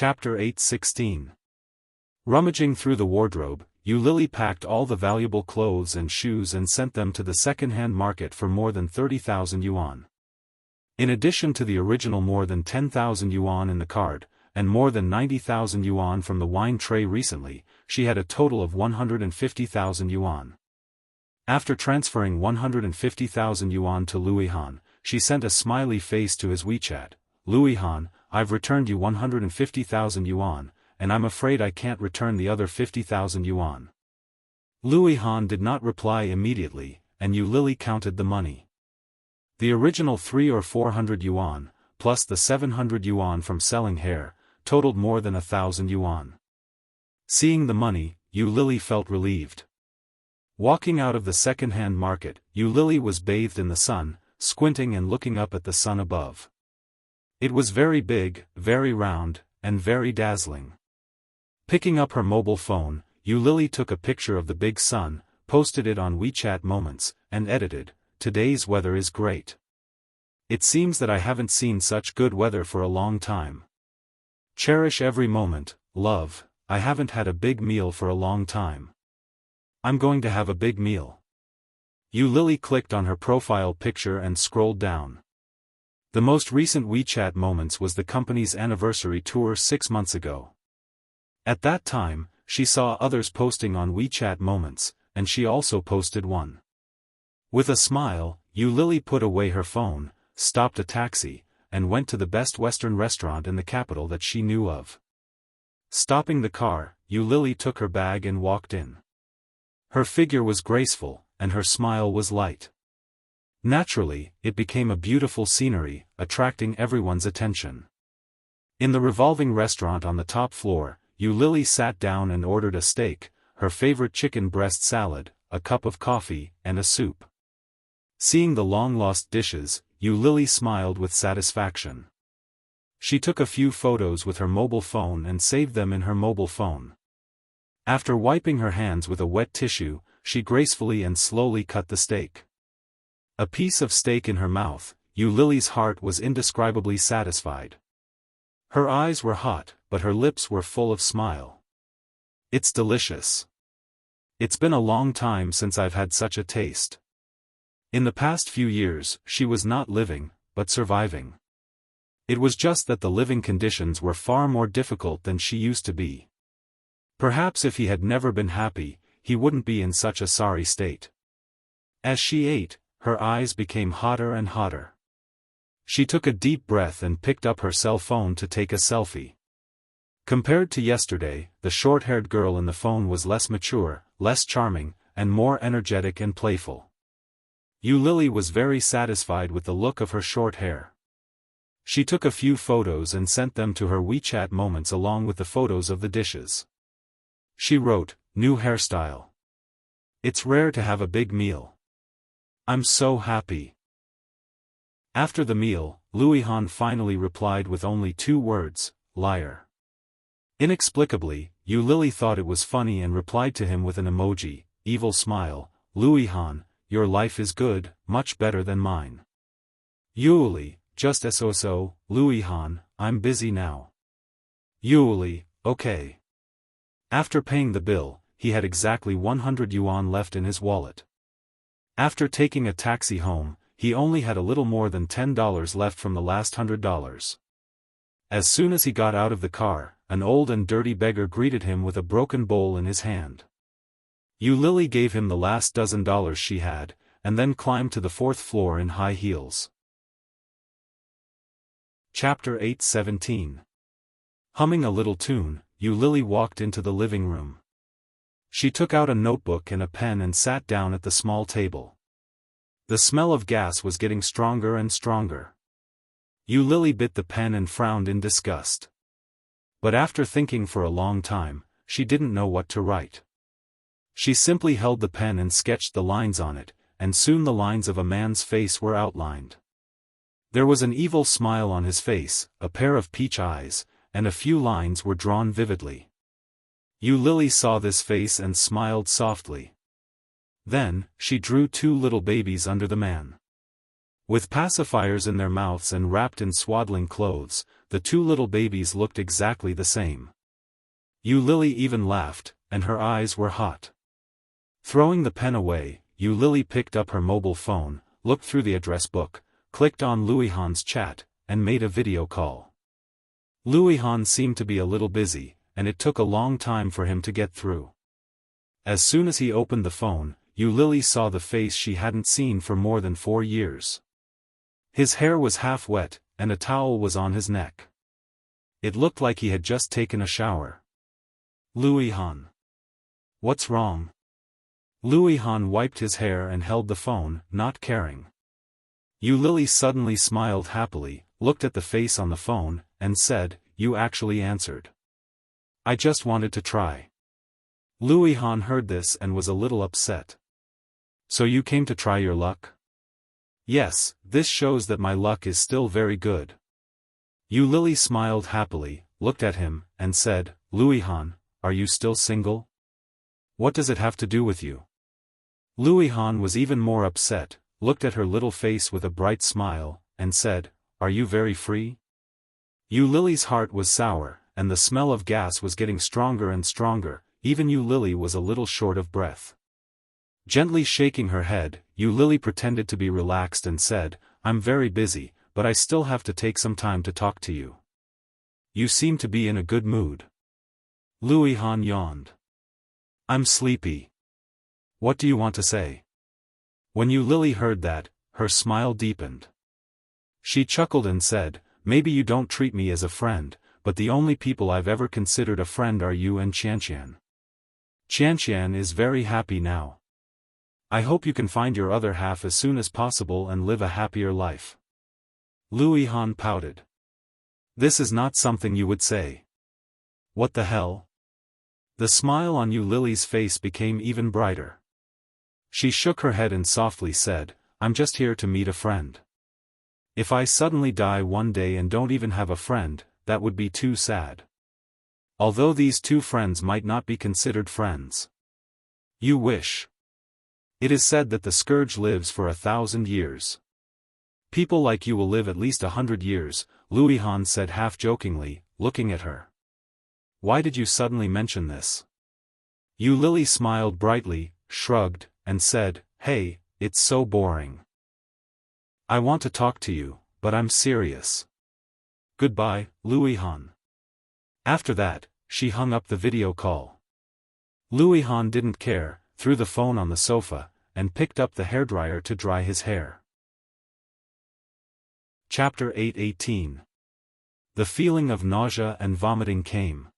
Chapter 8:16. Rummaging through the wardrobe, Yu Lily packed all the valuable clothes and shoes and sent them to the second-hand market for more than 30,000 yuan. In addition to the original more than 10,000 yuan in the card, and more than 90,000 yuan from the wine tray recently, she had a total of 150,000 yuan. After transferring 150,000 yuan to Luihan, she sent a smiley face to his WeChat. Luihan, I've returned you 150,000 yuan, and I'm afraid I can't return the other 50,000 yuan. Luihan did not reply immediately, and Yu Lily counted the money. The original 300 or 400 yuan, plus the 700 yuan from selling hair, totaled more than 1,000 yuan. Seeing the money, Yu Lily felt relieved. Walking out of the second-hand market, Yu Lily was bathed in the sun, squinting and looking up at the sun above. It was very big, very round, and very dazzling. Picking up her mobile phone, Yu Lily took a picture of the big sun, posted it on WeChat Moments, and edited, "Today's weather is great. It seems that I haven't seen such good weather for a long time. Cherish every moment, love, I haven't had a big meal for a long time. I'm going to have a big meal." Yu Lily clicked on her profile picture and scrolled down. The most recent WeChat Moments was the company's anniversary tour 6 months ago. At that time, she saw others posting on WeChat Moments, and she also posted one. With a smile, Yu Lily put away her phone, stopped a taxi, and went to the best Western restaurant in the capital that she knew of. Stopping the car, Yu Lily took her bag and walked in. Her figure was graceful, and her smile was light. Naturally, it became a beautiful scenery, attracting everyone's attention. In the revolving restaurant on the top floor, Yu Lily sat down and ordered a steak, her favorite chicken breast salad, a cup of coffee, and a soup. Seeing the long-lost dishes, Yu Lily smiled with satisfaction. She took a few photos with her mobile phone and saved them in her mobile phone. After wiping her hands with a wet tissue, she gracefully and slowly cut the steak. A piece of steak in her mouth, Yu Lily's heart was indescribably satisfied. Her eyes were hot, but her lips were full of smile. "It's delicious. It's been a long time since I've had such a taste." In the past few years, she was not living, but surviving. It was just that the living conditions were far more difficult than she used to be. Perhaps if he had never been happy, he wouldn't be in such a sorry state. As she ate, her eyes became hotter and hotter. She took a deep breath and picked up her cell phone to take a selfie. Compared to yesterday, the short-haired girl in the phone was less mature, less charming, and more energetic and playful. Yu Lily was very satisfied with the look of her short hair. She took a few photos and sent them to her WeChat Moments along with the photos of the dishes. She wrote, "New hairstyle. It's rare to have a big meal. I'm so happy." After the meal, Luihan finally replied with only 2 words, "Liar." Inexplicably, Yu Lily thought it was funny and replied to him with an emoji, evil smile, "Luihan, your life is good, much better than mine." "Yuli, just so, Luihan, I'm busy now." "Yuli, okay." After paying the bill, he had exactly 100 yuan left in his wallet. After taking a taxi home, he only had a little more than $10 left from the last $100. As soon as he got out of the car, an old and dirty beggar greeted him with a broken bowl in his hand. Yu Lily gave him the last $12 she had, and then climbed to the 4th floor in high heels. Chapter 8:17. Humming a little tune, Yu Lily walked into the living room. She took out a notebook and a pen and sat down at the small table. The smell of gas was getting stronger and stronger. Yu Lily bit the pen and frowned in disgust. But after thinking for a long time, she didn't know what to write. She simply held the pen and sketched the lines on it, and soon the lines of a man's face were outlined. There was an evil smile on his face, a pair of peach eyes, and a few lines were drawn vividly. Yu Lily saw this face and smiled softly. Then, she drew 2 little babies under the man. With pacifiers in their mouths and wrapped in swaddling clothes, the two little babies looked exactly the same. Yu Lily even laughed, and her eyes were hot. Throwing the pen away, Yu Lily picked up her mobile phone, looked through the address book, clicked on Luihan's chat, and made a video call. Luihan seemed to be a little busy, and it took a long time for him to get through. As soon as he opened the phone, Yu Lily saw the face she hadn't seen for more than 4 years. His hair was half wet, and a towel was on his neck. It looked like he had just taken a shower. Luihan. What's wrong? Luihan wiped his hair and held the phone, not caring. Yu Lily suddenly smiled happily, looked at the face on the phone, and said, "You actually answered. I just wanted to try." Luihan heard this and was a little upset. "So you came to try your luck?" "Yes, this shows that my luck is still very good." Yu Lily smiled happily, looked at him, and said, "Luihan, are you still single? What does it have to do with you?" Luihan was even more upset, looked at her little face with a bright smile, and said, "Are you very free?" Yu Lily's heart was sour, and the smell of gas was getting stronger and stronger, even Yu Lily was a little short of breath. Gently shaking her head, Yu Lily pretended to be relaxed and said, "I'm very busy, but I still have to take some time to talk to you. You seem to be in a good mood." Luihan yawned. "I'm sleepy. What do you want to say?" When Yu Lily heard that, her smile deepened. She chuckled and said, "Maybe you don't treat me as a friend, but the only people I've ever considered a friend are you and Qianqian. Qianqian is very happy now. I hope you can find your other half as soon as possible and live a happier life." Luihan pouted. "This is not something you would say." "What the hell?" The smile on Yu Lily's face became even brighter. She shook her head and softly said, "I'm just here to meet a friend. If I suddenly die one day and don't even have a friend, that would be too sad. Although these two friends might not be considered friends. You wish. It is said that the scourge lives for 1,000 years. People like you will live at least 100 years, Luihan said half-jokingly, looking at her. Why did you suddenly mention this? Yu Lily smiled brightly, shrugged, and said, "Hey, it's so boring. I want to talk to you, but I'm serious. Goodbye, Luihan." After that, she hung up the video call. Luihan didn't care, threw the phone on the sofa, and picked up the hairdryer to dry his hair. Chapter 8:18. The feeling of nausea and vomiting came.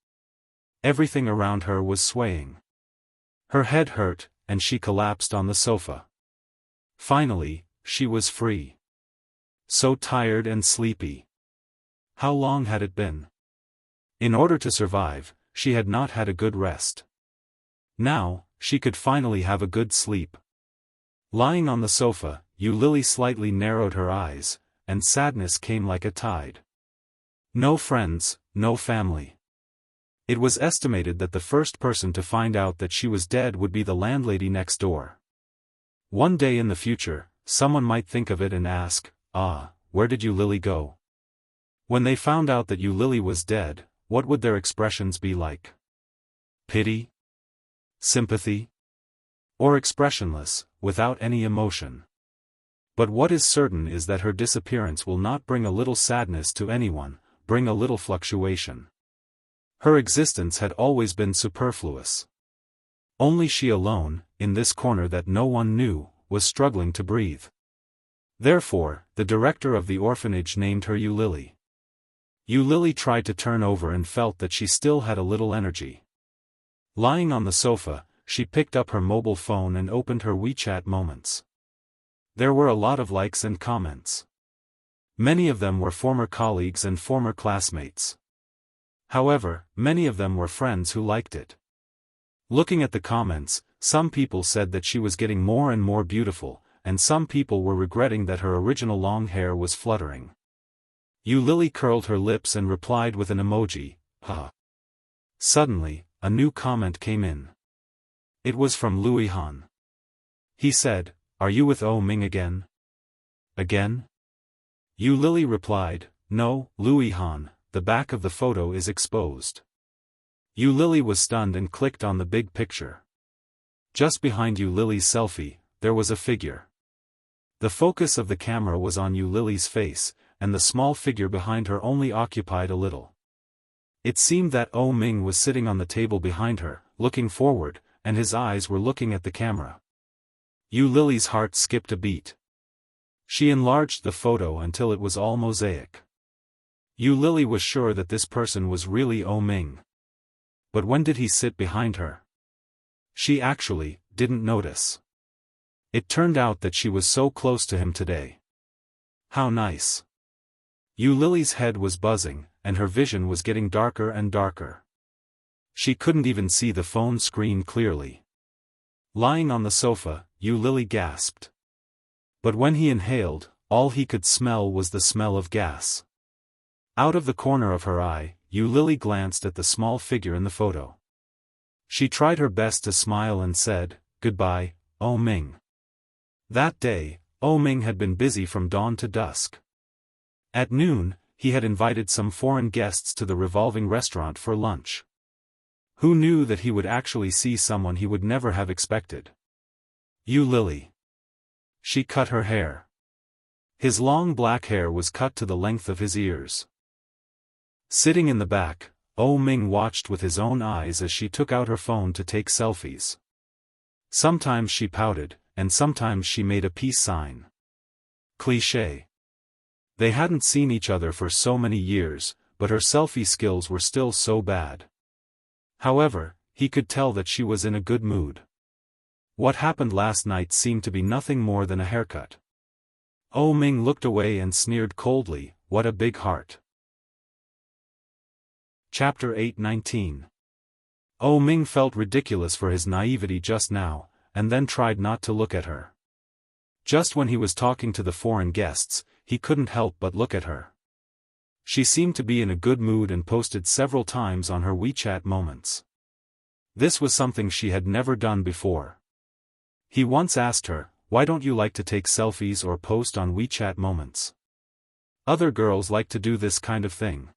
Everything around her was swaying. Her head hurt, and she collapsed on the sofa. Finally, she was free. So tired and sleepy. How long had it been? In order to survive, she had not had a good rest. Now, she could finally have a good sleep. Lying on the sofa, Yu Lily slightly narrowed her eyes, and sadness came like a tide. No friends, no family. It was estimated that the first person to find out that she was dead would be the landlady next door. One day in the future, someone might think of it and ask, where did Yu Lily go? When they found out that Yu Lily was dead, what would their expressions be like? Pity? Sympathy? Or expressionless, without any emotion? But what is certain is that her disappearance will not bring a little sadness to anyone, bring a little fluctuation. Her existence had always been superfluous. Only she alone, in this corner that no one knew, was struggling to breathe. Therefore, the director of the orphanage named her Yu Lily. Yu Lily tried to turn over and felt that she still had a little energy. Lying on the sofa, she picked up her mobile phone and opened her WeChat moments. There were a lot of likes and comments. Many of them were former colleagues and former classmates. However, many of them were friends who liked it. Looking at the comments, some people said that she was getting more and more beautiful, and some people were regretting that her original long hair was fluttering. Yu Lily curled her lips and replied with an emoji, "Ha." Suddenly, a new comment came in. It was from Luihan. He said, "Are you with O Ming again?" "Again?" Yu Lily replied, "No, Luihan, the back of the photo is exposed. Yu Lily was stunned and clicked on the big picture. Just behind Yu Lily's selfie, there was a figure. The focus of the camera was on Yu Lily's face, and the small figure behind her only occupied a little. It seemed that Oh Ming was sitting on the table behind her, looking forward, and his eyes were looking at the camera. Yu Lily's heart skipped a beat. She enlarged the photo until it was all mosaic. Yu Lily was sure that this person was really Oh Ming. But when did he sit behind her? She actually didn't notice. It turned out that she was so close to him today. How nice. Yu Lily's head was buzzing, and her vision was getting darker and darker. She couldn't even see the phone screen clearly. Lying on the sofa, Yu Lily gasped. But when he inhaled, all he could smell was the smell of gas. Out of the corner of her eye, Yu Lily glanced at the small figure in the photo. She tried her best to smile and said, "Goodbye, Oh Ming." That day, Oh Ming had been busy from dawn to dusk. At noon, he had invited some foreign guests to the revolving restaurant for lunch. Who knew that he would actually see someone he would never have expected? Yu Lily. She cut her hair. His long black hair was cut to the length of his ears. Sitting in the back, Oh Ming watched with his own eyes as she took out her phone to take selfies. Sometimes she pouted, and sometimes she made a peace sign. Cliché. They hadn't seen each other for so many years, but her selfie skills were still so bad. However, he could tell that she was in a good mood. What happened last night seemed to be nothing more than a haircut. Oh Ming looked away and sneered coldly, "What a big heart." Chapter 8:19. Oh Ming felt ridiculous for his naivety just now, and then tried not to look at her. Just when he was talking to the foreign guests, he couldn't help but look at her. She seemed to be in a good mood and posted several times on her WeChat moments. This was something she had never done before. He once asked her, "Why don't you like to take selfies or post on WeChat moments? Other girls like to do this kind of thing."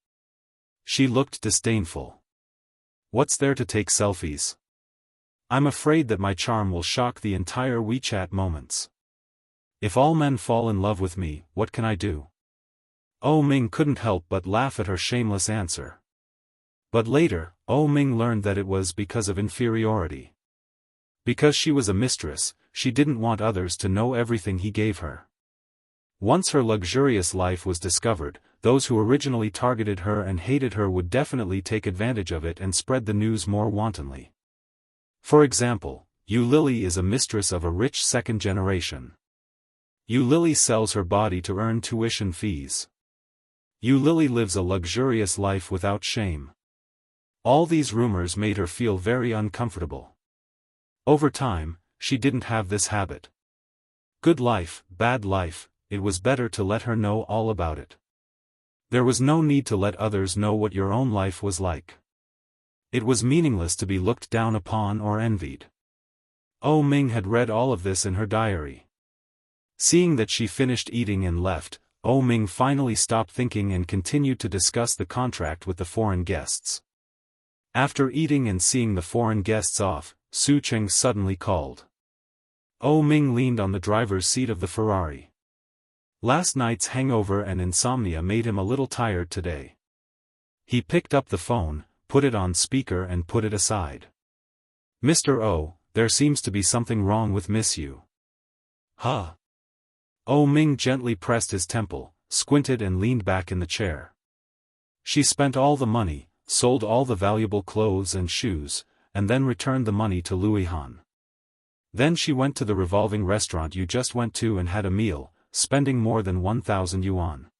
She looked disdainful. "What's there to take selfies? I'm afraid that my charm will shock the entire WeChat moments. If all men fall in love with me, what can I do?" Oh Ming couldn't help but laugh at her shameless answer. But later, Oh Ming learned that it was because of inferiority. Because she was a mistress, she didn't want others to know everything he gave her. Once her luxurious life was discovered, those who originally targeted her and hated her would definitely take advantage of it and spread the news more wantonly. For example, Yu Lily is a mistress of a rich second generation. Yu Lily sells her body to earn tuition fees. Yu Lily lives a luxurious life without shame. All these rumors made her feel very uncomfortable. Over time, she didn't have this habit. Good life, bad life, it was better to let her know all about it. There was no need to let others know what your own life was like. It was meaningless to be looked down upon or envied. Oh Ming had read all of this in her diary. Seeing that she finished eating and left, Oh Ming finally stopped thinking and continued to discuss the contract with the foreign guests. After eating and seeing the foreign guests off, Su Cheng suddenly called. Oh Ming leaned on the driver's seat of the Ferrari. Last night's hangover and insomnia made him a little tired today. He picked up the phone, put it on speaker and put it aside. "Mr. O, there seems to be something wrong with Miss Yu." "Huh?" Oh Ming gently pressed his temple, squinted and leaned back in the chair. "She spent all the money, sold all the valuable clothes and shoes, and then returned the money to Louis Han. Then she went to the revolving restaurant you just went to and had a meal, spending more than 1,000 yuan.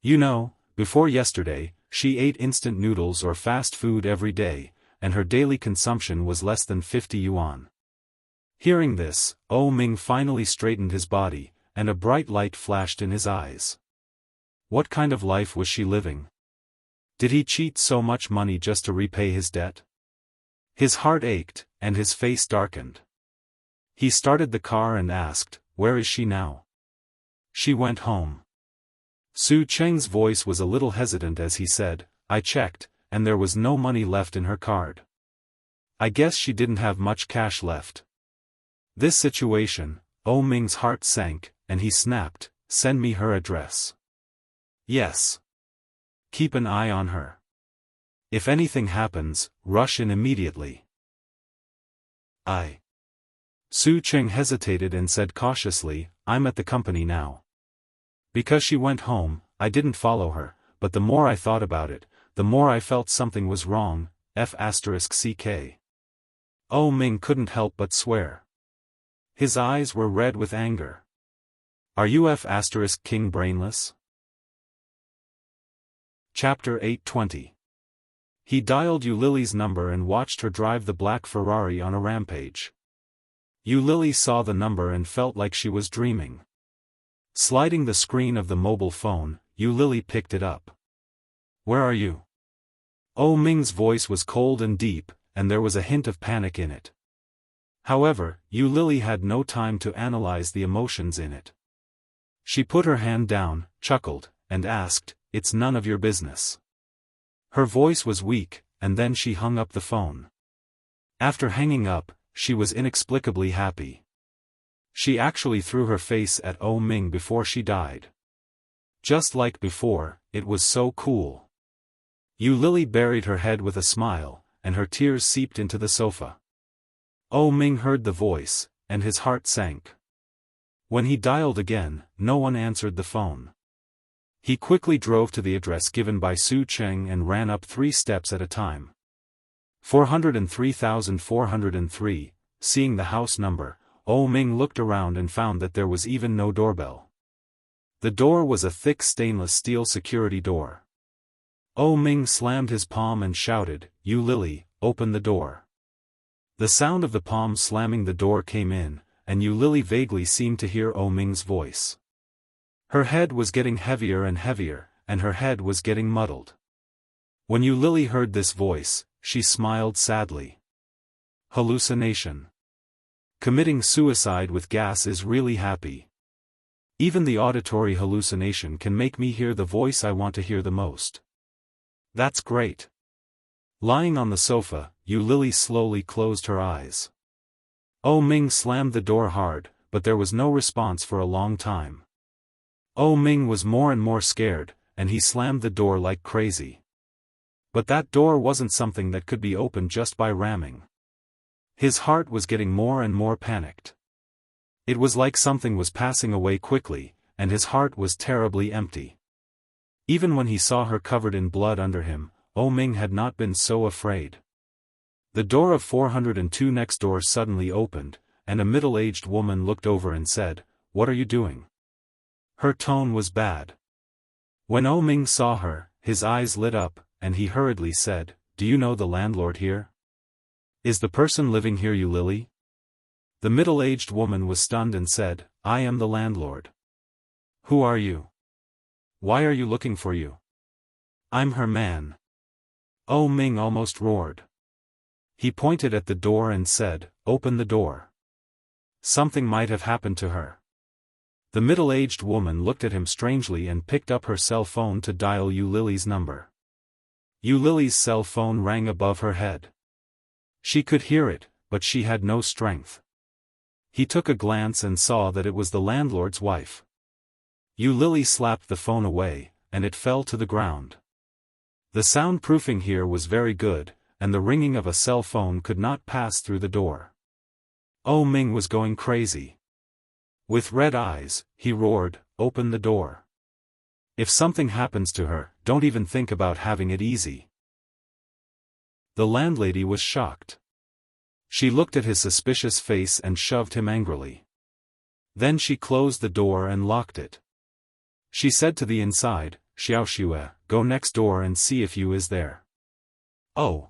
You know, before yesterday, she ate instant noodles or fast food every day, and her daily consumption was less than 50 yuan. Hearing this, Oh Ming finally straightened his body, and a bright light flashed in his eyes. What kind of life was she living? Did he cheat so much money just to repay his debt? His heart ached, and his face darkened. He started the car and asked, "Where is she now?" "She went home." Su Cheng's voice was a little hesitant as he said, I checked, and there was no money left in her card. I guess she didn't have much cash left. This situation, Ming's heart sank, and he snapped, send me her address. Yes. Keep an eye on her. If anything happens, rush in immediately. Su Cheng hesitated and said cautiously, I'm at the company now. Because she went home, I didn't follow her, but the more I thought about it, the more I felt something was wrong, f*ck. Ming couldn't help but swear. His eyes were red with anger. Are you *king brainless? Chapter 820. He dialed Lily's number and watched her drive the black Ferrari on a rampage. Lily saw the number and felt like she was dreaming. Sliding the screen of the mobile phone, Lily picked it up. Where are you? Ming's voice was cold and deep, and there was a hint of panic in it. However, Lily had no time to analyze the emotions in it. She put her hand down, chuckled, and asked, It's none of your business. Her voice was weak, and then she hung up the phone. After hanging up, she was inexplicably happy. She actually threw her face at Ming before she died. Just like before, it was so cool. Lily buried her head with a smile, and her tears seeped into the sofa. Ming heard the voice, and his heart sank. When he dialed again, no one answered the phone. He quickly drove to the address given by Su Cheng and ran up 3 steps at a time. 403,403, seeing the house number, Ming looked around and found that there was even no doorbell. The door was a thick stainless steel security door. Ming slammed his palm and shouted, You Lily, open the door. The sound of the palm slamming the door came in, and Lily vaguely seemed to hear Ming's voice. Her head was getting heavier and heavier, and her head was getting muddled. When Lily heard this voice, she smiled sadly. Hallucination. Committing suicide with gas is really happy. Even the auditory hallucination can make me hear the voice I want to hear the most. That's great. Lying on the sofa, Lily slowly closed her eyes. Ming slammed the door hard, but there was no response for a long time. Ming was more and more scared, and he slammed the door like crazy. But that door wasn't something that could be opened just by ramming. His heart was getting more and more panicked. It was like something was passing away quickly, and his heart was terribly empty. Even when he saw her covered in blood under him, Ming had not been so afraid. The door of 402 next door suddenly opened, and a middle-aged woman looked over and said, What are you doing? Her tone was bad. When Ming saw her, his eyes lit up, and he hurriedly said, Do you know the landlord here? Is the person living here you Lily? The middle-aged woman was stunned and said, I am the landlord. Who are you? Why are you looking for you? I'm her man. Ming almost roared. He pointed at the door and said, Open the door. Something might have happened to her. The middle-aged woman looked at him strangely and picked up her cell phone to dial Lily's number. Lily's cell phone rang above her head. She could hear it, but she had no strength. He took a glance and saw that it was the landlord's wife. Lily slapped the phone away, and it fell to the ground. The soundproofing here was very good, and the ringing of a cell phone could not pass through the door. Ming was going crazy. With red eyes, he roared, Open the door. If something happens to her, don't even think about having it easy. The landlady was shocked. She looked at his suspicious face and shoved him angrily. Then she closed the door and locked it. She said to the inside, Xiaofan, go next door and see if you is there. Oh.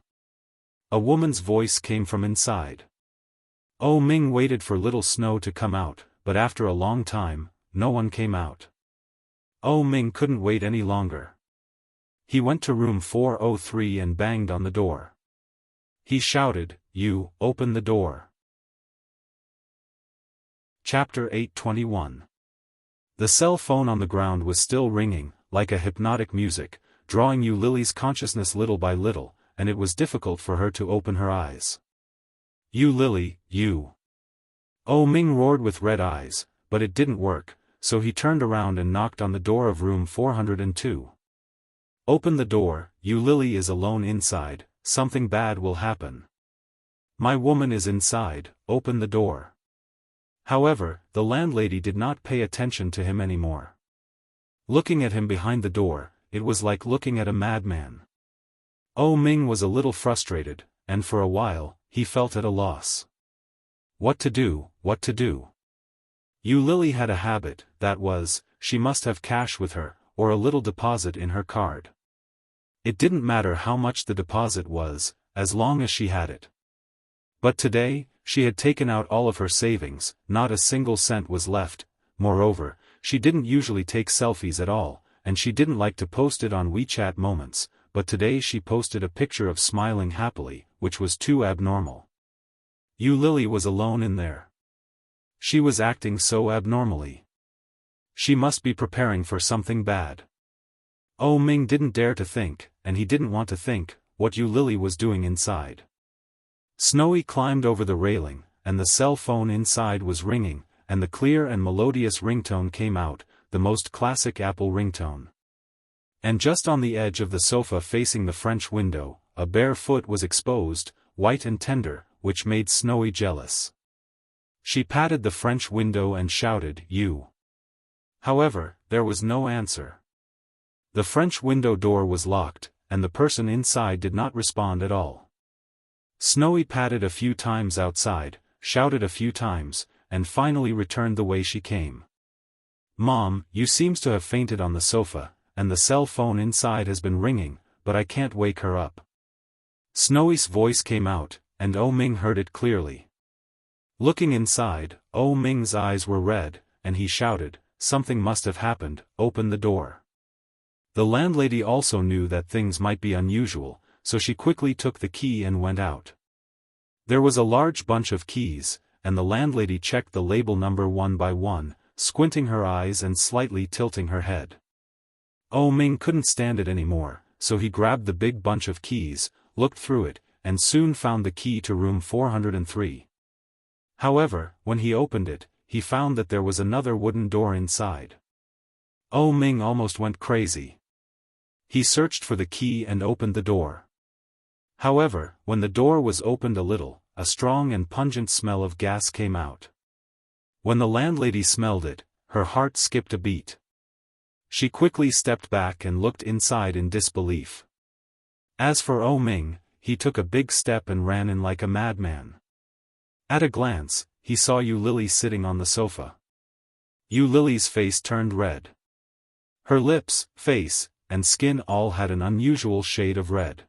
A woman's voice came from inside. Ming waited for Little Snow to come out, but after a long time, no one came out. Ming couldn't wait any longer. He went to room 403 and banged on the door. He shouted, You, open the door. Chapter 821. The cell phone on the ground was still ringing. like a hypnotic music, drawing Yu Lily's consciousness little by little, and it was difficult for her to open her eyes. "Yu Lily, you!" Oh Ming roared with red eyes, but it didn't work, so he turned around and knocked on the door of room 402. "Open the door, Yu Lily is alone inside, something bad will happen. My woman is inside, open the door." However, the landlady did not pay attention to him anymore. Looking at him behind the door, it was like looking at a madman. Oh Ming was a little frustrated, and for a while, he felt at a loss. What to do, what to do? Yu Lily had a habit, that was, she must have cash with her, or a little deposit in her card. It didn't matter how much the deposit was, as long as she had it. But today, she had taken out all of her savings, not a single cent was left. Moreover, she didn't usually take selfies at all, and she didn't like to post it on WeChat Moments, but today she posted a picture of smiling happily, which was too abnormal. Yu Lily was alone in there. She was acting so abnormally. She must be preparing for something bad. Oh Ming didn't dare to think, and he didn't want to think, what Yu Lily was doing inside. Snowy climbed over the railing, and the cell phone inside was ringing, and the clear and melodious ringtone came out, the most classic Apple ringtone. And just on the edge of the sofa facing the French window, a bare foot was exposed, white and tender, which made Snowy jealous. She patted the French window and shouted, "You." However, there was no answer. The French window door was locked, and the person inside did not respond at all. Snowy patted a few times outside, shouted a few times, and finally returned the way she came. "Mom, you seems to have fainted on the sofa, and the cell phone inside has been ringing, but I can't wake her up." Snowy's voice came out, and Oh Ming heard it clearly. Looking inside, Oh Ming's eyes were red, and he shouted, "Something must have happened, open the door." The landlady also knew that things might be unusual, so she quickly took the key and went out. There was a large bunch of keys, and the landlady checked the label number one by one, squinting her eyes and slightly tilting her head. Oh Ming couldn't stand it anymore, so he grabbed the big bunch of keys, looked through it, and soon found the key to room 403. However, when he opened it, he found that there was another wooden door inside. Oh Ming almost went crazy. He searched for the key and opened the door. However, when the door was opened a little, a strong and pungent smell of gas came out. When the landlady smelled it, her heart skipped a beat. She quickly stepped back and looked inside in disbelief. As for Oh Ming, he took a big step and ran in like a madman. At a glance, he saw Yu Lily sitting on the sofa. Yu Lily's face turned red. Her lips, face, and skin all had an unusual shade of red.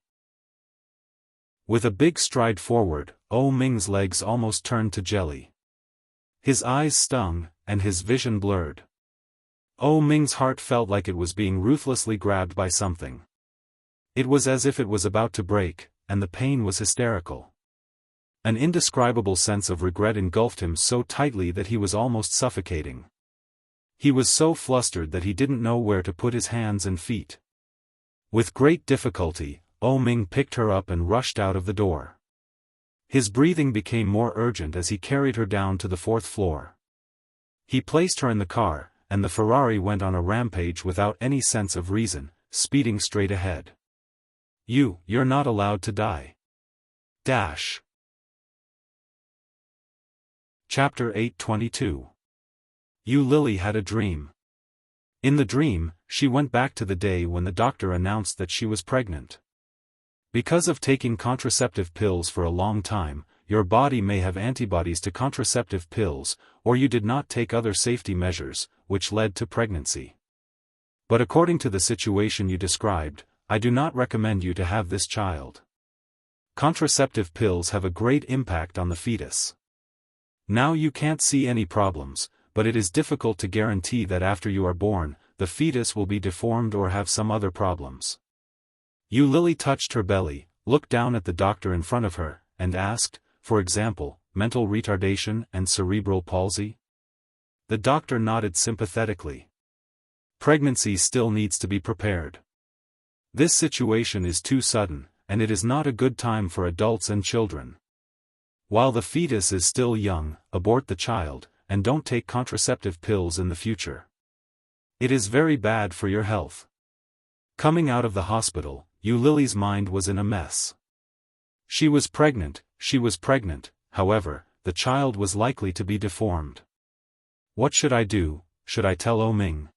With a big stride forward, Oh Ming's legs almost turned to jelly. His eyes stung, and his vision blurred. Oh Ming's heart felt like it was being ruthlessly grabbed by something. It was as if it was about to break, and the pain was hysterical. An indescribable sense of regret engulfed him so tightly that he was almost suffocating. He was so flustered that he didn't know where to put his hands and feet. With great difficulty, Oh Ming picked her up and rushed out of the door. His breathing became more urgent as he carried her down to the 4th floor. He placed her in the car, and the Ferrari went on a rampage without any sense of reason, speeding straight ahead. You're not allowed to die. Dash. Chapter 822. Yu Lily had a dream. In the dream, she went back to the day when the doctor announced that she was pregnant. Because of taking contraceptive pills for a long time, your body may have antibodies to contraceptive pills, or you did not take other safety measures, which led to pregnancy. But according to the situation you described, I do not recommend you to have this child. Contraceptive pills have a great impact on the fetus. Now you can't see any problems, but it is difficult to guarantee that after you are born, the fetus will be deformed or have some other problems. Yu Lily touched her belly, looked down at the doctor in front of her, and asked, for example, mental retardation and cerebral palsy? The doctor nodded sympathetically. Pregnancy still needs to be prepared. This situation is too sudden, and it is not a good time for adults and children. While the fetus is still young, abort the child, and don't take contraceptive pills in the future. It is very bad for your health. Coming out of the hospital, Lily's mind was in a mess. She was pregnant, however, the child was likely to be deformed. What should I do? Should I tell Ming?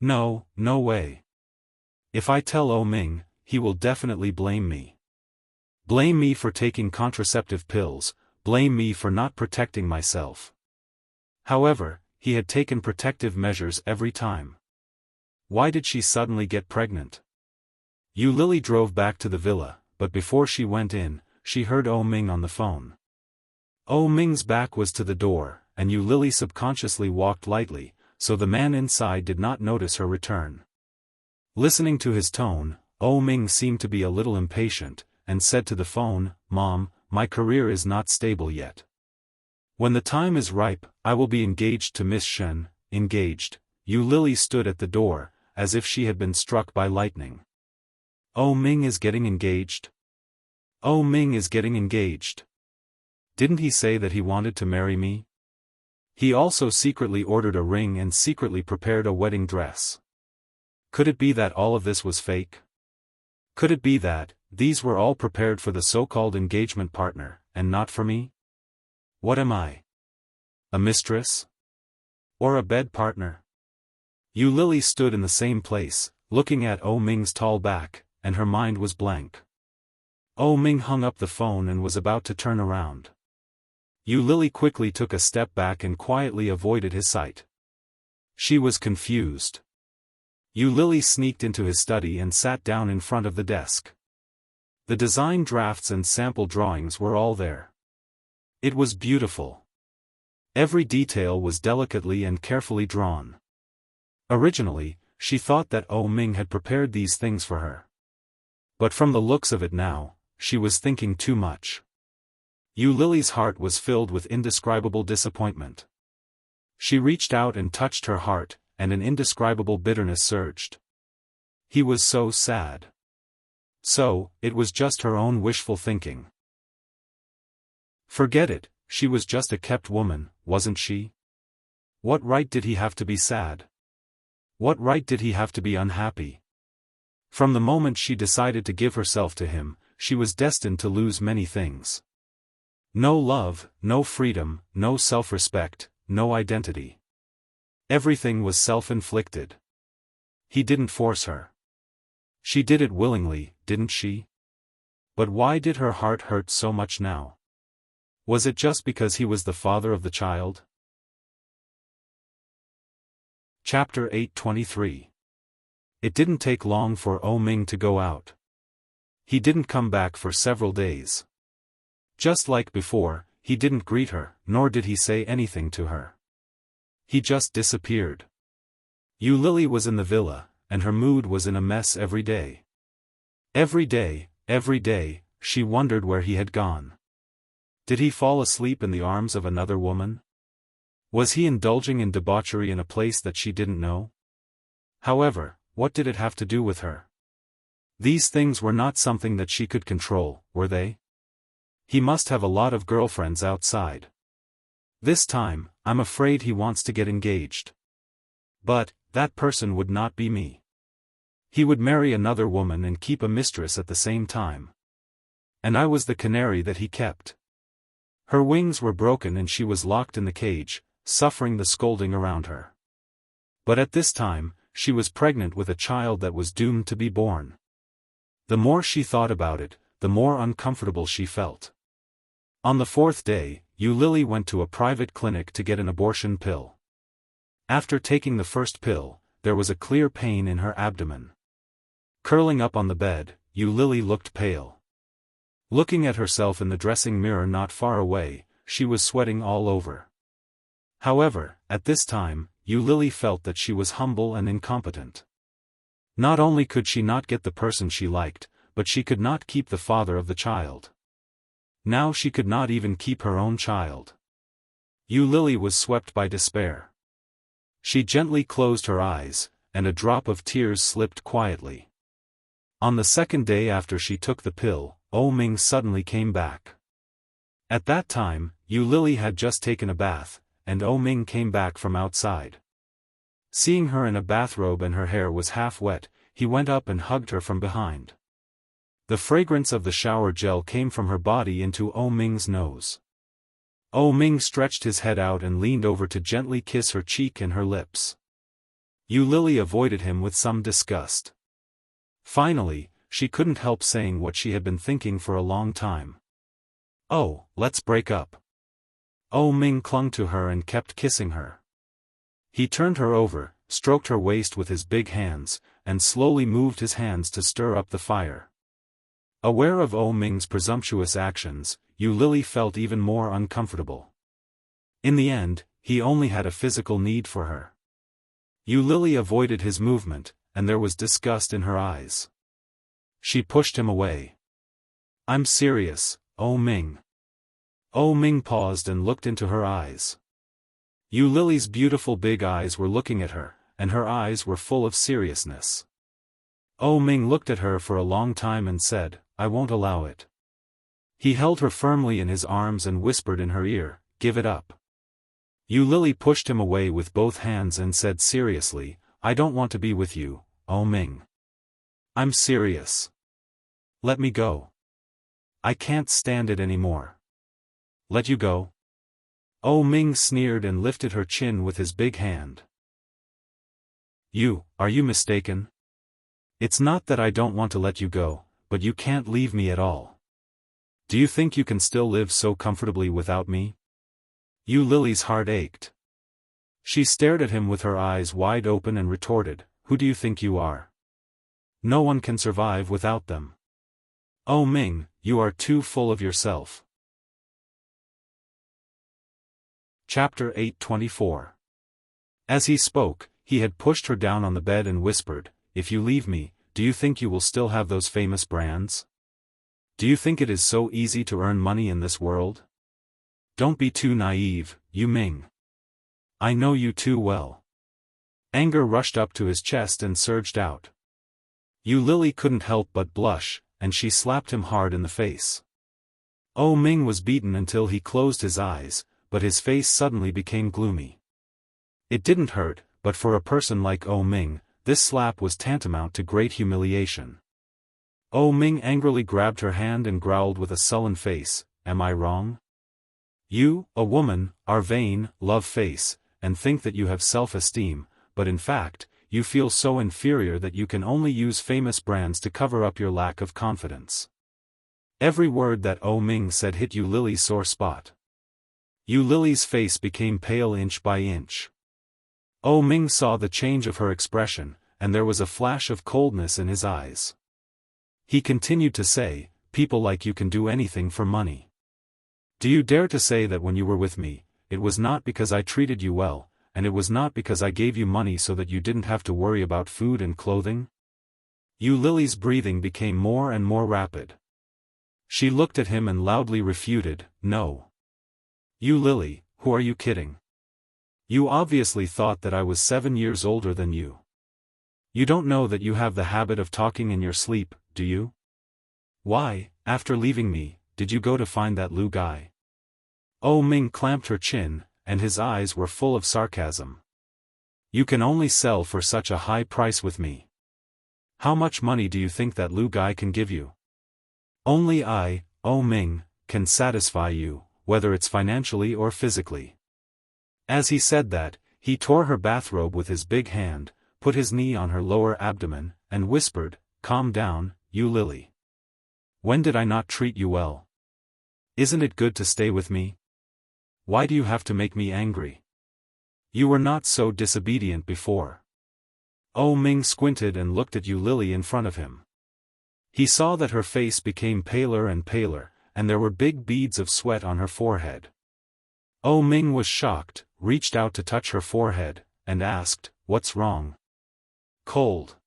No, no way. If I tell Ming, he will definitely blame me. Blame me for taking contraceptive pills, blame me for not protecting myself. However, he had taken protective measures every time. Why did she suddenly get pregnant? Lily drove back to the villa, but before she went in, she heard Ming on the phone. Ming's back was to the door, and Lily subconsciously walked lightly, so the man inside did not notice her return. Listening to his tone, Ming seemed to be a little impatient, and said to the phone, "Mom, my career is not stable yet. When the time is ripe, I will be engaged to Miss Shen." Engaged? Lily stood at the door, as if she had been struck by lightning. Ming is getting engaged? Ming is getting engaged. Didn't he say that he wanted to marry me? He also secretly ordered a ring and secretly prepared a wedding dress. Could it be that all of this was fake? Could it be that these were all prepared for the so-called engagement partner, and not for me? What am I? A mistress? Or a bed partner? Lily stood in the same place, looking at Ming's tall back, and her mind was blank. Ming hung up the phone and was about to turn around. Lily quickly took a step back and quietly avoided his sight. She was confused. Lily sneaked into his study and sat down in front of the desk. The design drafts and sample drawings were all there. It was beautiful. Every detail was delicately and carefully drawn. Originally, she thought that Ming had prepared these things for her. But from the looks of it now, she was thinking too much. Lily's heart was filled with indescribable disappointment. She reached out and touched her heart, and an indescribable bitterness surged. He was so sad. So, it was just her own wishful thinking. Forget it, she was just a kept woman, wasn't she? What right did he have to be sad? What right did he have to be unhappy? From the moment she decided to give herself to him, she was destined to lose many things. No love, no freedom, no self-respect, no identity. Everything was self-inflicted. He didn't force her. She did it willingly, didn't she? But why did her heart hurt so much now? Was it just because he was the father of the child? Chapter 823. It didn't take long for Ming to go out. He didn't come back for several days. Just like before, he didn't greet her, nor did he say anything to her. He just disappeared. Lily was in the villa, and her mood was in a mess every day. Every day, she wondered where he had gone. Did he fall asleep in the arms of another woman? Was he indulging in debauchery in a place that she didn't know? However, what did it have to do with her? These things were not something that she could control, were they? He must have a lot of girlfriends outside. This time, I'm afraid he wants to get engaged. But, that person would not be me. He would marry another woman and keep a mistress at the same time. And I was the canary that he kept. Her wings were broken and she was locked in the cage, suffering the scolding around her. But at this time, she was pregnant with a child that was doomed to be born. The more she thought about it, the more uncomfortable she felt. On the fourth day, Lily went to a private clinic to get an abortion pill. After taking the first pill, there was a clear pain in her abdomen. Curling up on the bed, Lily looked pale. Looking at herself in the dressing mirror not far away, she was sweating all over. However, at this time, Lily felt that she was humble and incompetent. Not only could she not get the person she liked, but she could not keep the father of the child. Now she could not even keep her own child. Lily was swept by despair. She gently closed her eyes, and a drop of tears slipped quietly. On the second day after she took the pill, Ming suddenly came back. At that time, Yu Lily had just taken a bath, and Ming came back from outside. Seeing her in a bathrobe and her hair was half wet, he went up and hugged her from behind. The fragrance of the shower gel came from her body into Ming's nose. Ming stretched his head out and leaned over to gently kiss her cheek and her lips. Yu Lily avoided him with some disgust. Finally, she couldn't help saying what she had been thinking for a long time. "Oh, let's break up." Ming clung to her and kept kissing her. He turned her over, stroked her waist with his big hands, and slowly moved his hands to stir up the fire. Aware of Ming's presumptuous actions, Yu Lily felt even more uncomfortable. In the end, he only had a physical need for her. Yu Lily avoided his movement, and there was disgust in her eyes. She pushed him away. "I'm serious, Ming." Ming paused and looked into her eyes. Yu Lily's beautiful big eyes were looking at her, and her eyes were full of seriousness. Ming looked at her for a long time and said, "I won't allow it." He held her firmly in his arms and whispered in her ear, "Give it up." Yu Lily pushed him away with both hands and said seriously, "I don't want to be with you, Ming. I'm serious. Let me go. I can't stand it anymore." "Let you go?" Ming sneered and lifted her chin with his big hand. Are you mistaken? It's not that I don't want to let you go, but you can't leave me at all. Do you think you can still live so comfortably without me?" Yu Lily's heart ached. She stared at him with her eyes wide open and retorted, "Who do you think you are? No one can survive without them. Ming, you are too full of yourself." Chapter 8:24. As he spoke, he had pushed her down on the bed and whispered, "If you leave me, do you think you will still have those famous brands? Do you think it is so easy to earn money in this world? Don't be too naive, Yu Ming. I know you too well." Anger rushed up to his chest and surged out. Yu Lily couldn't help but blush, and she slapped him hard in the face. Ming was beaten until he closed his eyes, but his face suddenly became gloomy. It didn't hurt, but for a person like Ming, this slap was tantamount to great humiliation. Ming angrily grabbed her hand and growled with a sullen face, "Am I wrong? You, a woman, are vain, love-face, and think that you have self-esteem, but in fact, you feel so inferior that you can only use famous brands to cover up your lack of confidence." Every word that Ming said hit Yu Lily's sore spot. Yu Lily's face became pale inch by inch. Ming saw the change of her expression, and there was a flash of coldness in his eyes. He continued to say, "People like you can do anything for money. Do you dare to say that when you were with me, it was not because I treated you well, and it was not because I gave you money so that you didn't have to worry about food and clothing?" Yu Lily's breathing became more and more rapid. She looked at him and loudly refuted, "No. Yu Lily, who are you kidding? You obviously thought that I was 7 years older than you. You don't know that you have the habit of talking in your sleep, do you? Why, after leaving me, did you go to find that Lu guy?" Ming clamped her chin, and his eyes were full of sarcasm. "You can only sell for such a high price with me. How much money do you think that Lu guy can give you? Only I, Ming, can satisfy you, whether it's financially or physically." As he said that, he tore her bathrobe with his big hand, put his knee on her lower abdomen, and whispered, "Calm down, Yu Lily. When did I not treat you well? Isn't it good to stay with me? Why do you have to make me angry? You were not so disobedient before." Ming squinted and looked at Yu Lily in front of him. He saw that her face became paler and paler, and there were big beads of sweat on her forehead. Ming was shocked, reached out to touch her forehead, and asked, "What's wrong?" "Cold."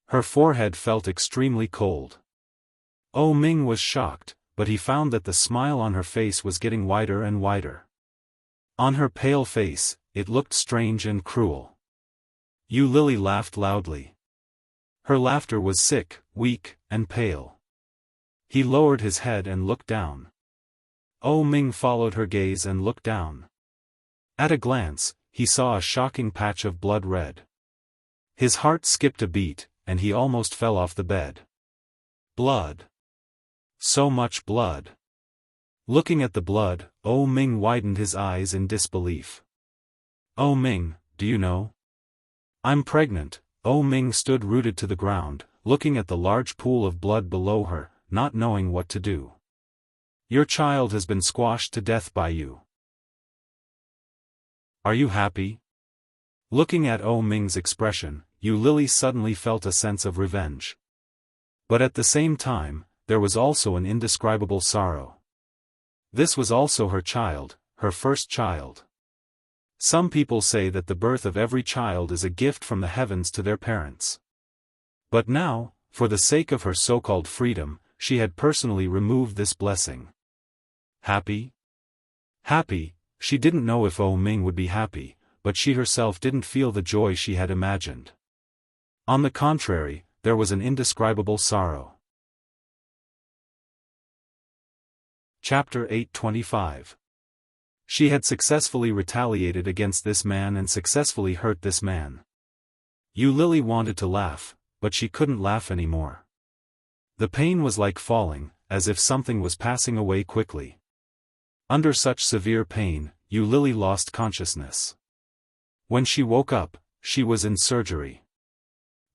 Her forehead felt extremely cold. Ming was shocked, but he found that the smile on her face was getting wider and wider. On her pale face, it looked strange and cruel. Yu Lily laughed loudly. Her laughter was sick, weak, and pale. He lowered his head and looked down. Ming followed her gaze and looked down. At a glance, he saw a shocking patch of blood red. His heart skipped a beat, and he almost fell off the bed. Blood. So much blood. Looking at the blood, Ming widened his eyes in disbelief. Ming, do you know? I'm pregnant. Ming stood rooted to the ground, looking at the large pool of blood below her, not knowing what to do. Your child has been squashed to death by you. Are you happy? Looking at Ming's expression, Yu Lily suddenly felt a sense of revenge. But at the same time, there was also an indescribable sorrow. This was also her child, her first child. Some people say that the birth of every child is a gift from the heavens to their parents. But now, for the sake of her so-called freedom, she had personally removed this blessing. Happy? Happy, she didn't know if Ming would be happy, but she herself didn't feel the joy she had imagined. On the contrary, there was an indescribable sorrow. Chapter 825. She had successfully retaliated against this man and successfully hurt this man. Yu Lily wanted to laugh, but she couldn't laugh anymore. The pain was like falling, as if something was passing away quickly. Under such severe pain, Yu Lily lost consciousness. When she woke up, she was in surgery.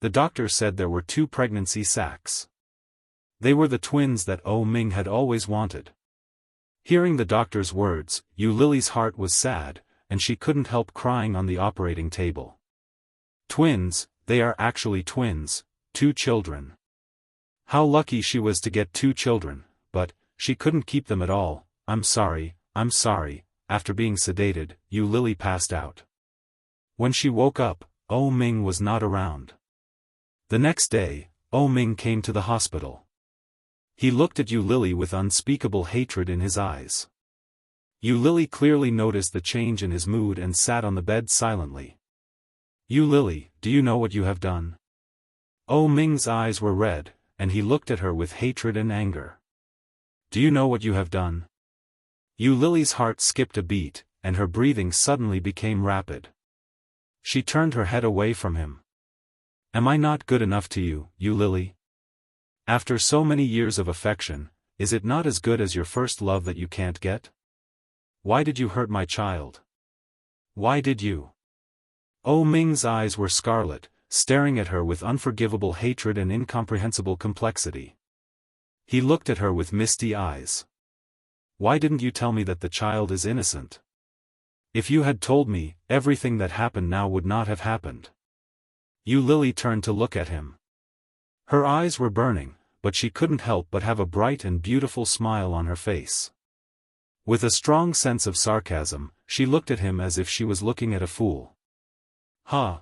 The doctor said there were 2 pregnancy sacs. They were the twins that Ming had always wanted. Hearing the doctor's words, Yu Lily's heart was sad, and she couldn't help crying on the operating table. Twins, they are actually twins, 2 children. How lucky she was to get 2 children, but she couldn't keep them at all. I'm sorry. After being sedated, Yu Lily passed out. When she woke up, Ming was not around. The next day, Ming came to the hospital. He looked at Yu Lily with unspeakable hatred in his eyes. Yu Lily clearly noticed the change in his mood and sat on the bed silently. Yu Lily, do you know what you have done? Ming's eyes were red, and he looked at her with hatred and anger. Do you know what you have done? Yu Lily's heart skipped a beat, and her breathing suddenly became rapid. She turned her head away from him. Am I not good enough to you, Yu Lily? After so many years of affection, is it not as good as your first love that you can't get? Why did you hurt my child? Why did you? Ming's eyes were scarlet, staring at her with unforgivable hatred and incomprehensible complexity. He looked at her with misty eyes. Why didn't you tell me that the child is innocent? If you had told me, everything that happened now would not have happened. Yu Lily turned to look at him. Her eyes were burning, but she couldn't help but have a bright and beautiful smile on her face. With a strong sense of sarcasm, she looked at him as if she was looking at a fool.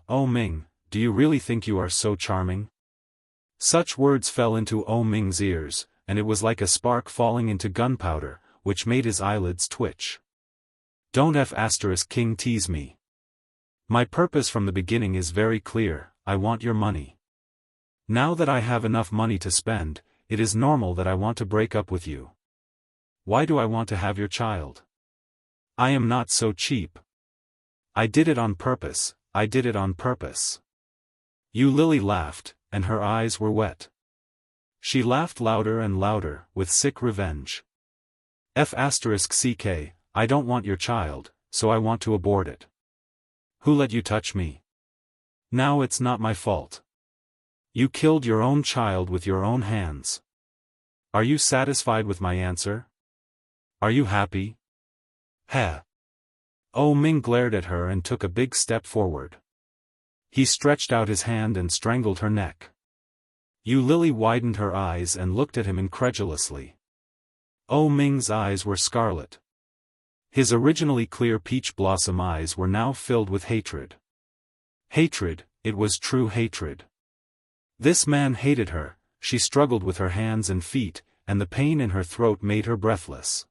Ming, do you really think you are so charming? Such words fell into Ming's ears, and it was like a spark falling into gunpowder, which made his eyelids twitch. Don't King tease me. My purpose from the beginning is very clear, I want your money. Now that I have enough money to spend, it is normal that I want to break up with you. Why do I want to have your child? I am not so cheap. I did it on purpose. Yu Lily laughed, and her eyes were wet. She laughed louder and louder, with sick revenge. I don't want your child, so I want to abort it. Who let you touch me? Now it's not my fault. You killed your own child with your own hands. Are you satisfied with my answer? Are you happy? Ming glared at her and took a big step forward. He stretched out his hand and strangled her neck. Yu Lily widened her eyes and looked at him incredulously. Ming's eyes were scarlet. His originally clear peach blossom eyes were now filled with hatred. Hatred, it was true hatred. This man hated her. She struggled with her hands and feet, and the pain in her throat made her breathless.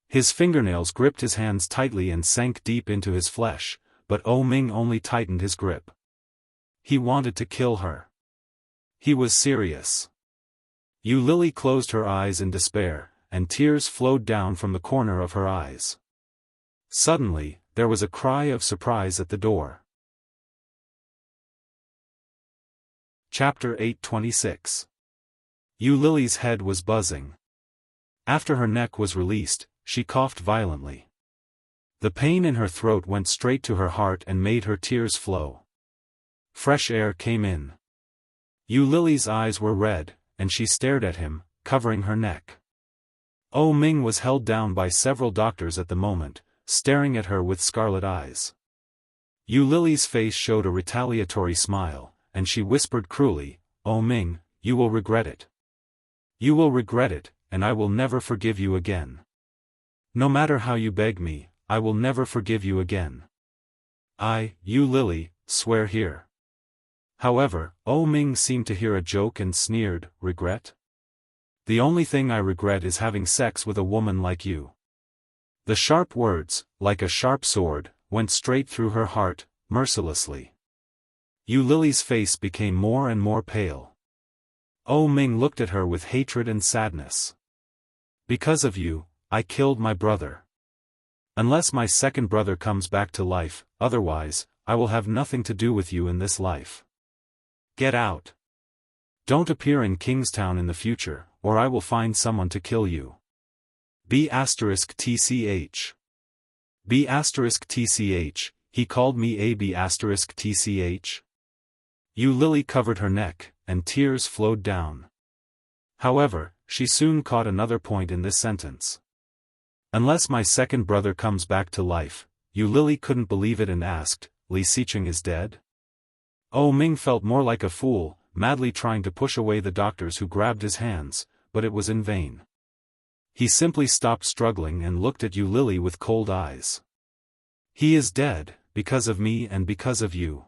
His fingernails gripped his hands tightly and sank deep into his flesh, but Ming only tightened his grip. He wanted to kill her. He was serious. Yu Lily closed her eyes in despair, and tears flowed down from the corner of her eyes. Suddenly, there was a cry of surprise at the door. Chapter 826. Yu Lily's head was buzzing. After her neck was released, she coughed violently. The pain in her throat went straight to her heart and made her tears flow. Fresh air came in. Yu Lily's eyes were red, and she stared at him, covering her neck. Ming was held down by several doctors at the moment, staring at her with scarlet eyes. Yu Lily's face showed a retaliatory smile, and she whispered cruelly, Ming, you will regret it. You will regret it, and I will never forgive you again. No matter how you beg me, I will never forgive you again. Yu Lily, swear here. However, Ming seemed to hear a joke and sneered, regret? The only thing I regret is having sex with a woman like you. The sharp words, like a sharp sword, went straight through her heart, mercilessly. Yu Lily's face became more and more pale. Ming looked at her with hatred and sadness. Because of you, I killed my brother. Unless my second brother comes back to life, otherwise, I will have nothing to do with you in this life. Get out. Don't appear in Kingstown in the future, or I will find someone to kill you. B*TCH. B*TCH, he called me a B*TCH. Yu Lily covered her neck, and tears flowed down. However, she soon caught another point in this sentence. Unless my second brother comes back to life, Yu Lily couldn't believe it and asked, Li Xiqing is dead? Ming felt more like a fool, madly trying to push away the doctors who grabbed his hands, but it was in vain. He simply stopped struggling and looked at Yu Lily with cold eyes. He is dead, because of me and because of you.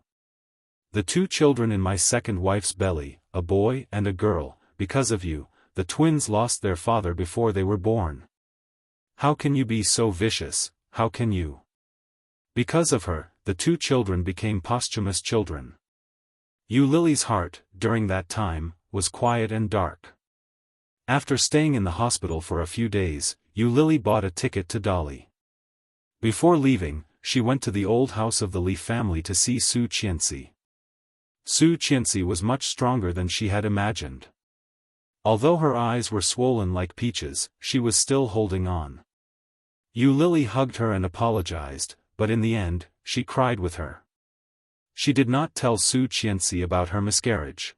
The two children in my second wife's belly, a boy and a girl, because of you, the twins lost their father before they were born. How can you be so vicious, how can you? Because of her, the two children became posthumous children. Yu Lily's heart, during that time, was quiet and dark. After staying in the hospital for a few days, Yu Lily bought a ticket to Dali. Before leaving, she went to the old house of the Li family to see Su Qianxi. Su Qianxi was much stronger than she had imagined. Although her eyes were swollen like peaches, she was still holding on. Yu Lily hugged her and apologized, but in the end, she cried with her. She did not tell Su Qianxi about her miscarriage.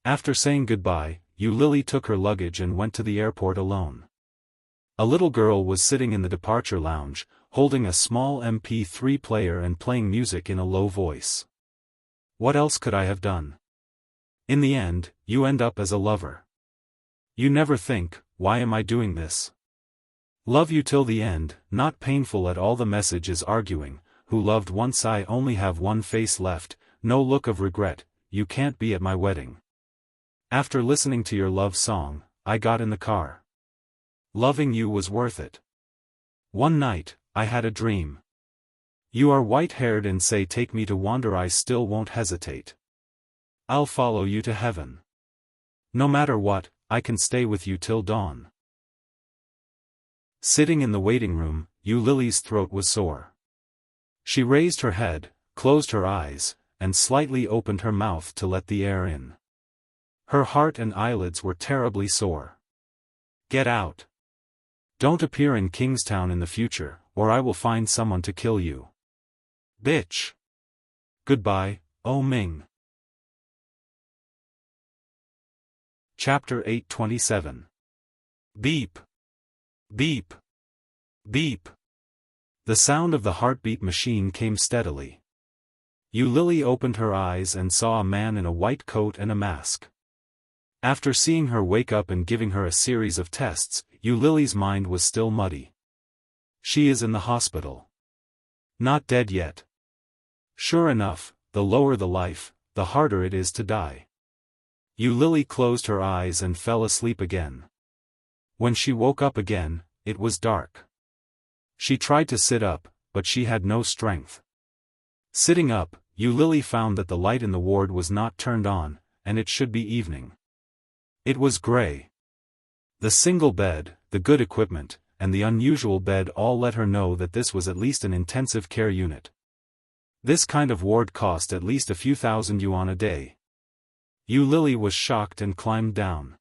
After saying goodbye, Yu Lily took her luggage and went to the airport alone. A little girl was sitting in the departure lounge, holding a small MP3 player and playing music in a low voice. What else could I have done? In the end, you end up as a lover. You never think, why am I doing this? Love you till the end, not painful at all. The message is arguing, who loved once. I only have one face left, no look of regret, you can't be at my wedding. After listening to your love song, I got in the car. Loving you was worth it. One night, I had a dream. You are white-haired and say take me to wander. I still won't hesitate. I'll follow you to heaven. No matter what, I can stay with you till dawn. Sitting in the waiting room, Yu Lily's throat was sore. She raised her head, closed her eyes, and slightly opened her mouth to let the air in. Her heart and eyelids were terribly sore. Get out. Don't appear in Kingstown in the future, or I will find someone to kill you. Bitch. Goodbye, Ming. Chapter 827. Beep. Beep. Beep. The sound of the heartbeat machine came steadily. Yu Lily opened her eyes and saw a man in a white coat and a mask. After seeing her wake up and giving her a series of tests, Yu Lily's mind was still muddy. She is in the hospital. Not dead yet. Sure enough, the lower the life, the harder it is to die. Yu Lily closed her eyes and fell asleep again. When she woke up again, it was dark. She tried to sit up, but she had no strength. Sitting up, Yu Lily found that the light in the ward was not turned on, and it should be evening. It was gray. The single bed, the good equipment, and the unusual bed all let her know that this was at least an intensive care unit. This kind of ward cost at least a few thousand yuan a day. Yu Lily was shocked and climbed down.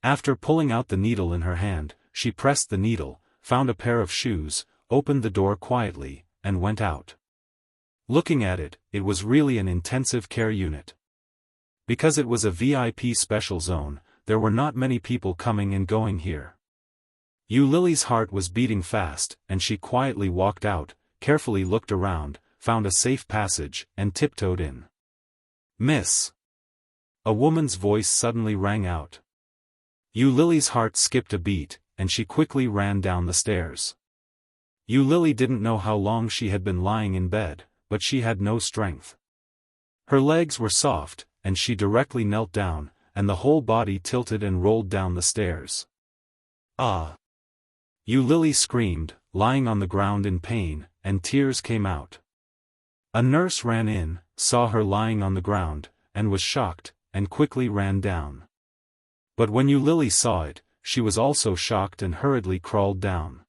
After pulling out the needle in her hand, she pressed the needle, found a pair of shoes, opened the door quietly, and went out. Looking at it, it was really an intensive care unit. Because it was a VIP special zone, there were not many people coming and going here. Yu Lily's heart was beating fast, and she quietly walked out, carefully looked around, found a safe passage, and tiptoed in. "Miss!" A woman's voice suddenly rang out. Yu Lily's heart skipped a beat, and she quickly ran down the stairs. Yu Lily didn't know how long she had been lying in bed, but she had no strength. Her legs were soft, and she directly knelt down, and the whole body tilted and rolled down the stairs. "Ah!" Yu Lily screamed, lying on the ground in pain, and tears came out. A nurse ran in, saw her lying on the ground, and was shocked, and quickly ran down. But when Yu Lily saw it, she was also shocked and hurriedly crawled down.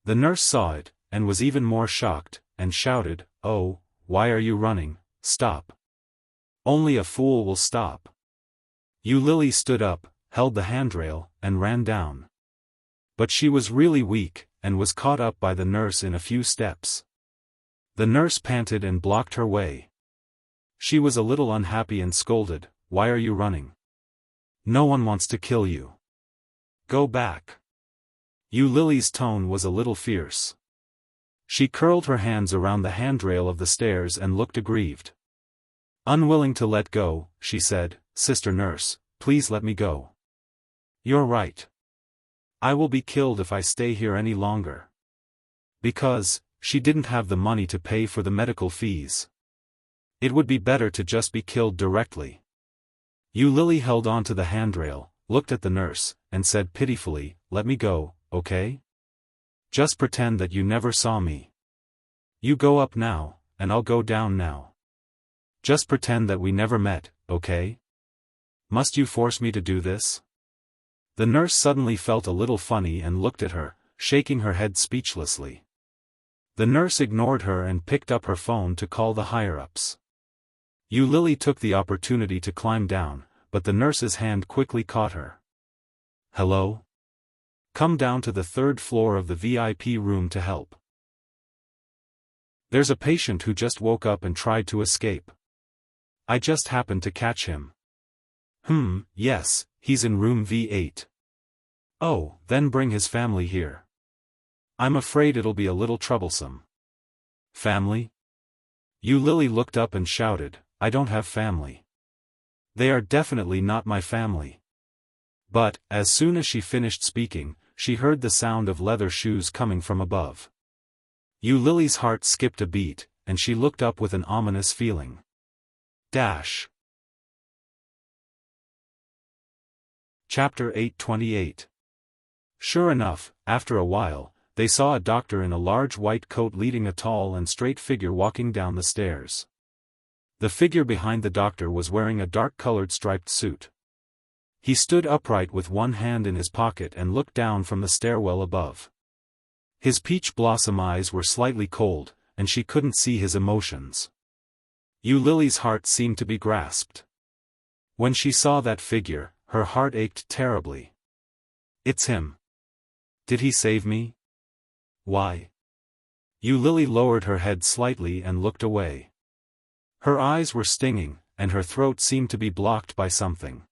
The nurse saw it, and was even more shocked, and shouted, "Oh, why are you running? Stop. Only a fool will stop." Yu Lily stood up, held the handrail, and ran down. But she was really weak, and was caught up by the nurse in a few steps. The nurse panted and blocked her way. She was a little unhappy and scolded, "Why are you running? No one wants to kill you. Go back." Yu Lily's tone was a little fierce. She curled her hands around the handrail of the stairs and looked aggrieved. Unwilling to let go, she said, "Sister nurse, please let me go. You're right. I will be killed if I stay here any longer." Because, she didn't have the money to pay for the medical fees. It would be better to just be killed directly. Yu Lily held on to the handrail, looked at the nurse, and said pitifully, "Let me go, okay? Just pretend that you never saw me. You go up now, and I'll go down now. Just pretend that we never met, okay? Must you force me to do this?" The nurse suddenly felt a little funny and looked at her, shaking her head speechlessly. The nurse ignored her and picked up her phone to call the higher-ups. Yu Lily took the opportunity to climb down, but the nurse's hand quickly caught her. "Hello? Come down to the 3rd floor of the VIP room to help. There's a patient who just woke up and tried to escape. I just happened to catch him." Yes, he's in room V8. "Oh, then bring his family here. I'm afraid it'll be a little troublesome." "Family?" Yu Lily looked up and shouted, "I don't have family. They are definitely not my family." But, as soon as she finished speaking, she heard the sound of leather shoes coming from above. Yu Lily's heart skipped a beat, and she looked up with an ominous feeling. Chapter 828. Sure enough, after a while, they saw a doctor in a large white coat leading a tall and straight figure walking down the stairs. The figure behind the doctor was wearing a dark-colored striped suit. He stood upright with one hand in his pocket and looked down from the stairwell above. His peach blossom eyes were slightly cold, and she couldn't see his emotions. Yu Lily's heart seemed to be grasped. When she saw that figure, her heart ached terribly. "It's him. Did he save me? Why?" Yu Lily lowered her head slightly and looked away. Her eyes were stinging, and her throat seemed to be blocked by something.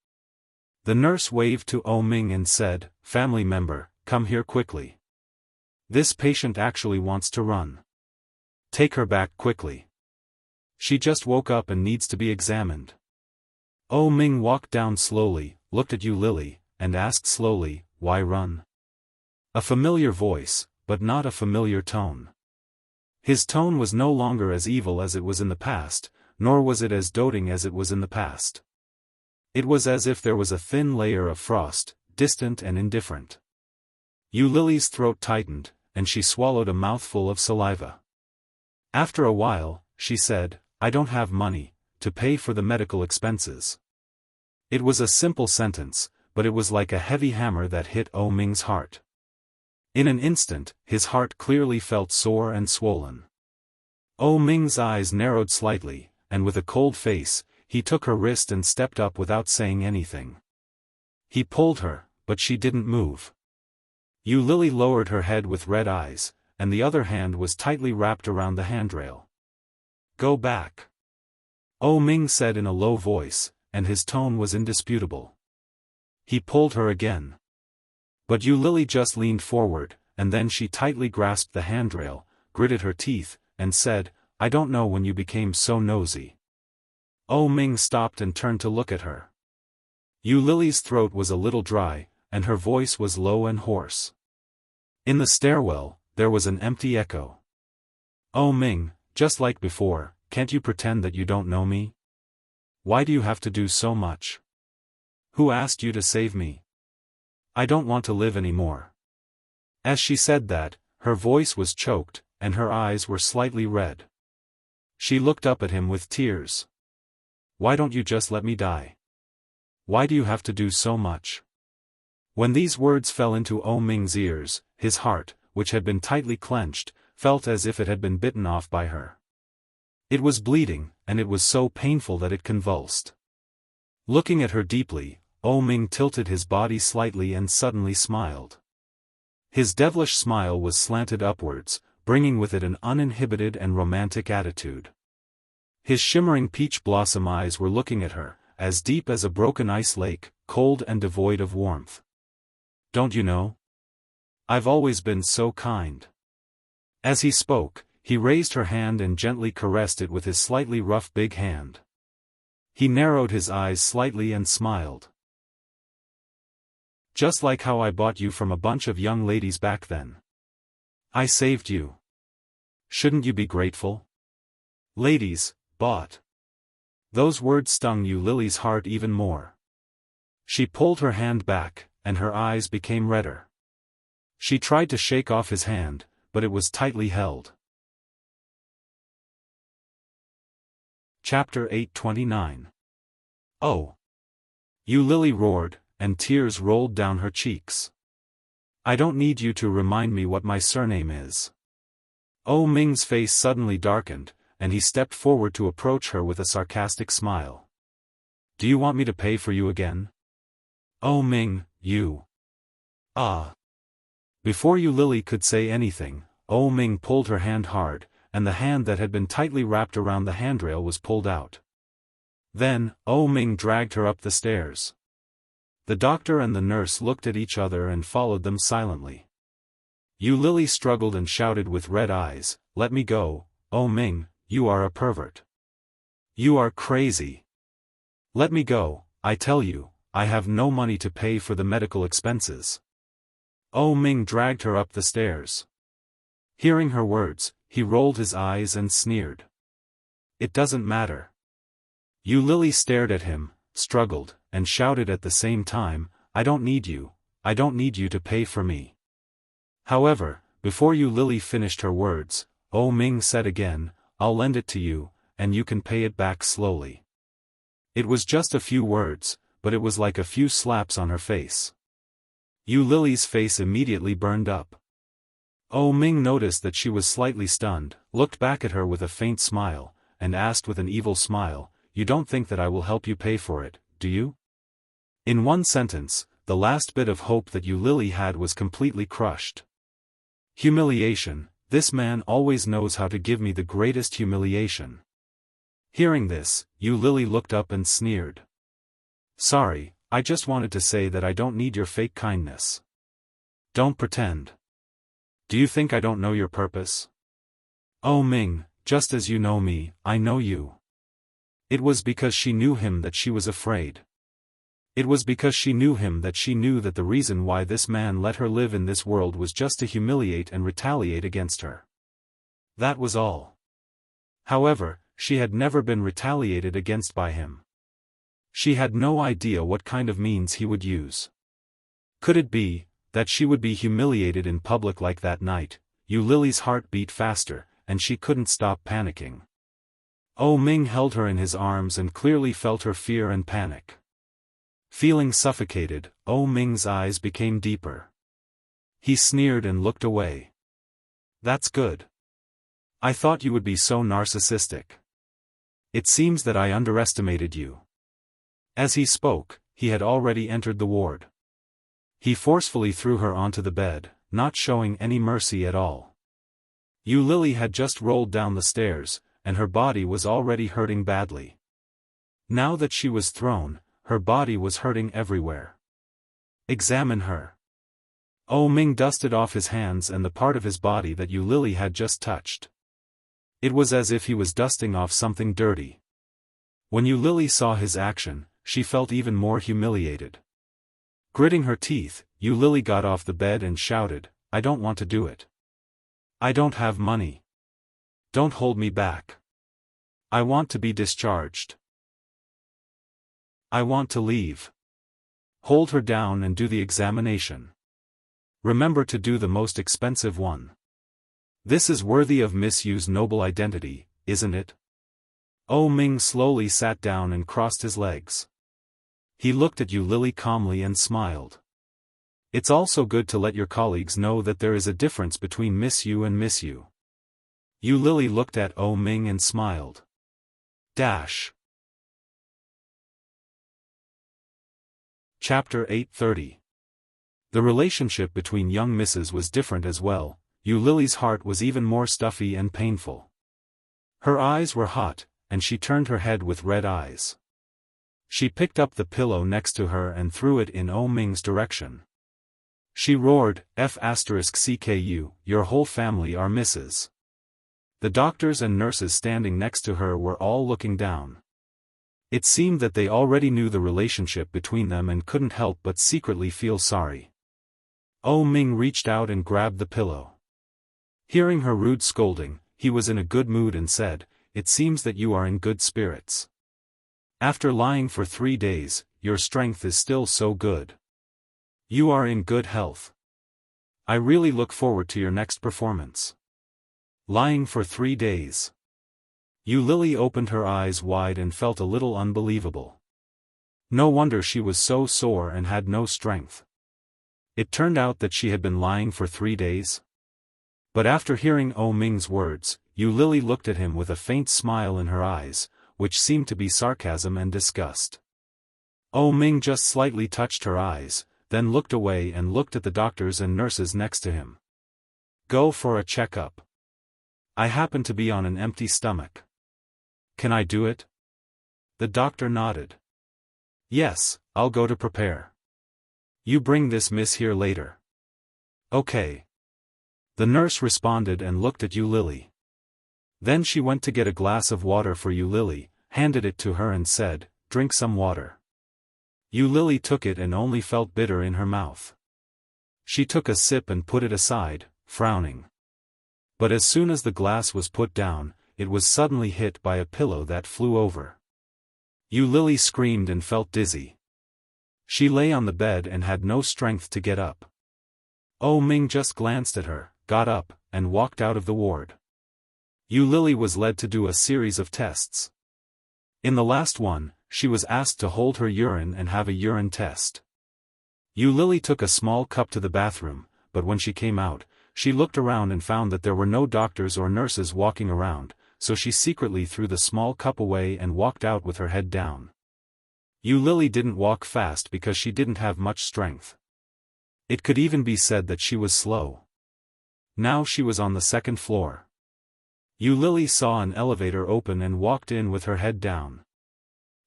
The nurse waved to Oh Ming and said, "Family member, come here quickly. This patient actually wants to run. Take her back quickly. She just woke up and needs to be examined." Oh Ming walked down slowly, looked at Yu Lily, and asked slowly, "Why run?" A familiar voice, but not a familiar tone. His tone was no longer as evil as it was in the past, nor was it as doting as it was in the past. It was as if there was a thin layer of frost, distant and indifferent. Yu Lily's throat tightened, and she swallowed a mouthful of saliva. After a while, she said, I don't have money to pay for the medical expenses. It was a simple sentence, but it was like a heavy hammer that hit Oh Ming's heart. In an instant, his heart clearly felt sore and swollen. Oh Ming's eyes narrowed slightly, and with a cold face, he took her wrist and stepped up without saying anything. He pulled her, but she didn't move. Yu Lily lowered her head with red eyes, and the other hand was tightly wrapped around the handrail. Go back. Oh Ming said in a low voice, and his tone was indisputable. He pulled her again. But Yu Lily just leaned forward, and then she tightly grasped the handrail, gritted her teeth, and said, I don't know when you became so nosy. Oh Ming stopped and turned to look at her. Yu Lily's throat was a little dry, and her voice was low and hoarse. In the stairwell, there was an empty echo. Oh Ming, just like before, can't you pretend that you don't know me? Why do you have to do so much? Who asked you to save me? I don't want to live anymore. As she said that, her voice was choked, and her eyes were slightly red. She looked up at him with tears. Why don't you just let me die? Why do you have to do so much? When these words fell into Oh Ming's ears, his heart, which had been tightly clenched, felt as if it had been bitten off by her. It was bleeding, and it was so painful that it convulsed. Looking at her deeply, Oh Ming tilted his body slightly and suddenly smiled. His devilish smile was slanted upwards, bringing with it an uninhibited and romantic attitude. His shimmering peach blossom eyes were looking at her, as deep as a broken ice lake, cold and devoid of warmth. Don't you know? I've always been so kind. As he spoke, he raised her hand and gently caressed it with his slightly rough big hand. He narrowed his eyes slightly and smiled. Just like how I bought you from a bunch of young ladies back then. I saved you. Shouldn't you be grateful? Ladies, bought. Those words stung Yu Lily's heart even more. She pulled her hand back, and her eyes became redder. She tried to shake off his hand, but it was tightly held. Chapter 829. Oh! Yu Lily roared, and tears rolled down her cheeks. I don't need you to remind me what my surname is. Oh Ming's face suddenly darkened, and he stepped forward to approach her with a sarcastic smile. Do you want me to pay for you again? Oh Ming, you. Ah. Before Yu Lily could say anything, Oh Ming pulled her hand hard, and the hand that had been tightly wrapped around the handrail was pulled out. Then, Oh Ming dragged her up the stairs. The doctor and the nurse looked at each other and followed them silently. Yu Lily struggled and shouted with red eyes, Let me go, Oh Ming, you are a pervert. You are crazy. Let me go, I tell you, I have no money to pay for the medical expenses. Oh Ming dragged her up the stairs. Hearing her words, he rolled his eyes and sneered. It doesn't matter. Yu Lily stared at him, struggled, and shouted at the same time, I don't need you to pay for me. However, before Yu Lily finished her words, Oh Ming said again, I'll lend it to you, and you can pay it back slowly. It was just a few words, but it was like a few slaps on her face. Yu Lily's face immediately burned up. Oh Ming noticed that she was slightly stunned, looked back at her with a faint smile, and asked with an evil smile, You don't think that I will help you pay for it, do you? In one sentence, the last bit of hope that Yu Lily had was completely crushed. Humiliation, this man always knows how to give me the greatest humiliation. Hearing this, Yu Lily looked up and sneered. Sorry, I just wanted to say that I don't need your fake kindness. Don't pretend. Do you think I don't know your purpose? Oh Ming, just as you know me, I know you. It was because she knew him that she was afraid. It was because she knew him that she knew that the reason why this man let her live in this world was just to humiliate and retaliate against her. That was all. However, she had never been retaliated against by him. She had no idea what kind of means he would use. Could it be that she would be humiliated in public like that night? Yu Lily's heart beat faster, and she couldn't stop panicking. Oh Ming held her in his arms and clearly felt her fear and panic. Feeling suffocated, Oh Ming's eyes became deeper. He sneered and looked away. That's good. I thought you would be so narcissistic. It seems that I underestimated you. As he spoke, he had already entered the ward. He forcefully threw her onto the bed, not showing any mercy at all. Yu Lily had just rolled down the stairs, and her body was already hurting badly. Now that she was thrown, her body was hurting everywhere. Examine her. Oh Ming dusted off his hands and the part of his body that Yu Lily had just touched. It was as if he was dusting off something dirty. When Yu Lily saw his action, she felt even more humiliated. Gritting her teeth, Yu Lily got off the bed and shouted, "I don't want to do it. I don't have money. Don't hold me back. I want to be discharged. I want to leave. Hold her down and do the examination. Remember to do the most expensive one. This is worthy of Miss Yu's noble identity, isn't it?" Oh Ming slowly sat down and crossed his legs. He looked at Yu Lily calmly and smiled. It's also good to let your colleagues know that there is a difference between Miss Yu and Miss Yu. Yu Lily looked at Oh Ming and smiled. Chapter 830. The relationship between young misses was different as well. Yu Lily's heart was even more stuffy and painful. Her eyes were hot, and she turned her head with red eyes. She picked up the pillow next to her and threw it in Oh Ming's direction. She roared, "F***CKU, your whole family are misses." The doctors and nurses standing next to her were all looking down. It seemed that they already knew the relationship between them and couldn't help but secretly feel sorry. Oh Ming reached out and grabbed the pillow. Hearing her rude scolding, he was in a good mood and said, "It seems that you are in good spirits. After lying for 3 days, your strength is still so good. You are in good health. I really look forward to your next performance." Lying for 3 days. Yu Lily opened her eyes wide and felt a little unbelievable. No wonder she was so sore and had no strength. It turned out that she had been lying for 3 days. But after hearing Oh Ming's words, Yu Lily looked at him with a faint smile in her eyes, which seemed to be sarcasm and disgust. Oh Ming just slightly touched her eyes, then looked away and looked at the doctors and nurses next to him. "Go for a checkup. I happen to be on an empty stomach. Can I do it?" The doctor nodded. "Yes, I'll go to prepare. You bring this miss here later." "Okay." The nurse responded and looked at Yu Lily. Then she went to get a glass of water for Yu Lily, handed it to her and said, "Drink some water." Yu Lily took it and only felt bitter in her mouth. She took a sip and put it aside, frowning. But as soon as the glass was put down, it was suddenly hit by a pillow that flew over. Yu Lily screamed and felt dizzy. She lay on the bed and had no strength to get up. Oh Ming just glanced at her, got up, and walked out of the ward. Yu Lily was led to do a series of tests. In the last one, she was asked to hold her urine and have a urine test. Yu Lily took a small cup to the bathroom, but when she came out, she looked around and found that there were no doctors or nurses walking around, so she secretly threw the small cup away and walked out with her head down. Yu Lily didn't walk fast because she didn't have much strength. It could even be said that she was slow. Now she was on the 2nd floor. Yu Lily saw an elevator open and walked in with her head down.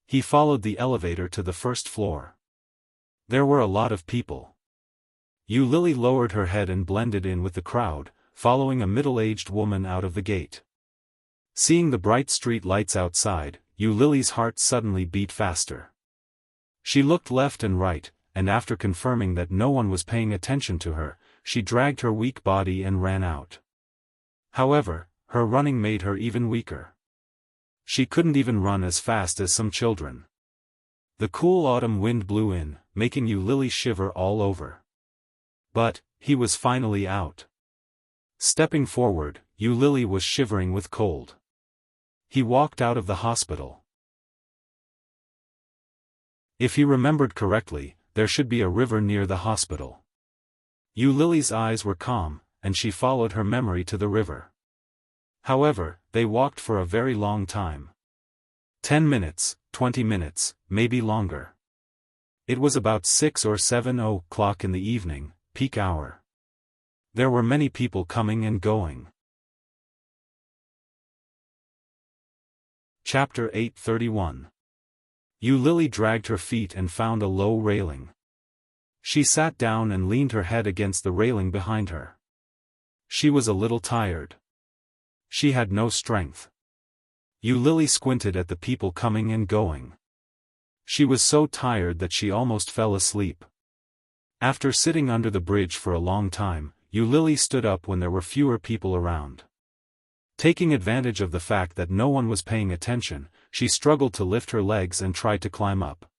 He followed the elevator to the 1st floor. There were a lot of people. Yu Lily lowered her head and blended in with the crowd, following a middle-aged woman out of the gate. Seeing the bright street lights outside, Yu Lily's heart suddenly beat faster. She looked left and right, and after confirming that no one was paying attention to her, she dragged her weak body and ran out. However, her running made her even weaker. She couldn't even run as fast as some children. The cool autumn wind blew in, making Yu Lily shiver all over. But, he was finally out. Stepping forward, Yu Lily was shivering with cold. He walked out of the hospital. If he remembered correctly, there should be a river near the hospital. Yu Lily's eyes were calm, and she followed her memory to the river. However, they walked for a very long time. 10 minutes, 20 minutes, maybe longer. It was about 6 or 7 o'clock in the evening, peak hour. There were many people coming and going. Chapter 8:31. Yu Lily dragged her feet and found a low railing. She sat down and leaned her head against the railing behind her. She was a little tired. She had no strength. Yu Lily squinted at the people coming and going. She was so tired that she almost fell asleep. After sitting under the bridge for a long time, Yu Lily stood up when there were fewer people around. Taking advantage of the fact that no one was paying attention, she struggled to lift her legs and tried to climb up.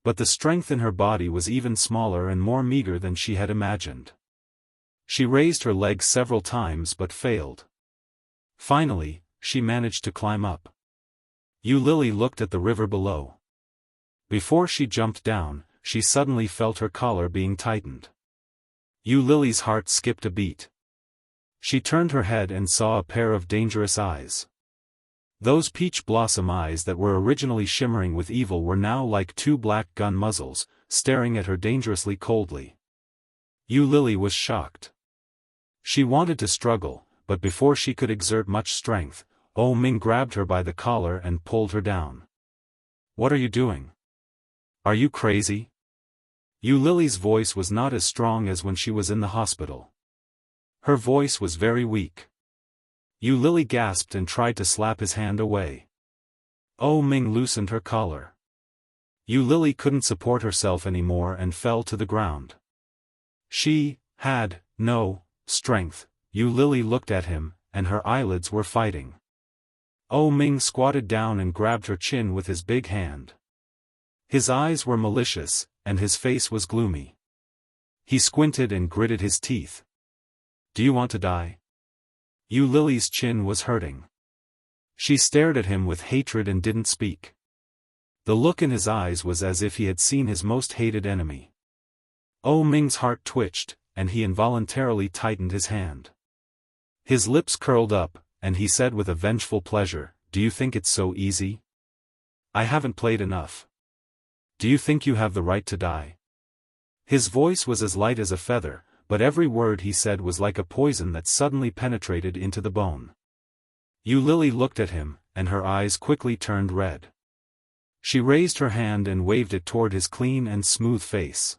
But the strength in her body was even smaller and more meager than she had imagined. She raised her legs several times but failed. Finally, she managed to climb up. Yu Lily looked at the river below. Before she jumped down, she suddenly felt her collar being tightened. Yu Lily's heart skipped a beat. She turned her head and saw a pair of dangerous eyes. Those peach blossom eyes that were originally shimmering with evil were now like two black gun muzzles, staring at her dangerously coldly. Yu Lily was shocked. She wanted to struggle, but before she could exert much strength, Ming grabbed her by the collar and pulled her down. "What are you doing? Are you crazy?" Yu Lily's voice was not as strong as when she was in the hospital. Her voice was very weak. Yu Lily gasped and tried to slap his hand away. Ming loosened her collar. Yu Lily couldn't support herself anymore and fell to the ground. She had no strength. Yu Lily looked at him, and her eyelids were fighting. Ming squatted down and grabbed her chin with his big hand. His eyes were malicious, and his face was gloomy. He squinted and gritted his teeth. "Do you want to die?" Yu Lily's chin was hurting. She stared at him with hatred and didn't speak. The look in his eyes was as if he had seen his most hated enemy. Ming's heart twitched, and he involuntarily tightened his hand. His lips curled up, and he said with a vengeful pleasure, "Do you think it's so easy? I haven't played enough. Do you think you have the right to die?" His voice was as light as a feather, but every word he said was like a poison that suddenly penetrated into the bone. Yu Lily looked at him, and her eyes quickly turned red. She raised her hand and waved it toward his clean and smooth face.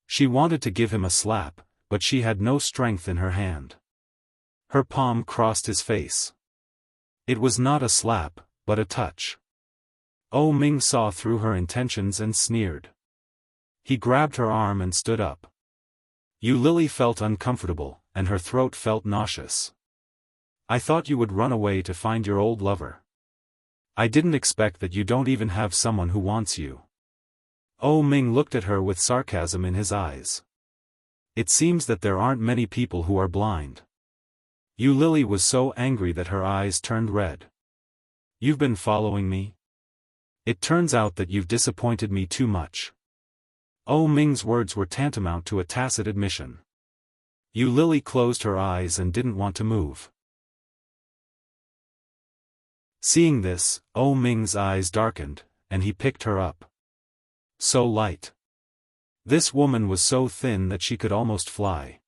She wanted to give him a slap, but she had no strength in her hand. Her palm crossed his face. It was not a slap, but a touch. Ming saw through her intentions and sneered. He grabbed her arm and stood up. Yu Lily felt uncomfortable, and her throat felt nauseous. "I thought you would run away to find your old lover. I didn't expect that you don't even have someone who wants you." Ming looked at her with sarcasm in his eyes. "It seems that there aren't many people who are blind." Yu Lily was so angry that her eyes turned red. "You've been following me? It turns out that you've disappointed me too much." Ming's words were tantamount to a tacit admission. Yu Lily closed her eyes and didn't want to move. Seeing this, Ming's eyes darkened, and he picked her up. So light. This woman was so thin that she could almost fly.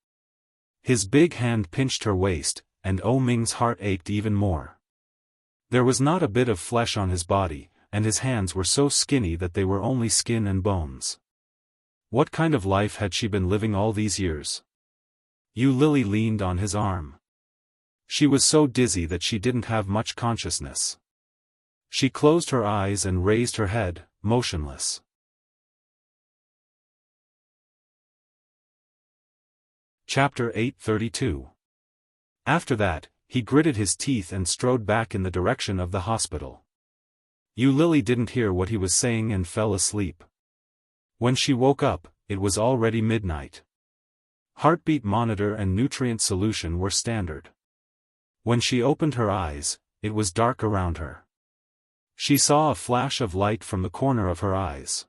His big hand pinched her waist, and Ming's heart ached even more. There was not a bit of flesh on his body, and his hands were so skinny that they were only skin and bones. What kind of life had she been living all these years? Yu Lily leaned on his arm. She was so dizzy that she didn't have much consciousness. She closed her eyes and raised her head, motionless. Chapter 8:32. After that, he gritted his teeth and strode back in the direction of the hospital. Yu Lily didn't hear what he was saying and fell asleep. When she woke up, it was already midnight. Heartbeat monitor and nutrient solution were standard. When she opened her eyes, it was dark around her. She saw a flash of light from the corner of her eyes.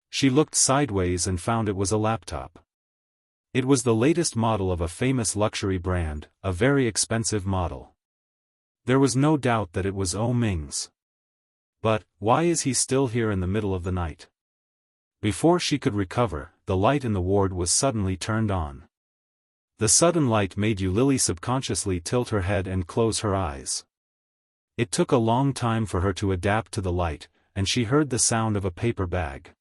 She looked sideways and found it was a laptop. It was the latest model of a famous luxury brand, a very expensive model. There was no doubt that it was Oh Ming's. But, why is he still here in the middle of the night? Before she could recover, the light in the ward was suddenly turned on. The sudden light made Lily subconsciously tilt her head and close her eyes. It took a long time for her to adapt to the light, and she heard the sound of a paper bag.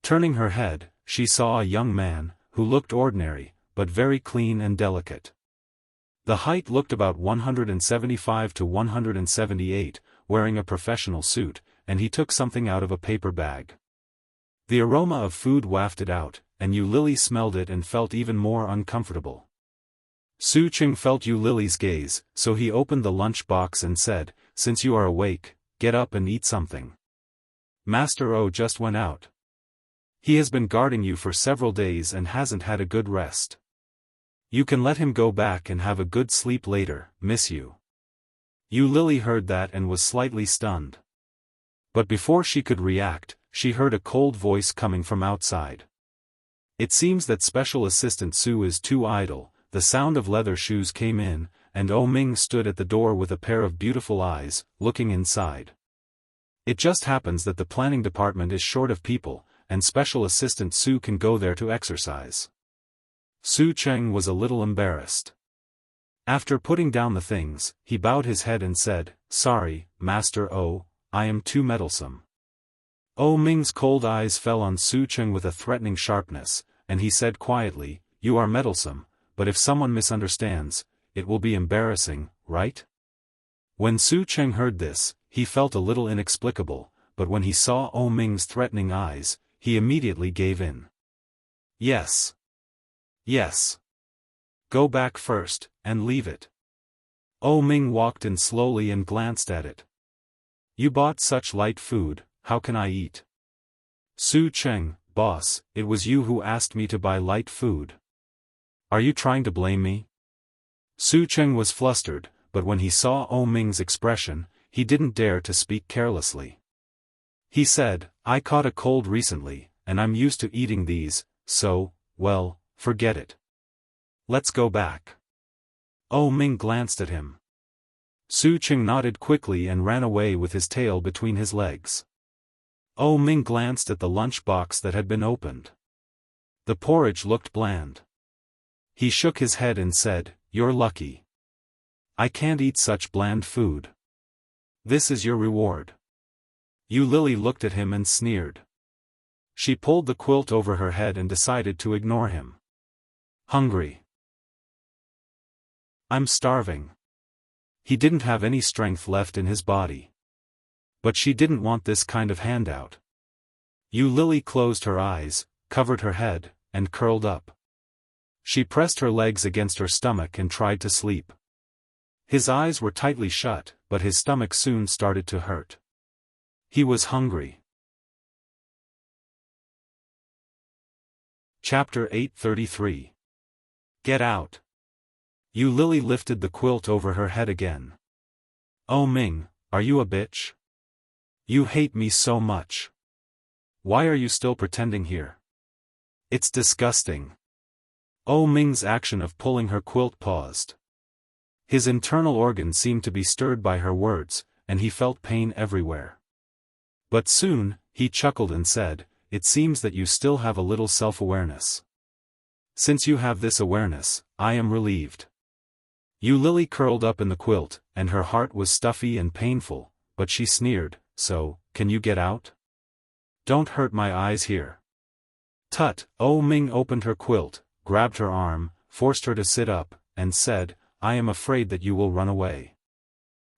Turning her head, she saw a young man, who looked ordinary, but very clean and delicate. The height looked about 175 to 178, wearing a professional suit, and he took something out of a paper bag. The aroma of food wafted out, and Lily smelled it and felt even more uncomfortable. Su Cheng felt Lily's gaze, so he opened the lunch box and said, "Since you are awake, get up and eat something. Master O just went out. He has been guarding you for several days and hasn't had a good rest. You can let him go back and have a good sleep later, miss you." Lily heard that and was slightly stunned. But before she could react, she heard a cold voice coming from outside. "It seems that Special Assistant Su is too idle." The sound of leather shoes came in, and Oh Ming stood at the door with a pair of beautiful eyes, looking inside. "It just happens that the planning department is short of people, and Special Assistant Su can go there to exercise." Su Cheng was a little embarrassed. After putting down the things, he bowed his head and said, "Sorry, Master O, I am too meddlesome." Oh Ming's cold eyes fell on Su Cheng with a threatening sharpness, and he said quietly, "You are meddlesome, but if someone misunderstands, it will be embarrassing, right?" When Su Cheng heard this, he felt a little inexplicable, but when he saw Oh Ming's threatening eyes, he immediately gave in. "Yes. Yes. Go back first, and leave it." Oh Ming walked in slowly and glanced at it. "You bought such light food, how can I eat?" "Su Cheng, boss, it was you who asked me to buy light food. Are you trying to blame me?" Su Cheng was flustered, but when he saw Oh Ming's expression, he didn't dare to speak carelessly. He said, "I caught a cold recently, and I'm used to eating these, so, well, forget it. Let's go back." Oh Ming glanced at him. Su Cheng nodded quickly and ran away with his tail between his legs. Oh Ming glanced at the lunch box that had been opened. The porridge looked bland. He shook his head and said, "You're lucky. I can't eat such bland food. This is your reward." Lily looked at him and sneered. She pulled the quilt over her head and decided to ignore him. "Hungry. I'm starving." He didn't have any strength left in his body. But she didn't want this kind of handout. Lily closed her eyes, covered her head, and curled up. She pressed her legs against her stomach and tried to sleep. His eyes were tightly shut, but his stomach soon started to hurt. He was hungry. Chapter 833. Get out. Lily lifted the quilt over her head again. "Oh Ming, are you a bitch? You hate me so much. Why are you still pretending here? It's disgusting." Oh Ming's action of pulling her quilt paused. His internal organs seemed to be stirred by her words, and he felt pain everywhere. But soon, he chuckled and said, "It seems that you still have a little self-awareness. Since you have this awareness, I am relieved." Lily curled up in the quilt, and her heart was stuffy and painful, but she sneered, "So, can you get out? Don't hurt my eyes here." "Tut!" Oh Ming opened her quilt, grabbed her arm, forced her to sit up, and said, "I am afraid that you will run away.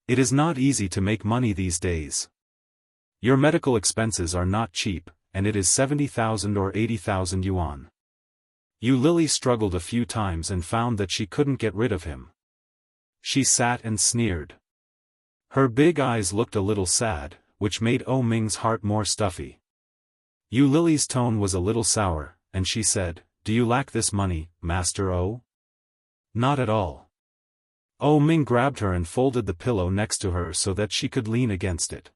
It is not easy to make money these days. Your medical expenses are not cheap, and it is 70,000 or 80,000 yuan." Lily struggled a few times and found that she couldn't get rid of him. She sat and sneered. Her big eyes looked a little sad, which made Oh Ming's heart more stuffy. Lily's tone was a little sour, and she said, "Do you lack this money, Master O?" "Not at all." Oh Ming grabbed her and folded the pillow next to her so that she could lean against it.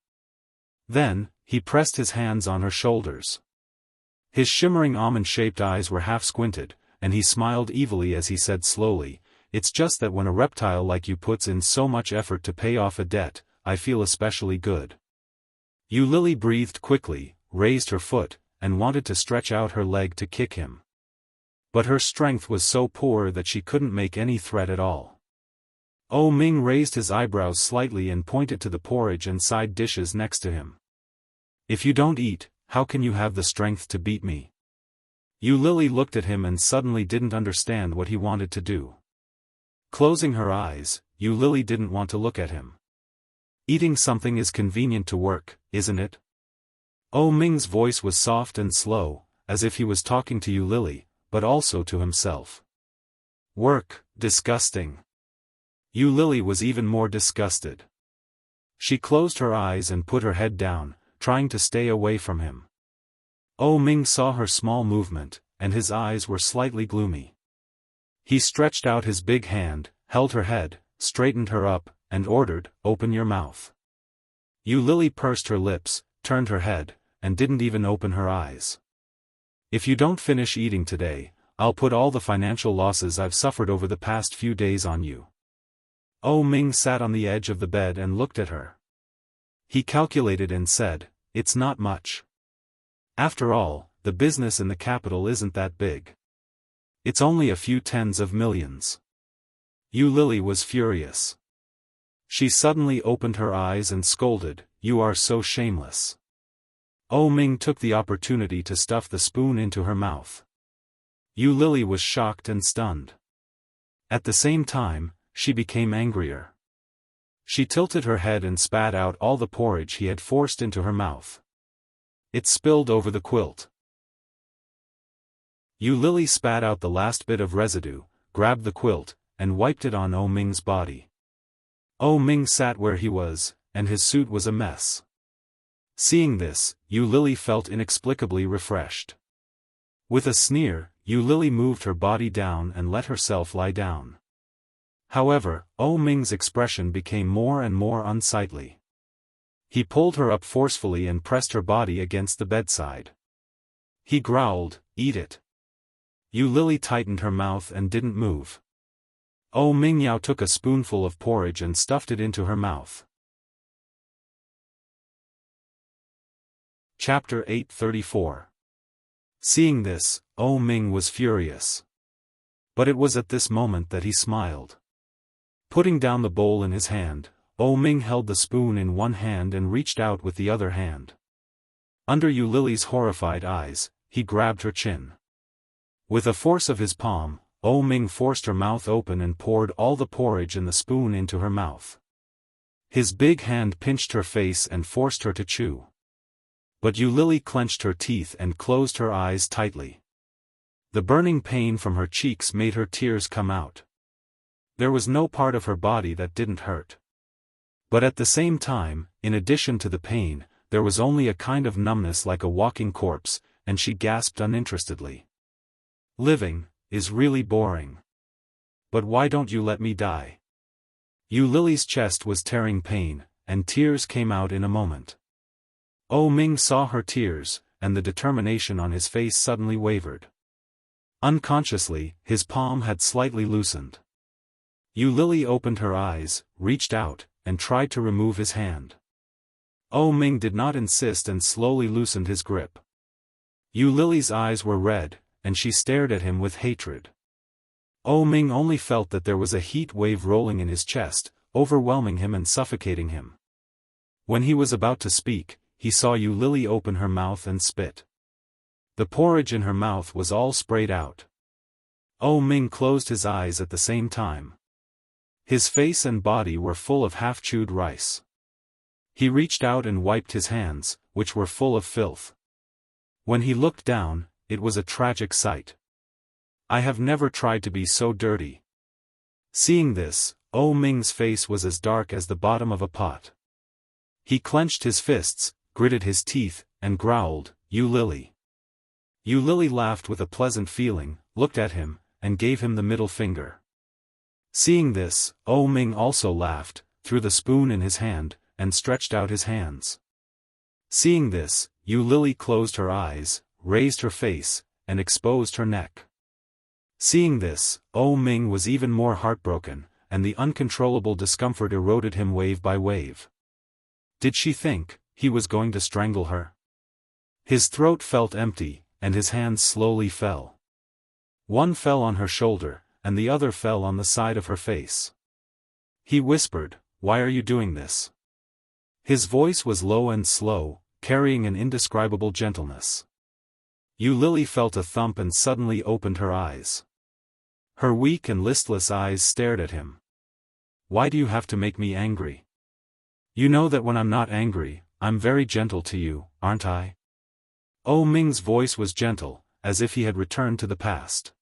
Then, he pressed his hands on her shoulders. His shimmering almond-shaped eyes were half squinted, and he smiled evilly as he said slowly, "It's just that when a reptile like you puts in so much effort to pay off a debt, I feel especially good." Lily breathed quickly, raised her foot, and wanted to stretch out her leg to kick him. But her strength was so poor that she couldn't make any threat at all. Oh Ming raised his eyebrows slightly and pointed to the porridge and side dishes next to him. "If you don't eat, how can you have the strength to beat me?" Lily looked at him and suddenly didn't understand what he wanted to do. Closing her eyes, Lily didn't want to look at him. "Eating something is convenient to work, isn't it?" Oh Ming's voice was soft and slow, as if he was talking to Lily, but also to himself. "Work, disgusting." Lily was even more disgusted. She closed her eyes and put her head down, trying to stay away from him. Oh Ming saw her small movement, and his eyes were slightly gloomy. He stretched out his big hand, held her head, straightened her up, and ordered, "Open your mouth." Lily pursed her lips, turned her head, and didn't even open her eyes. "If you don't finish eating today, I'll put all the financial losses I've suffered over the past few days on you." Oh Ming sat on the edge of the bed and looked at her. He calculated and said, "It's not much. After all, the business in the capital isn't that big. It's only a few tens of millions." Lily was furious. She suddenly opened her eyes and scolded, "You are so shameless." Oh Ming took the opportunity to stuff the spoon into her mouth. Lily was shocked and stunned. At the same time, she became angrier. She tilted her head and spat out all the porridge he had forced into her mouth. It spilled over the quilt. Lily spat out the last bit of residue, grabbed the quilt, and wiped it on Oh Ming's body. Oh Ming sat where he was, and his suit was a mess. Seeing this, Lily felt inexplicably refreshed. With a sneer, Lily moved her body down and let herself lie down. However, Oh Ming's expression became more and more unsightly. He pulled her up forcefully and pressed her body against the bedside. He growled, "Eat it." Lily tightened her mouth and didn't move. Oh Ming now took a spoonful of porridge and stuffed it into her mouth. Chapter 834. Seeing this, Oh Ming was furious. But it was at this moment that he smiled. Putting down the bowl in his hand, Oh Ming held the spoon in one hand and reached out with the other hand. Under Lily's horrified eyes, he grabbed her chin. With the force of his palm, Oh Ming forced her mouth open and poured all the porridge and the spoon into her mouth. His big hand pinched her face and forced her to chew. But Lily clenched her teeth and closed her eyes tightly. The burning pain from her cheeks made her tears come out. There was no part of her body that didn't hurt. But at the same time, in addition to the pain, there was only a kind of numbness like a walking corpse, and she gasped uninterestedly. "Living is really boring. But why don't you let me die?" Lily's chest was tearing pain, and tears came out in a moment. Oh Ming saw her tears, and the determination on his face suddenly wavered. Unconsciously, his palm had slightly loosened. Lily opened her eyes, reached out, and tried to remove his hand. Oh Ming did not insist and slowly loosened his grip. Lily's eyes were red, and she stared at him with hatred. Oh Ming only felt that there was a heat wave rolling in his chest, overwhelming him and suffocating him. When he was about to speak, he saw Lily open her mouth and spit. The porridge in her mouth was all sprayed out. Oh Ming closed his eyes at the same time. His face and body were full of half-chewed rice. He reached out and wiped his hands, which were full of filth. When he looked down, it was a tragic sight. "I have never tried to be so dirty." Seeing this, Oh Ming's face was as dark as the bottom of a pot. He clenched his fists, gritted his teeth, and growled, "You Lily." Lily laughed with a pleasant feeling, looked at him, and gave him the middle finger. Seeing this, Ming also laughed, threw the spoon in his hand, and stretched out his hands. Seeing this, Yu Lily closed her eyes, raised her face, and exposed her neck. Seeing this, Ming was even more heartbroken, and the uncontrollable discomfort eroded him wave by wave. Did she think he was going to strangle her? His throat felt empty, and his hands slowly fell. One fell on her shoulder, and the other fell on the side of her face. He whispered, "Why are you doing this?" His voice was low and slow, carrying an indescribable gentleness. Yu Lily felt a thump and suddenly opened her eyes. Her weak and listless eyes stared at him. "Why do you have to make me angry? You know that when I'm not angry, I'm very gentle to you, aren't I?" Ming's voice was gentle, as if he had returned to the past.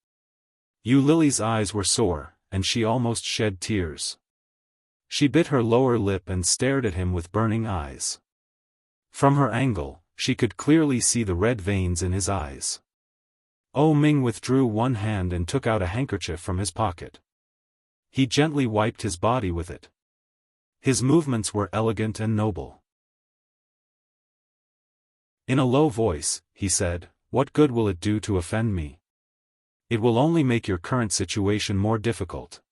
Yu Lily's eyes were sore, and she almost shed tears. She bit her lower lip and stared at him with burning eyes. From her angle, she could clearly see the red veins in his eyes. Ming withdrew one hand and took out a handkerchief from his pocket. He gently wiped his body with it. His movements were elegant and noble. In a low voice, he said, "What good will it do to offend me? It will only make your current situation more difficult.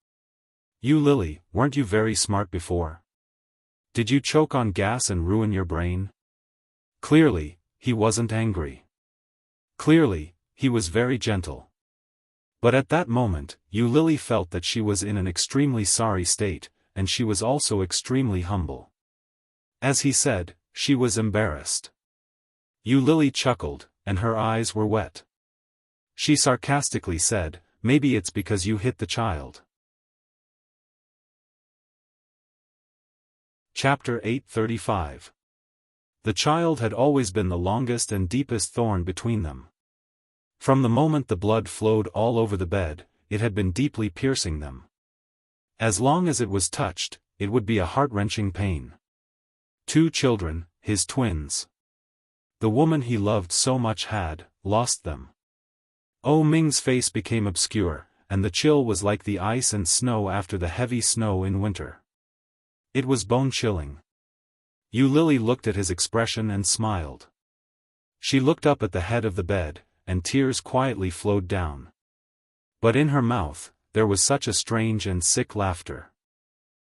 Yu Lily, weren't you very smart before? Did you choke on gas and ruin your brain?" Clearly, he wasn't angry. Clearly, he was very gentle. But at that moment, Yu Lily felt that she was in an extremely sorry state, and she was also extremely humble. As he said, she was embarrassed. Yu Lily chuckled, and her eyes were wet. She sarcastically said, "Maybe it's because you hit the child." Chapter 835. The child had always been the longest and deepest thorn between them. From the moment the blood flowed all over the bed, it had been deeply piercing them. As long as it was touched, it would be a heart-wrenching pain. 2 children, his twins. The woman he loved so much had lost them. Ming's face became obscure, and the chill was like the ice and snow after the heavy snow in winter. It was bone-chilling. Yu Lily looked at his expression and smiled. She looked up at the head of the bed, and tears quietly flowed down. But in her mouth, there was such a strange and sick laughter.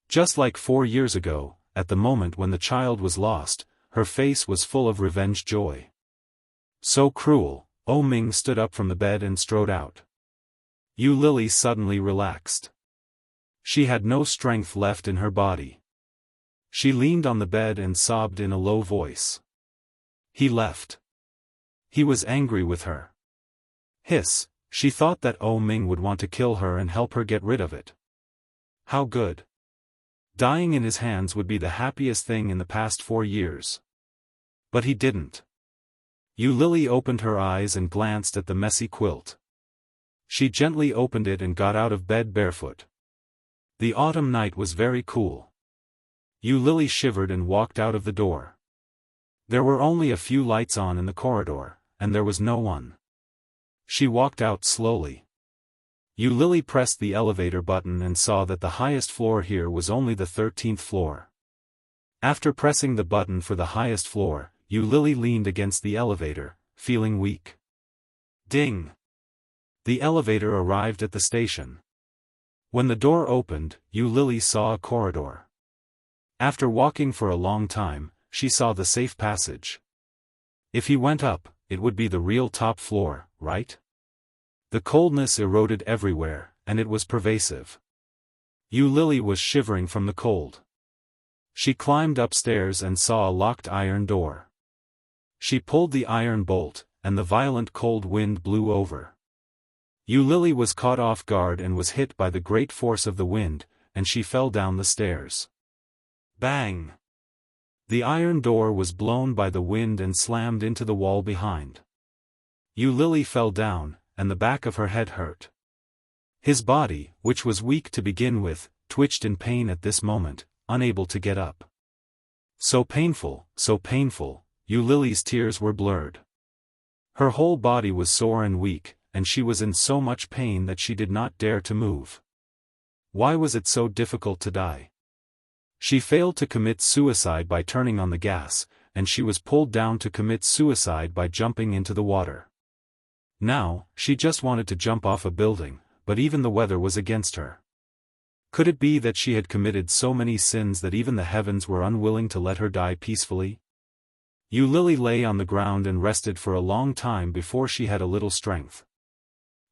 Just like 4 years ago, at the moment when the child was lost, her face was full of revenge joy. So cruel, Ming stood up from the bed and strode out. Yu Lily suddenly relaxed. She had no strength left in her body. She leaned on the bed and sobbed in a low voice. He left. He was angry with her. Hiss, she thought that Ming would want to kill her and help her get rid of it. How good. Dying in his hands would be the happiest thing in the past 4 years. But he didn't. Yu Lily opened her eyes and glanced at the messy quilt. She gently opened it and got out of bed barefoot. The autumn night was very cool. Yu Lily shivered and walked out of the door. There were only a few lights on in the corridor, and there was no one. She walked out slowly. Yu Lily pressed the elevator button and saw that the highest floor here was only the 13th floor. After pressing the button for the highest floor, Yu Lily leaned against the elevator, feeling weak. Ding! The elevator arrived at the station. When the door opened, Yu Lily saw a corridor. After walking for a long time, she saw the safe passage. If he went up, it would be the real top floor, right? The coldness eroded everywhere, and it was pervasive. Yu Lily was shivering from the cold. She climbed upstairs and saw a locked iron door. She pulled the iron bolt, and the violent cold wind blew over. Yu Lily was caught off guard and was hit by the great force of the wind, and she fell down the stairs. Bang! The iron door was blown by the wind and slammed into the wall behind. Yu Lily fell down, and the back of her head hurt. His body, which was weak to begin with, twitched in pain at this moment, unable to get up. So painful, Yu Lily's tears were blurred. Her whole body was sore and weak, and she was in so much pain that she did not dare to move. Why was it so difficult to die? She failed to commit suicide by turning on the gas, and she was pulled down to commit suicide by jumping into the water. Now, she just wanted to jump off a building, but even the weather was against her. Could it be that she had committed so many sins that even the heavens were unwilling to let her die peacefully? Lily lay on the ground and rested for a long time before she had a little strength.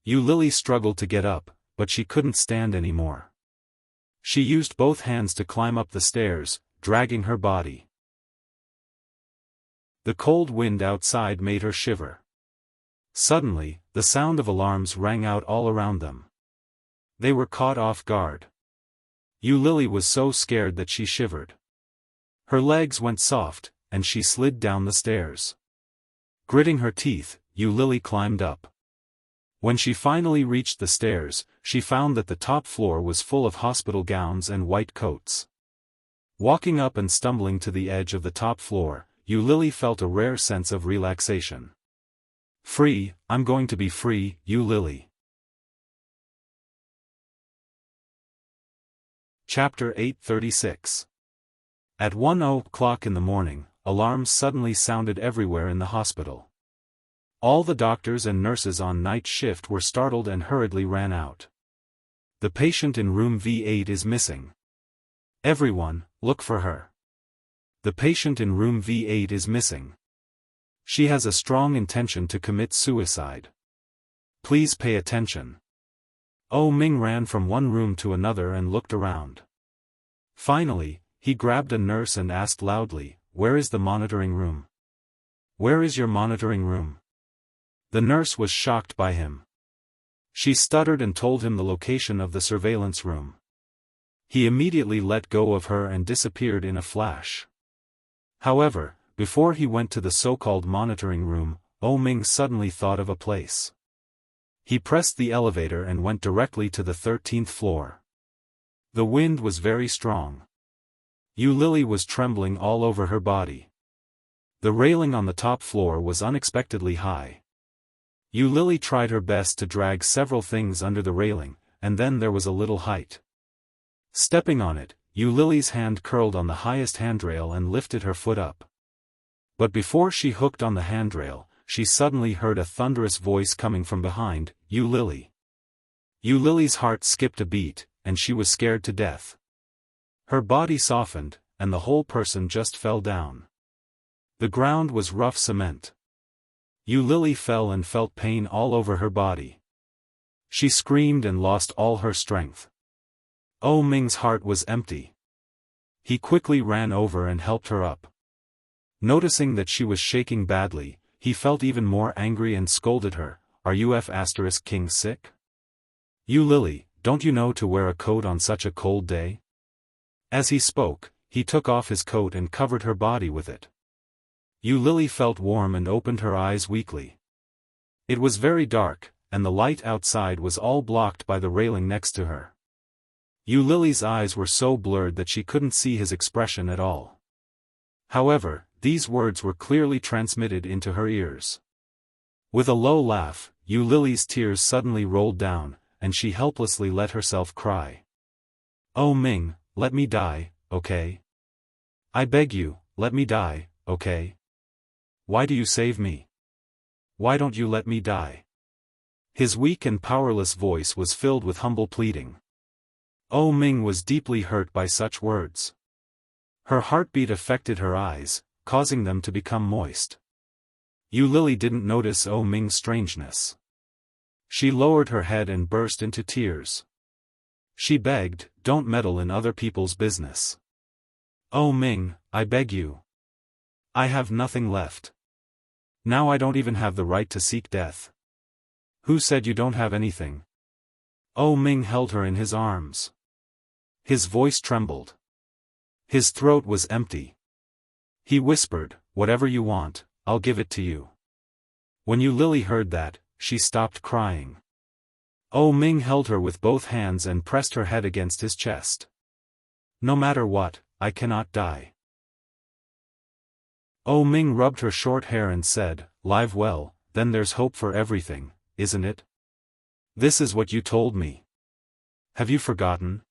Lily struggled to get up, but she couldn't stand anymore. She used both hands to climb up the stairs, dragging her body. The cold wind outside made her shiver. Suddenly, the sound of alarms rang out all around them. They were caught off guard. Lily was so scared that she shivered. Her legs went soft, and she slid down the stairs. Gritting her teeth, Lily climbed up. When she finally reached the stairs, she found that the top floor was full of hospital gowns and white coats. Walking up and stumbling to the edge of the top floor, Lily felt a rare sense of relaxation. Free, I'm going to be free, Lily. Chapter 836. At 1:00 in the morning, alarms suddenly sounded everywhere in the hospital. All the doctors and nurses on night shift were startled and hurriedly ran out. The patient in room V8 is missing. Everyone, look for her. The patient in room V8 is missing. She has a strong intention to commit suicide. Please pay attention. Oh Ming ran from one room to another and looked around. Finally, he grabbed a nurse and asked loudly, "Where is the monitoring room? Where is your monitoring room?" The nurse was shocked by him. She stuttered and told him the location of the surveillance room. He immediately let go of her and disappeared in a flash. However, before he went to the so-called monitoring room, Oh Ming suddenly thought of a place. He pressed the elevator and went directly to the 13th floor. The wind was very strong. Lily was trembling all over her body. The railing on the top floor was unexpectedly high. Lily tried her best to drag several things under the railing, and then there was a little height. Stepping on it, Lily's hand curled on the highest handrail and lifted her foot up. But before she hooked on the handrail, she suddenly heard a thunderous voice coming from behind, Lily. Lily's heart skipped a beat, and she was scared to death. Her body softened, and the whole person just fell down. The ground was rough cement. Lily fell and felt pain all over her body. She screamed and lost all her strength. Oh Ming's heart was empty. He quickly ran over and helped her up. Noticing that she was shaking badly, he felt even more angry and scolded her, "Are you F***king sick? Lily, don't you know to wear a coat on such a cold day?" As he spoke, he took off his coat and covered her body with it. Lily felt warm and opened her eyes weakly. It was very dark, and the light outside was all blocked by the railing next to her. Lily's eyes were so blurred that she couldn't see his expression at all. However, these words were clearly transmitted into her ears. With a low laugh, Lily's tears suddenly rolled down, and she helplessly let herself cry. "Oh Ming, let me die, okay? I beg you, let me die, okay? Why do you save me? Why don't you let me die?" His weak and powerless voice was filled with humble pleading. Oh Ming was deeply hurt by such words. Her heartbeat affected her eyes, causing them to become moist. Lily didn't notice Oh Ming's strangeness. She lowered her head and burst into tears. She begged, "Don't meddle in other people's business. Oh Ming, I beg you. I have nothing left. Now I don't even have the right to seek death." "Who said you don't have anything?" Oh Ming held her in his arms. His voice trembled. His throat was empty. He whispered, "Whatever you want, I'll give it to you." When Lily heard that, she stopped crying. Oh Ming held her with both hands and pressed her head against his chest. "No matter what, I cannot die." Oh Ming rubbed her short hair and said, "Live well, then there's hope for everything, isn't it? This is what you told me. Have you forgotten?"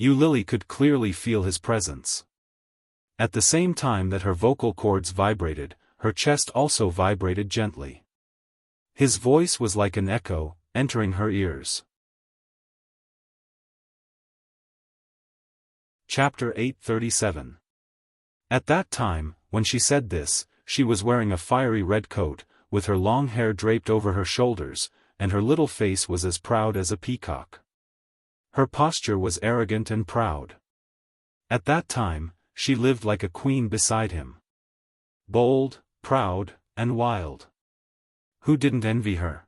Yu Lily could clearly feel his presence. At the same time that her vocal cords vibrated, her chest also vibrated gently. His voice was like an echo, entering her ears. Chapter 837. At that time, when she said this, she was wearing a fiery red coat, with her long hair draped over her shoulders, and her little face was as proud as a peacock. Her posture was arrogant and proud. At that time, she lived like a queen beside him. Bold, proud, and wild. Who didn't envy her?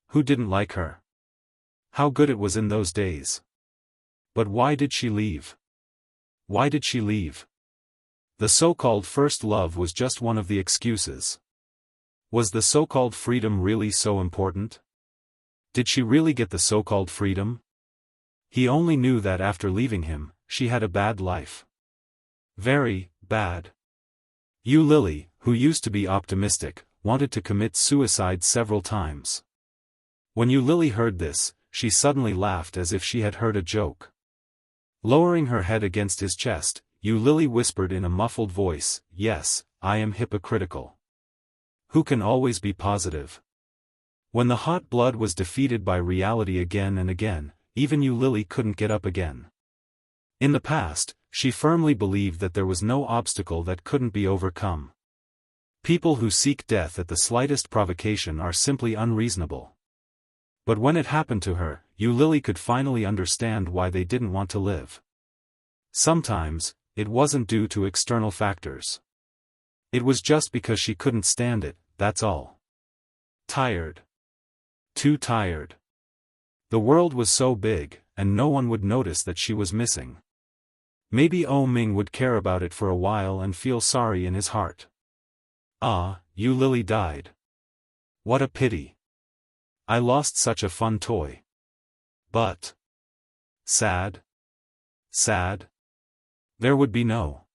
Who didn't like her? How good it was in those days. But why did she leave? Why did she leave? The so-called first love was just one of the excuses. Was the so-called freedom really so important? Did she really get the so-called freedom? He only knew that after leaving him, she had a bad life. Very bad. Yu Lily, who used to be optimistic, wanted to commit suicide several times. When Yu Lily heard this, she suddenly laughed as if she had heard a joke. Lowering her head against his chest, Yu Lily whispered in a muffled voice, "Yes, I am hypocritical. Who can always be positive?" When the hot blood was defeated by reality again and again, even Yu Lily couldn't get up again. In the past, she firmly believed that there was no obstacle that couldn't be overcome. People who seek death at the slightest provocation are simply unreasonable. But when it happened to her, Yu Lily could finally understand why they didn't want to live. Sometimes, it wasn't due to external factors. It was just because she couldn't stand it, that's all. Tired. Too tired. The world was so big, and no one would notice that she was missing. Maybe Oh Ming would care about it for a while and feel sorry in his heart. Ah, Yu Lily died. What a pity. I lost such a fun toy. But... sad? Sad? There would be no.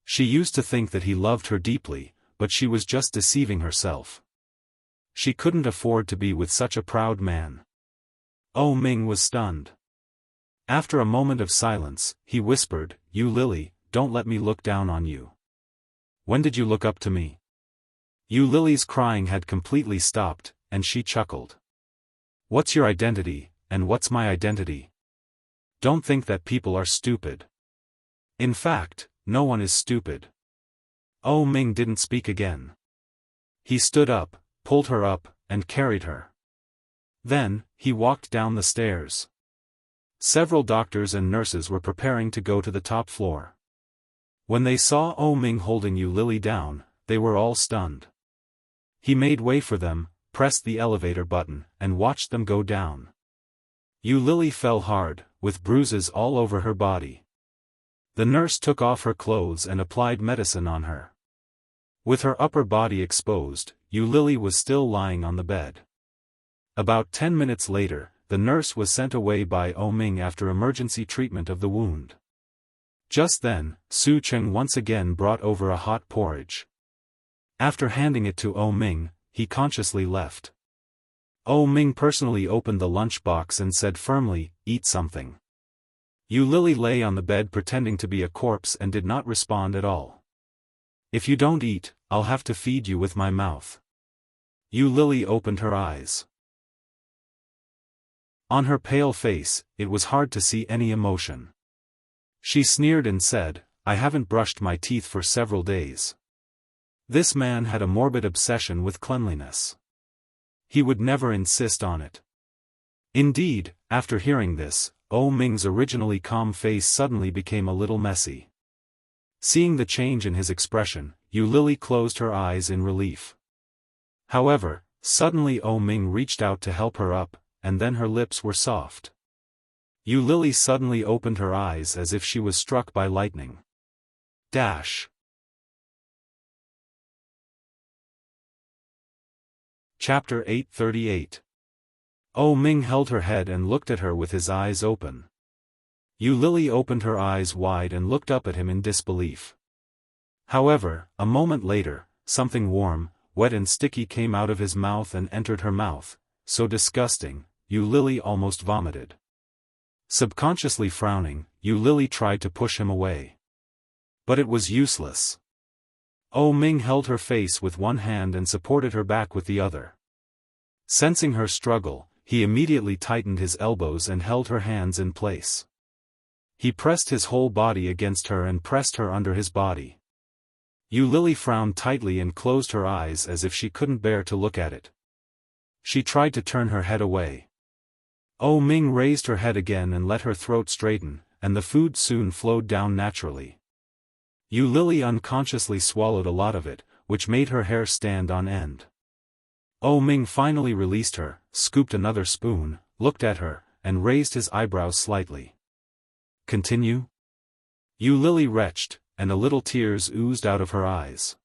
She used to think that he loved her deeply, but she was just deceiving herself. She couldn't afford to be with such a proud man. Oh Ming was stunned. After a moment of silence, he whispered, "Yu Lily, don't let me look down on you. When did you look up to me?" Yu Lily's crying had completely stopped, and she chuckled. "What's your identity, and what's my identity? Don't think that people are stupid. In fact, no one is stupid." Oh Ming didn't speak again. He stood up, pulled her up, and carried her. Then, he walked down the stairs. Several doctors and nurses were preparing to go to the top floor. When they saw Oh Ming holding Yu Lily down, they were all stunned. He made way for them, pressed the elevator button, and watched them go down. Yu Lily fell hard, with bruises all over her body. The nurse took off her clothes and applied medicine on her. With her upper body exposed, Yu Lily was still lying on the bed. About 10 minutes later, the nurse was sent away by Oh Ming after emergency treatment of the wound. Just then, Su Cheng once again brought over a hot porridge. After handing it to Oh Ming, he consciously left. Oh Ming personally opened the lunchbox and said firmly, "Eat something." Yu Lily lay on the bed pretending to be a corpse and did not respond at all. "If you don't eat, I'll have to feed you with my mouth." Yu Lily opened her eyes. On her pale face, it was hard to see any emotion. She sneered and said, "I haven't brushed my teeth for several days." This man had a morbid obsession with cleanliness. He would never insist on it. Indeed, after hearing this, Oh Ming's originally calm face suddenly became a little messy. Seeing the change in his expression, Yu Lily closed her eyes in relief. However, suddenly Oh Ming reached out to help her up, and then her lips were soft. Yu Lily suddenly opened her eyes as if she was struck by lightning. Chapter 838. Oh Ming held her head and looked at her with his eyes open. Yu Lily opened her eyes wide and looked up at him in disbelief. However, a moment later, something warm, wet and sticky came out of his mouth and entered her mouth, so disgusting, Yu Lily almost vomited. Subconsciously frowning, Yu Lily tried to push him away. But it was useless. Ming held her face with one hand and supported her back with the other. Sensing her struggle, he immediately tightened his elbows and held her hands in place. He pressed his whole body against her and pressed her under his body. Yu Lily frowned tightly and closed her eyes as if she couldn't bear to look at it. She tried to turn her head away. Ming raised her head again and let her throat straighten, and the food soon flowed down naturally. Yu Lily unconsciously swallowed a lot of it, which made her hair stand on end. Ming finally released her, scooped another spoon, looked at her, and raised his eyebrows slightly. Continue? Yu Lily retched, and a little tears oozed out of her eyes.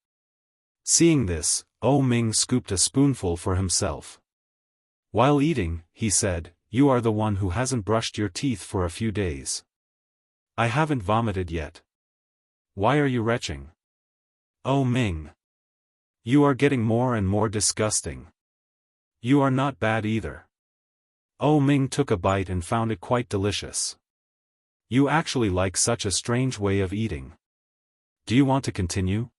Seeing this, Ming scooped a spoonful for himself. While eating, he said, "You are the one who hasn't brushed your teeth for a few days. I haven't vomited yet. Why are you retching? Ming. You are getting more and more disgusting. You are not bad either." Ming took a bite and found it quite delicious. "You actually like such a strange way of eating. Do you want to continue?"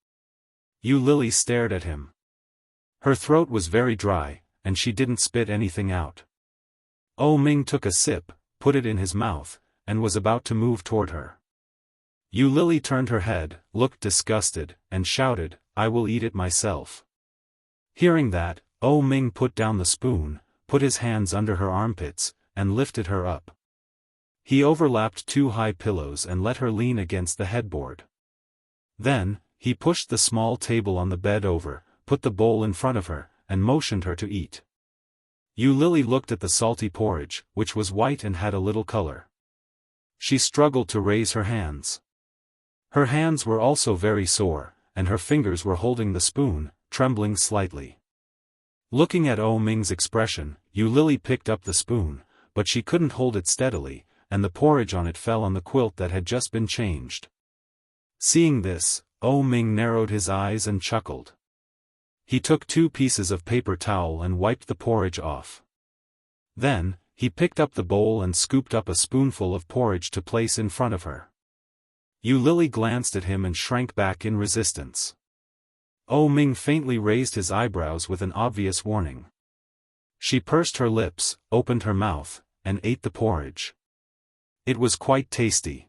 Yu Lily stared at him. Her throat was very dry, and she didn't spit anything out. Ming took a sip, put it in his mouth, and was about to move toward her. Yu Lily turned her head, looked disgusted, and shouted, "I will eat it myself." Hearing that, Ming put down the spoon, put his hands under her armpits, and lifted her up. He overlapped two high pillows and let her lean against the headboard. Then, he pushed the small table on the bed over, put the bowl in front of her, and motioned her to eat. Yu Lily looked at the salty porridge, which was white and had a little color. She struggled to raise her hands. Her hands were also very sore, and her fingers were holding the spoon, trembling slightly. Looking at Ming's expression, Yu Lily picked up the spoon, but she couldn't hold it steadily, and the porridge on it fell on the quilt that had just been changed. Seeing this, Ming narrowed his eyes and chuckled. He took 2 pieces of paper towel and wiped the porridge off. Then, he picked up the bowl and scooped up a spoonful of porridge to place in front of her. Yu Lily glanced at him and shrank back in resistance. Ming faintly raised his eyebrows with an obvious warning. She pursed her lips, opened her mouth, and ate the porridge. It was quite tasty.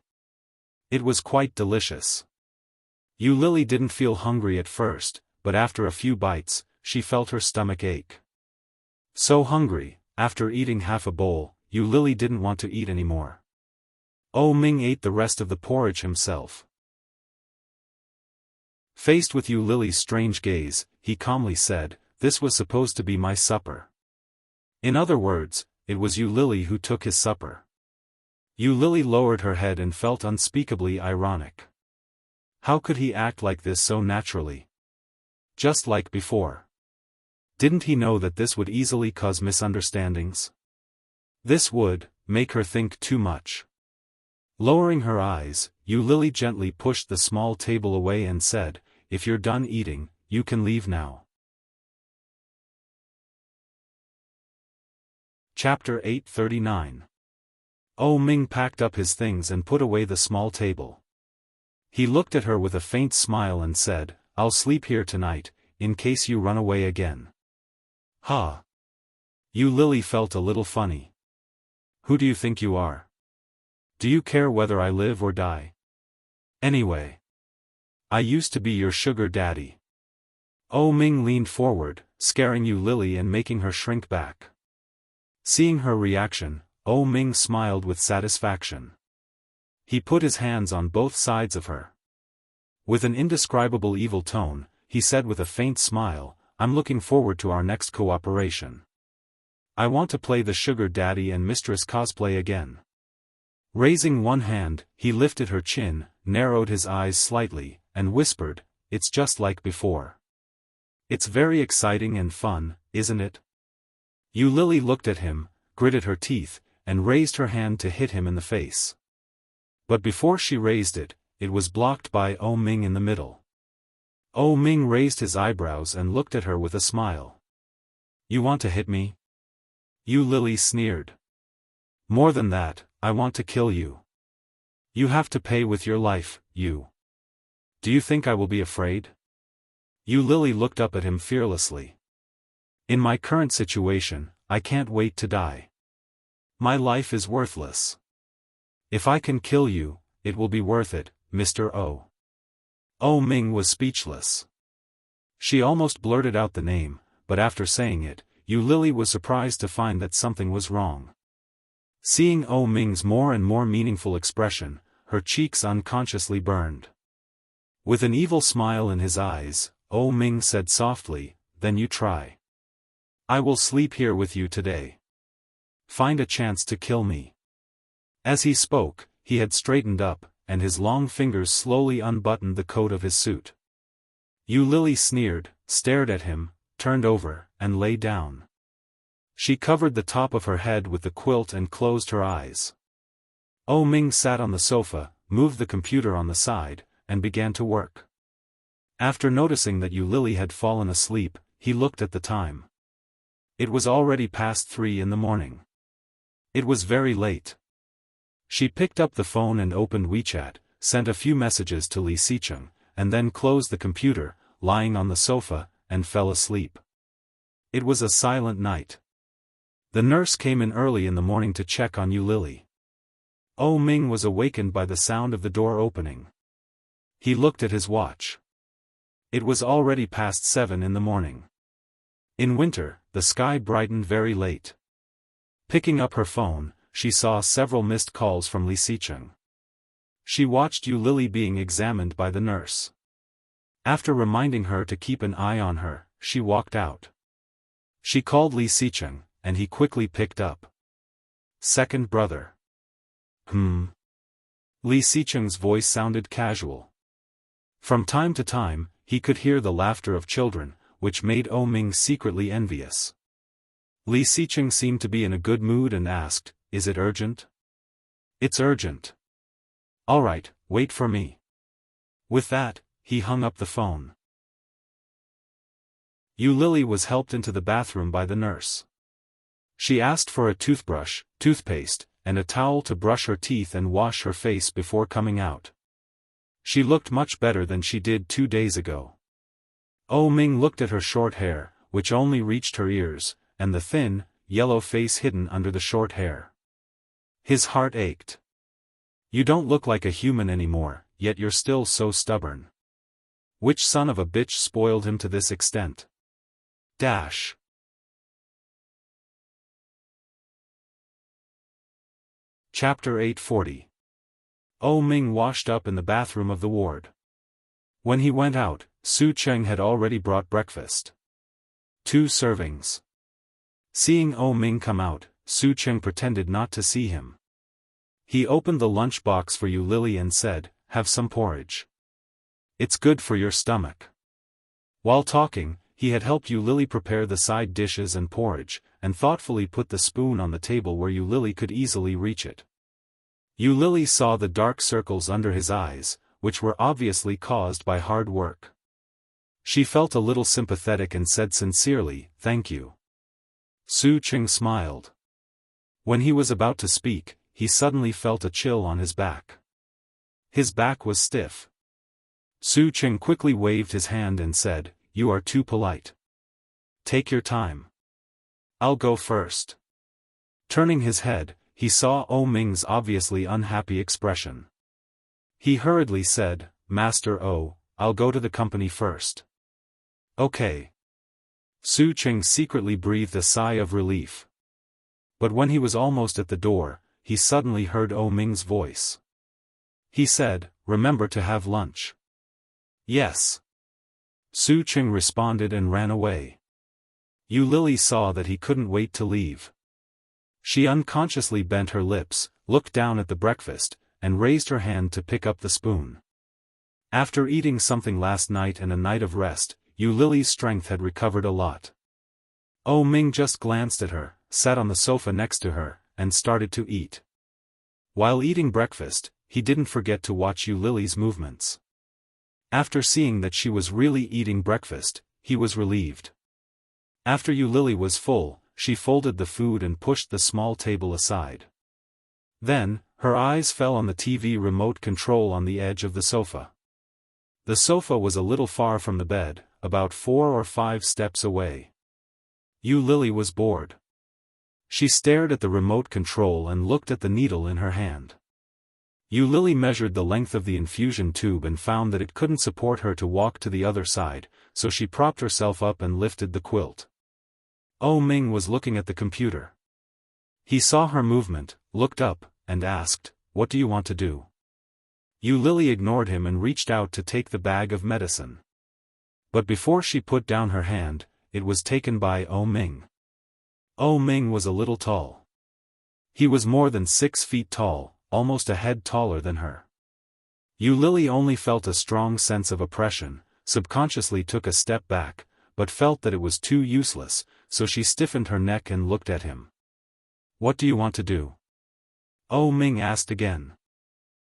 It was quite delicious. Yu Lily didn't feel hungry at first, but after a few bites, she felt her stomach ache. So hungry, after eating half a bowl, Yu Lily didn't want to eat anymore. Ming ate the rest of the porridge himself. Faced with Yu Lily's strange gaze, he calmly said, "This was supposed to be my supper." In other words, it was Yu Lily who took his supper. Yu Lily lowered her head and felt unspeakably ironic. How could he act like this so naturally? Just like before. Didn't he know that this would easily cause misunderstandings? This would make her think too much. Lowering her eyes, Yu Lily gently pushed the small table away and said, "If you're done eating, you can leave now." Chapter 839. Ming packed up his things and put away the small table. He looked at her with a faint smile and said, "I'll sleep here tonight, in case you run away again." Ha! Yu Lily felt a little funny. Who do you think you are? Do you care whether I live or die? Anyway. I used to be your sugar daddy. Ming leaned forward, scaring Yu Lily and making her shrink back. Seeing her reaction, Ming smiled with satisfaction. He put his hands on both sides of her. With an indescribable evil tone, he said with a faint smile, "I'm looking forward to our next cooperation. I want to play the sugar daddy and mistress cosplay again." Raising one hand, he lifted her chin, narrowed his eyes slightly, and whispered, "It's just like before. It's very exciting and fun, isn't it?" Yu Lily looked at him, gritted her teeth, and raised her hand to hit him in the face. But before she raised it, it was blocked by Ming in the middle. Ming raised his eyebrows and looked at her with a smile. "You want to hit me?" Yu Lily sneered. More than that, I want to kill you. You have to pay with your life, you. Do you think I will be afraid? Yu Lily looked up at him fearlessly. In my current situation, I can't wait to die. My life is worthless. If I can kill you, it will be worth it, Mr. O. O Ming was speechless. She almost blurted out the name, but after saying it, Yu Lily was surprised to find that something was wrong. Seeing O Ming's more and more meaningful expression, her cheeks unconsciously burned. With an evil smile in his eyes, O Ming said softly, "Then you try. I will sleep here with you today. Find a chance to kill me." As he spoke, he had straightened up, and his long fingers slowly unbuttoned the coat of his suit. Yu Lily sneered, stared at him, turned over, and lay down. She covered the top of her head with the quilt and closed her eyes. O Ming sat on the sofa, moved the computer on the side, and began to work. After noticing that Yu Lily had fallen asleep, he looked at the time. It was already past 3 in the morning. It was very late. She picked up the phone and opened WeChat, sent a few messages to Li Xicheng, and then closed the computer, lying on the sofa, and fell asleep. It was a silent night. The nurse came in early in the morning to check on Yu Lily. O Ming was awakened by the sound of the door opening. He looked at his watch. It was already past 7 in the morning. In winter, the sky brightened very late. Picking up her phone, she saw several missed calls from Li Xicheng. She watched Yu Lily being examined by the nurse. After reminding her to keep an eye on her, she walked out. She called Li Xicheng, and he quickly picked up. "Second brother." Li Xicheng's voice sounded casual. From time to time, he could hear the laughter of children, which made O Ming secretly envious. Li Xicheng seemed to be in a good mood and asked, "Is it urgent?" "It's urgent." "All right, wait for me." With that, he hung up the phone. Yu Lily was helped into the bathroom by the nurse. She asked for a toothbrush, toothpaste, and a towel to brush her teeth and wash her face before coming out. She looked much better than she did 2 days ago. O Ming looked at her short hair, which only reached her ears, and the thin, yellow face hidden under the short hair. His heart ached. "You don't look like a human anymore, yet you're still so stubborn. Which son of a bitch spoiled him to this extent?" Chapter 840. O Ming washed up in the bathroom of the ward. When he went out, Su Cheng had already brought breakfast. 2 servings. Seeing O Ming come out, Su Cheng pretended not to see him. He opened the lunch box for Yu Lily and said, "Have some porridge. It's good for your stomach." While talking, he had helped Yu Lily prepare the side dishes and porridge, and thoughtfully put the spoon on the table where Yu Lily could easily reach it. Yu Lily saw the dark circles under his eyes, which were obviously caused by hard work. She felt a little sympathetic and said sincerely, "Thank you." Su Cheng smiled. When he was about to speak, he suddenly felt a chill on his back. His back was stiff. Su Cheng quickly waved his hand and said, "You are too polite. Take your time. I'll go first." Turning his head, he saw O Ming's obviously unhappy expression. He hurriedly said, "Master O, I'll go to the company first." "Okay." Su Cheng secretly breathed a sigh of relief. But when he was almost at the door, he suddenly heard O Ming's voice. He said, "Remember to have lunch." "Yes." Su Cheng responded and ran away. Yu Lily saw that he couldn't wait to leave. She unconsciously bent her lips, looked down at the breakfast, and raised her hand to pick up the spoon. After eating something last night and a night of rest, Yu Lily's strength had recovered a lot. O Ming just glanced at her, sat on the sofa next to her, and started to eat. While eating breakfast, he didn't forget to watch Yu Lily's movements. After seeing that she was really eating breakfast, he was relieved. After Yu Lily was full, she folded the food and pushed the small table aside. Then, her eyes fell on the TV remote control on the edge of the sofa. The sofa was a little far from the bed, about 4 or 5 steps away. Lily was bored. She stared at the remote control and looked at the needle in her hand. Lily measured the length of the infusion tube and found that it couldn't support her to walk to the other side, so she propped herself up and lifted the quilt. Ming was looking at the computer. He saw her movement, looked up, and asked, "What do you want to do?" Lily ignored him and reached out to take the bag of medicine. But before she put down her hand, it was taken by Ming. Ming was a little tall. He was more than 6 feet tall, almost a head taller than her. Lily only felt a strong sense of oppression, subconsciously took a step back, but felt that it was too useless, so she stiffened her neck and looked at him. "What do you want to do?" Ming asked again.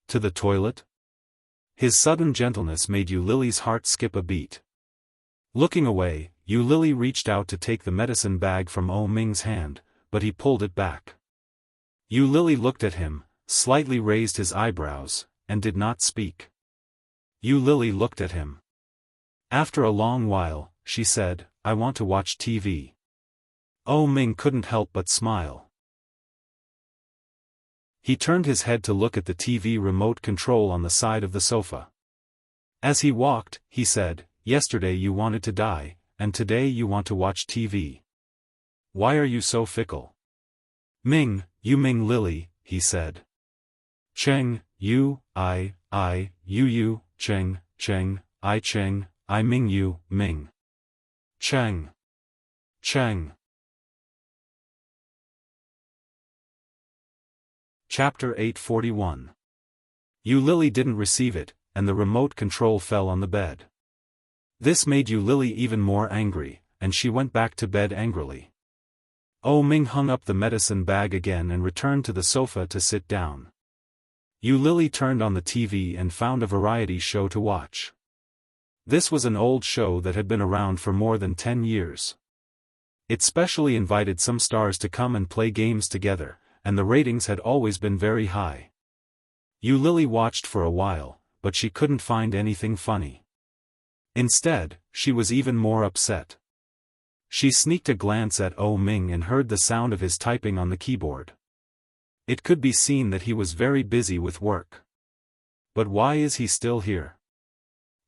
"To the toilet?" His sudden gentleness made Lily's heart skip a beat. Looking away, Lily reached out to take the medicine bag from Ming's hand, but he pulled it back. Lily looked at him, slightly raised his eyebrows, and did not speak. Lily looked at him. After a long while, she said, "I want to watch TV." Ming couldn't help but smile. He turned his head to look at the TV remote control on the side of the sofa. As he walked, he said, "Yesterday you wanted to die, and today you want to watch TV. Why are you so fickle?" "Ming, you Ming Lily," he said. "Cheng, you, I, you, Cheng, I Ming you, Ming. Cheng. Cheng." Chapter 841. Lily didn't receive it, and the remote control fell on the bed. This made Lily even more angry, and she went back to bed angrily. Ming hung up the medicine bag again and returned to the sofa to sit down. Lily turned on the TV and found a variety show to watch. This was an old show that had been around for more than 10 years. It specially invited some stars to come and play games together, and the ratings had always been very high. Lily watched for a while, but she couldn't find anything funny. Instead, she was even more upset. She sneaked a glance at Ming and heard the sound of his typing on the keyboard. It could be seen that he was very busy with work. But why is he still here?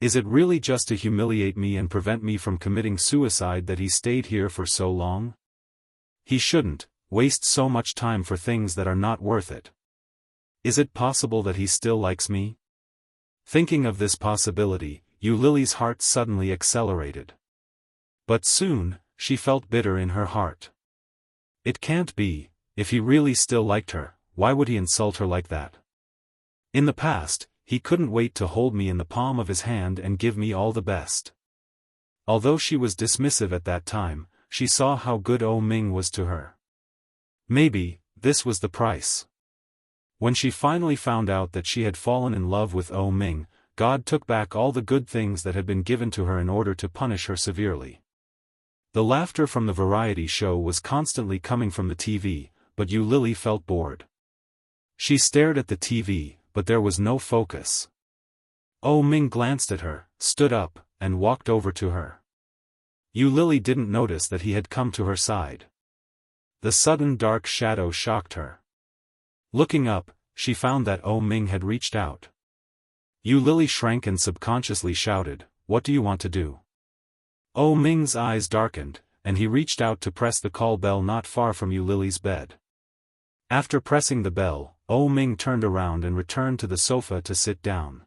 Is it really just to humiliate me and prevent me from committing suicide that he stayed here for so long? He shouldn't waste so much time for things that are not worth it. Is it possible that he still likes me? Thinking of this possibility, Lily's heart suddenly accelerated. But soon, she felt bitter in her heart. It can't be. If he really still liked her, why would he insult her like that? In the past, he couldn't wait to hold me in the palm of his hand and give me all the best. Although she was dismissive at that time, she saw how good Ming was to her. Maybe, this was the price. When she finally found out that she had fallen in love with Ming, God took back all the good things that had been given to her in order to punish her severely. The laughter from the variety show was constantly coming from the TV, but Lily felt bored. She stared at the TV, but there was no focus. Ming glanced at her, stood up, and walked over to her. Lily didn't notice that he had come to her side. The sudden dark shadow shocked her. Looking up, she found that Ming had reached out. Lily shrank and subconsciously shouted, "What do you want to do?" Ming's eyes darkened, and he reached out to press the call bell not far from Lily's bed. After pressing the bell, Ming turned around and returned to the sofa to sit down.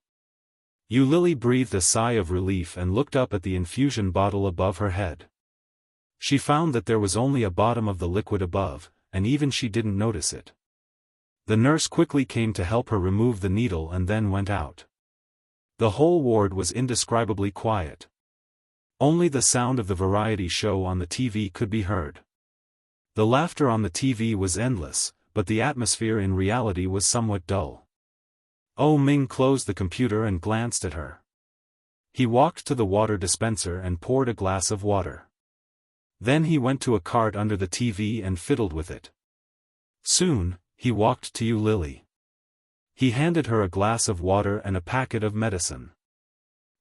Lily breathed a sigh of relief and looked up at the infusion bottle above her head. She found that there was only a bottom of the liquid above, and even she didn't notice it. The nurse quickly came to help her remove the needle and then went out. The whole ward was indescribably quiet. Only the sound of the variety show on the TV could be heard. The laughter on the TV was endless, but the atmosphere in reality was somewhat dull. Ming closed the computer and glanced at her. He walked to the water dispenser and poured a glass of water. Then he went to a cart under the TV and fiddled with it. Soon, he walked to Yu Lily. He handed her a glass of water and a packet of medicine.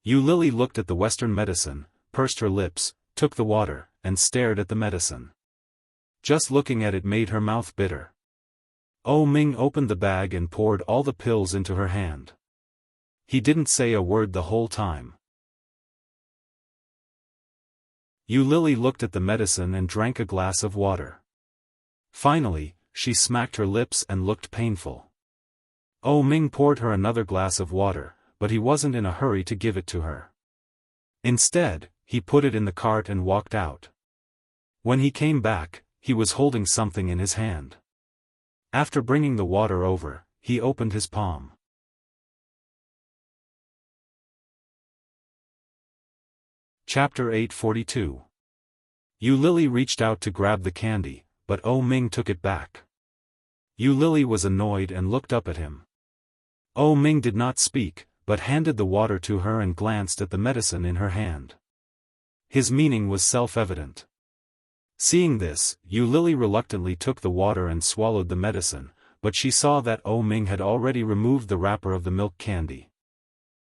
Yu Lily looked at the Western medicine, pursed her lips, took the water, and stared at the medicine. Just looking at it made her mouth bitter. Ming opened the bag and poured all the pills into her hand. He didn't say a word the whole time. Yu Lily looked at the medicine and drank a glass of water. Finally, she smacked her lips and looked painful. Ming poured her another glass of water, but he wasn't in a hurry to give it to her. Instead, he put it in the cart and walked out. When he came back, he was holding something in his hand. After bringing the water over, he opened his palm. Chapter 842. Yu Lily reached out to grab the candy, but Ming took it back. Yu Lily was annoyed and looked up at him. Ming did not speak, but handed the water to her and glanced at the medicine in her hand. His meaning was self-evident. Seeing this, Yu Lily reluctantly took the water and swallowed the medicine, but she saw that Ming had already removed the wrapper of the milk candy.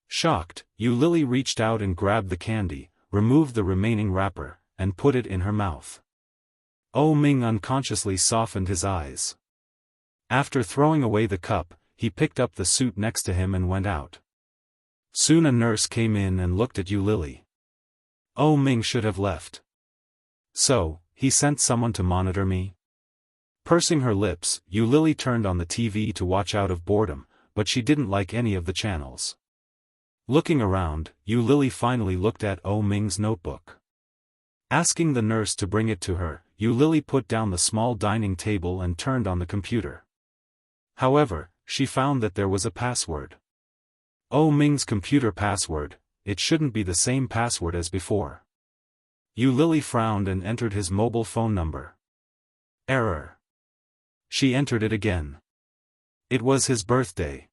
Shocked, Yu Lily reached out and grabbed the candy, removed the remaining wrapper, and put it in her mouth. Ming unconsciously softened his eyes. After throwing away the cup, he picked up the suit next to him and went out. Soon a nurse came in and looked at Yu Lily. Ming should have left. So, he sent someone to monitor me? Pursing her lips, Yu Lily turned on the TV to watch out of boredom, but she didn't like any of the channels. Looking around, Yu Lily finally looked at Ming's notebook. Asking the nurse to bring it to her, Yu Lily put down the small dining table and turned on the computer. However, she found that there was a password. Ming's computer password. It shouldn't be the same password as before. Yu Lily frowned and entered his mobile phone number. Error. She entered it again. It was his birthday.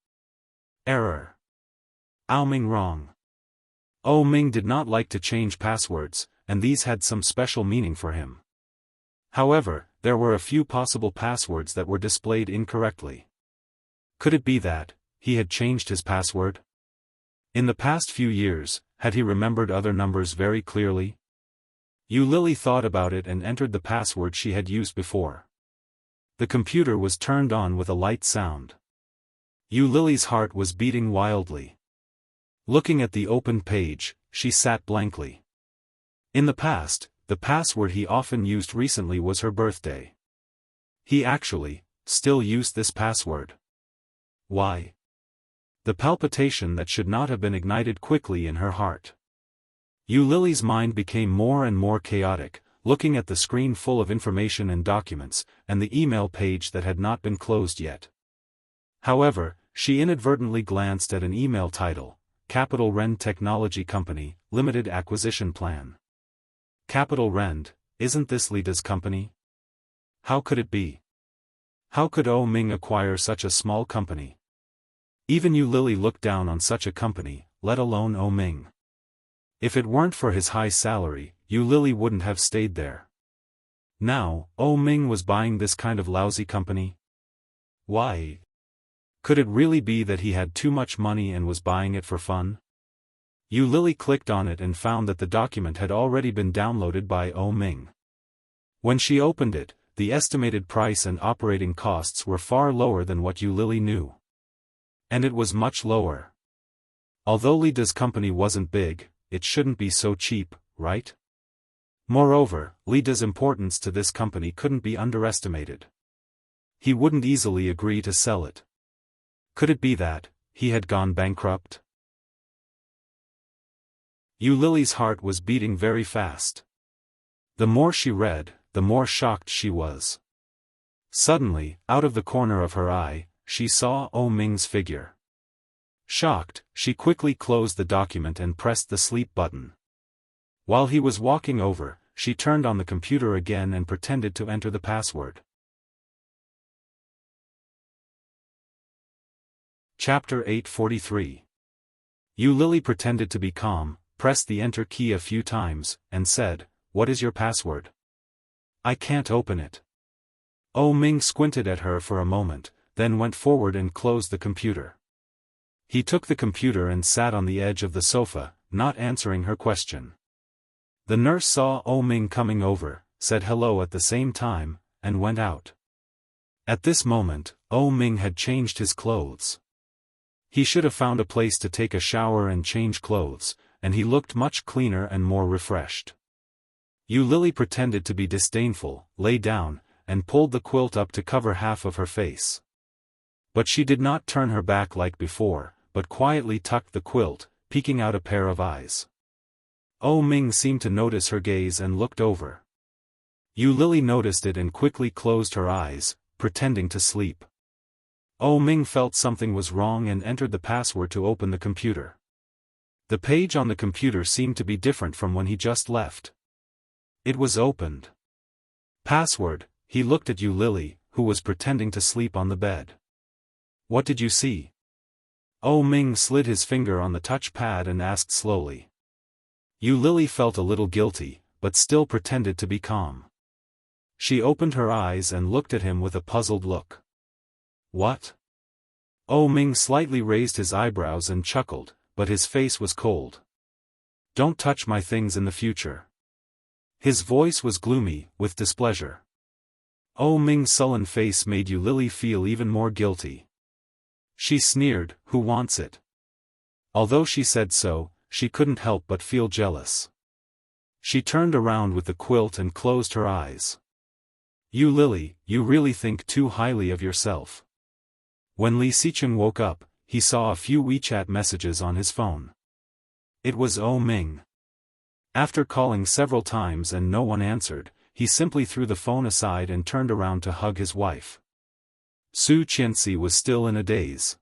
Error. Ming wrong. Ming did not like to change passwords, and these had some special meaning for him. However, there were a few possible passwords that were displayed incorrectly. Could it be that he had changed his password? In the past few years, had he remembered other numbers very clearly? Yu Lily thought about it and entered the password she had used before. The computer was turned on with a light sound. Yu Lily's heart was beating wildly. Looking at the open page, she sat blankly. In the past, the password he often used recently was her birthday. He actually still used this password. Why? The palpitation that should not have been ignited quickly in her heart. Yu Lily's mind became more and more chaotic, looking at the screen full of information and documents, and the email page that had not been closed yet. However, she inadvertently glanced at an email title, Capital Rend Technology Company, Limited Acquisition Plan. Capital Rend, isn't this Lida's company? How could it be? How could Ming acquire such a small company? Even Yu Lily looked down on such a company, let alone Ming. If it weren't for his high salary, Yu Lily wouldn't have stayed there. Now, Ming was buying this kind of lousy company? Why? Could it really be that he had too much money and was buying it for fun? Yu Lily clicked on it and found that the document had already been downloaded by Ming. When she opened it, the estimated price and operating costs were far lower than what Yu Lily knew. And it was much lower. Although Lida's company wasn't big, it shouldn't be so cheap, right? Moreover, Lida's importance to this company couldn't be underestimated. He wouldn't easily agree to sell it. Could it be that he had gone bankrupt? Yu Lily's heart was beating very fast. The more she read, the more shocked she was. Suddenly, out of the corner of her eye, she saw Ming's figure. Shocked, she quickly closed the document and pressed the sleep button. While he was walking over, she turned on the computer again and pretended to enter the password. Chapter 843. Yu Lily pretended to be calm, pressed the enter key a few times, and said, "What is your password? I can't open it." Oh Ming squinted at her for a moment, then went forward and closed the computer. He took the computer and sat on the edge of the sofa, not answering her question. The nurse saw Oh Ming coming over, said hello at the same time, and went out. At this moment, Oh Ming had changed his clothes. He should have found a place to take a shower and change clothes, and he looked much cleaner and more refreshed. Yu Lily pretended to be disdainful, lay down, and pulled the quilt up to cover half of her face. But she did not turn her back like before, but quietly tucked the quilt, peeking out a pair of eyes. Oh Ming seemed to notice her gaze and looked over. Yu Lily noticed it and quickly closed her eyes, pretending to sleep. Oh Ming felt something was wrong and entered the password to open the computer. The page on the computer seemed to be different from when he just left. It was opened. Password. He looked at Yu Lily, who was pretending to sleep on the bed. What did you see? Oh Ming slid his finger on the touchpad and asked slowly. Yu Lily felt a little guilty, but still pretended to be calm. She opened her eyes and looked at him with a puzzled look. What? Oh Ming slightly raised his eyebrows and chuckled, but his face was cold. Don't touch my things in the future. His voice was gloomy, with displeasure. Oh Ming's sullen face made Yu Lily feel even more guilty. She sneered, who wants it? Although she said so, she couldn't help but feel jealous. She turned around with the quilt and closed her eyes. Yu Lily, you really think too highly of yourself. When Li Xicheng woke up, he saw a few WeChat messages on his phone. It was Oh Ming. After calling several times and no one answered, he simply threw the phone aside and turned around to hug his wife. Su Qianxi was still in a daze.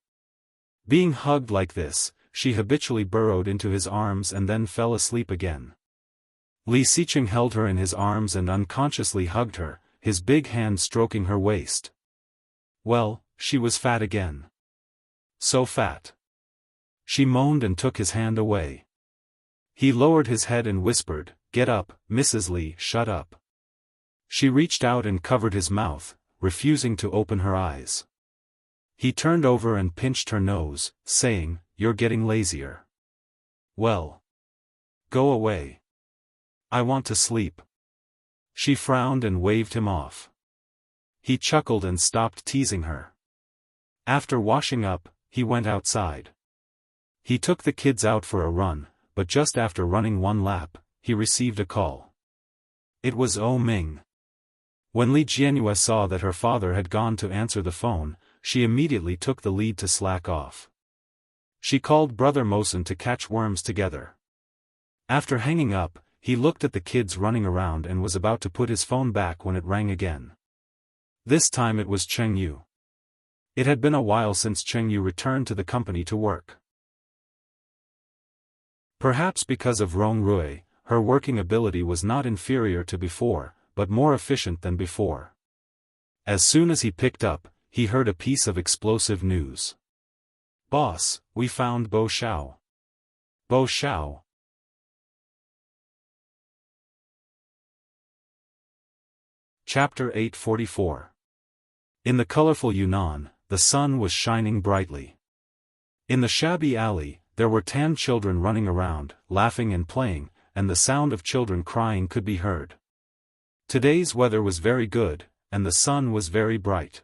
Being hugged like this, she habitually burrowed into his arms and then fell asleep again. Li Xicheng held her in his arms and unconsciously hugged her, his big hand stroking her waist. Well, she was fat again. So fat. She moaned and took his hand away. He lowered his head and whispered, "Get up, Mrs. Li, shut up." She reached out and covered his mouth, refusing to open her eyes. He turned over and pinched her nose, saying, "You're getting lazier." Well. Go away. I want to sleep. She frowned and waved him off. He chuckled and stopped teasing her. After washing up, he went outside. He took the kids out for a run, but just after running one lap, he received a call. It was Oh Ming. When Li Jianyue saw that her father had gone to answer the phone, she immediately took the lead to slack off. She called Brother Mosen to catch worms together. After hanging up, he looked at the kids running around and was about to put his phone back when it rang again. This time it was Cheng Yu. It had been a while since Cheng Yu returned to the company to work. Perhaps because of Rong Rui, her working ability was not inferior to before, but more efficient than before. As soon as he picked up, he heard a piece of explosive news. "Boss, we found Bo Xiao." Bo Xiao? Chapter 844. In the colorful Yunnan, the sun was shining brightly. In the shabby alley, there were 10 children running around, laughing and playing, and the sound of children crying could be heard. Today's weather was very good, and the sun was very bright.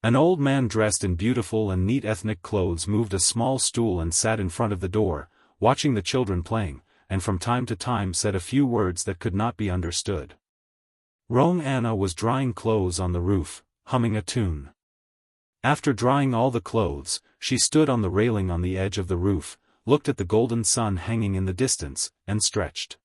An old man dressed in beautiful and neat ethnic clothes moved a small stool and sat in front of the door, watching the children playing, and from time to time said a few words that could not be understood. Rong Anna was drying clothes on the roof, humming a tune. After drying all the clothes, she stood on the railing on the edge of the roof, looked at the golden sun hanging in the distance, and stretched.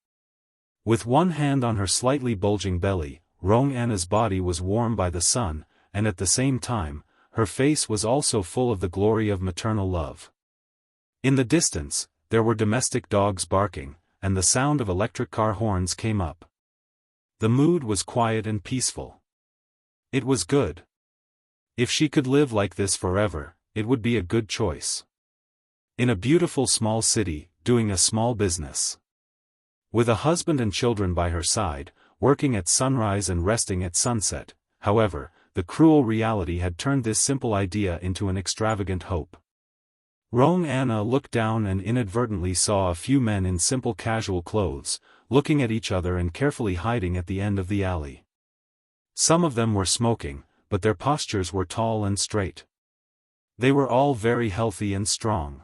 With one hand on her slightly bulging belly, Rong Anna's body was warm by the sun, and at the same time, her face was also full of the glory of maternal love. In the distance, there were domestic dogs barking, and the sound of electric car horns came up. The mood was quiet and peaceful. It was good. If she could live like this forever, it would be a good choice. In a beautiful small city, doing a small business. With a husband and children by her side, working at sunrise and resting at sunset, however, the cruel reality had turned this simple idea into an extravagant hope. Rong Anna looked down and inadvertently saw a few men in simple casual clothes, looking at each other and carefully hiding at the end of the alley. Some of them were smoking, but their postures were tall and straight. They were all very healthy and strong.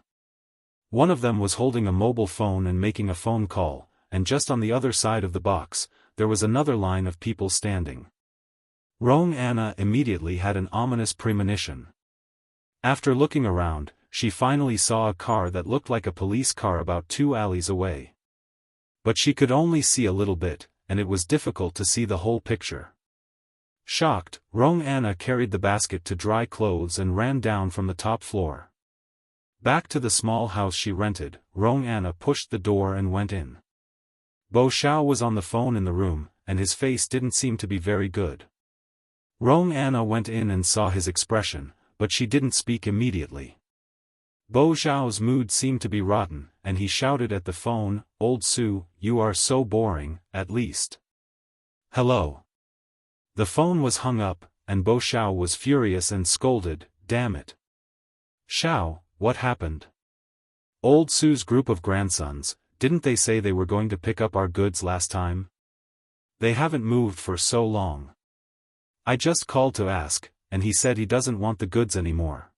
One of them was holding a mobile phone and making a phone call, and just on the other side of the box, there was another line of people standing. Rong Anna immediately had an ominous premonition. After looking around, she finally saw a car that looked like a police car about 2 alleys away. But she could only see a little bit, and it was difficult to see the whole picture. Shocked, Rong Anna carried the basket to dry clothes and ran down from the top floor. Back to the small house she rented, Rong Anna pushed the door and went in. Bo Xiao was on the phone in the room, and his face didn't seem to be very good. Rong Anna went in and saw his expression, but she didn't speak immediately. Bo Xiao's mood seemed to be rotten, and he shouted at the phone, "Old Su, you are so boring, at least." "Hello." The phone was hung up, and Bo Xiao was furious and scolded, "Damn it. Xiao, what happened? Old Su's group of grandsons, didn't they say they were going to pick up our goods last time? They haven't moved for so long. I just called to ask, and he said he doesn't want the goods anymore.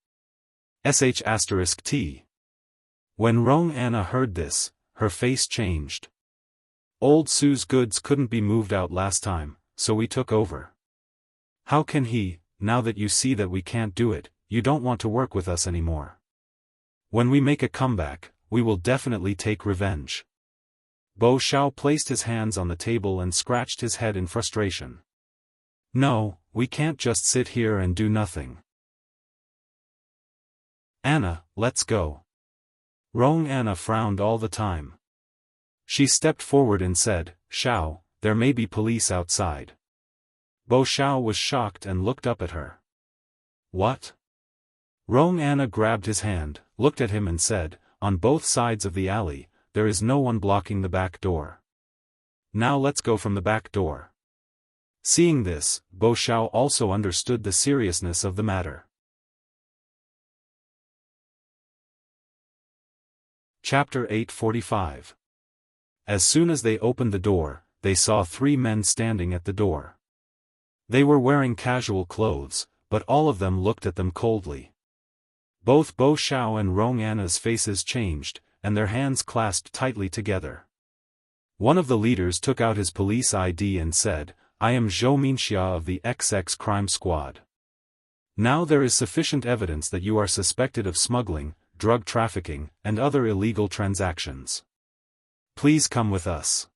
**T. When Rong Anna heard this, her face changed. Old Su's goods couldn't be moved out last time, so we took over. How can he, now that you see that we can't do it, you don't want to work with us anymore? When we make a comeback, we will definitely take revenge." Bo Xiao placed his hands on the table and scratched his head in frustration. "No, we can't just sit here and do nothing. Anna, let's go." Rong Anna frowned all the time. She stepped forward and said, "Xiao, there may be police outside." Bo Xiao was shocked and looked up at her. "What?" Rong Anna grabbed his hand, looked at him and said, "On both sides of the alley, there is no one blocking the back door. Now let's go from the back door." Seeing this, Bo Xiao also understood the seriousness of the matter. Chapter 845. As soon as they opened the door, they saw 3 men standing at the door. They were wearing casual clothes, but all of them looked at them coldly. Both Bo Xiao and Rong Anna's faces changed, and their hands clasped tightly together. One of the leaders took out his police ID and said, "I am Zhou Minxia of the XX Crime Squad. Now there is sufficient evidence that you are suspected of smuggling, drug trafficking, and other illegal transactions. Please come with us."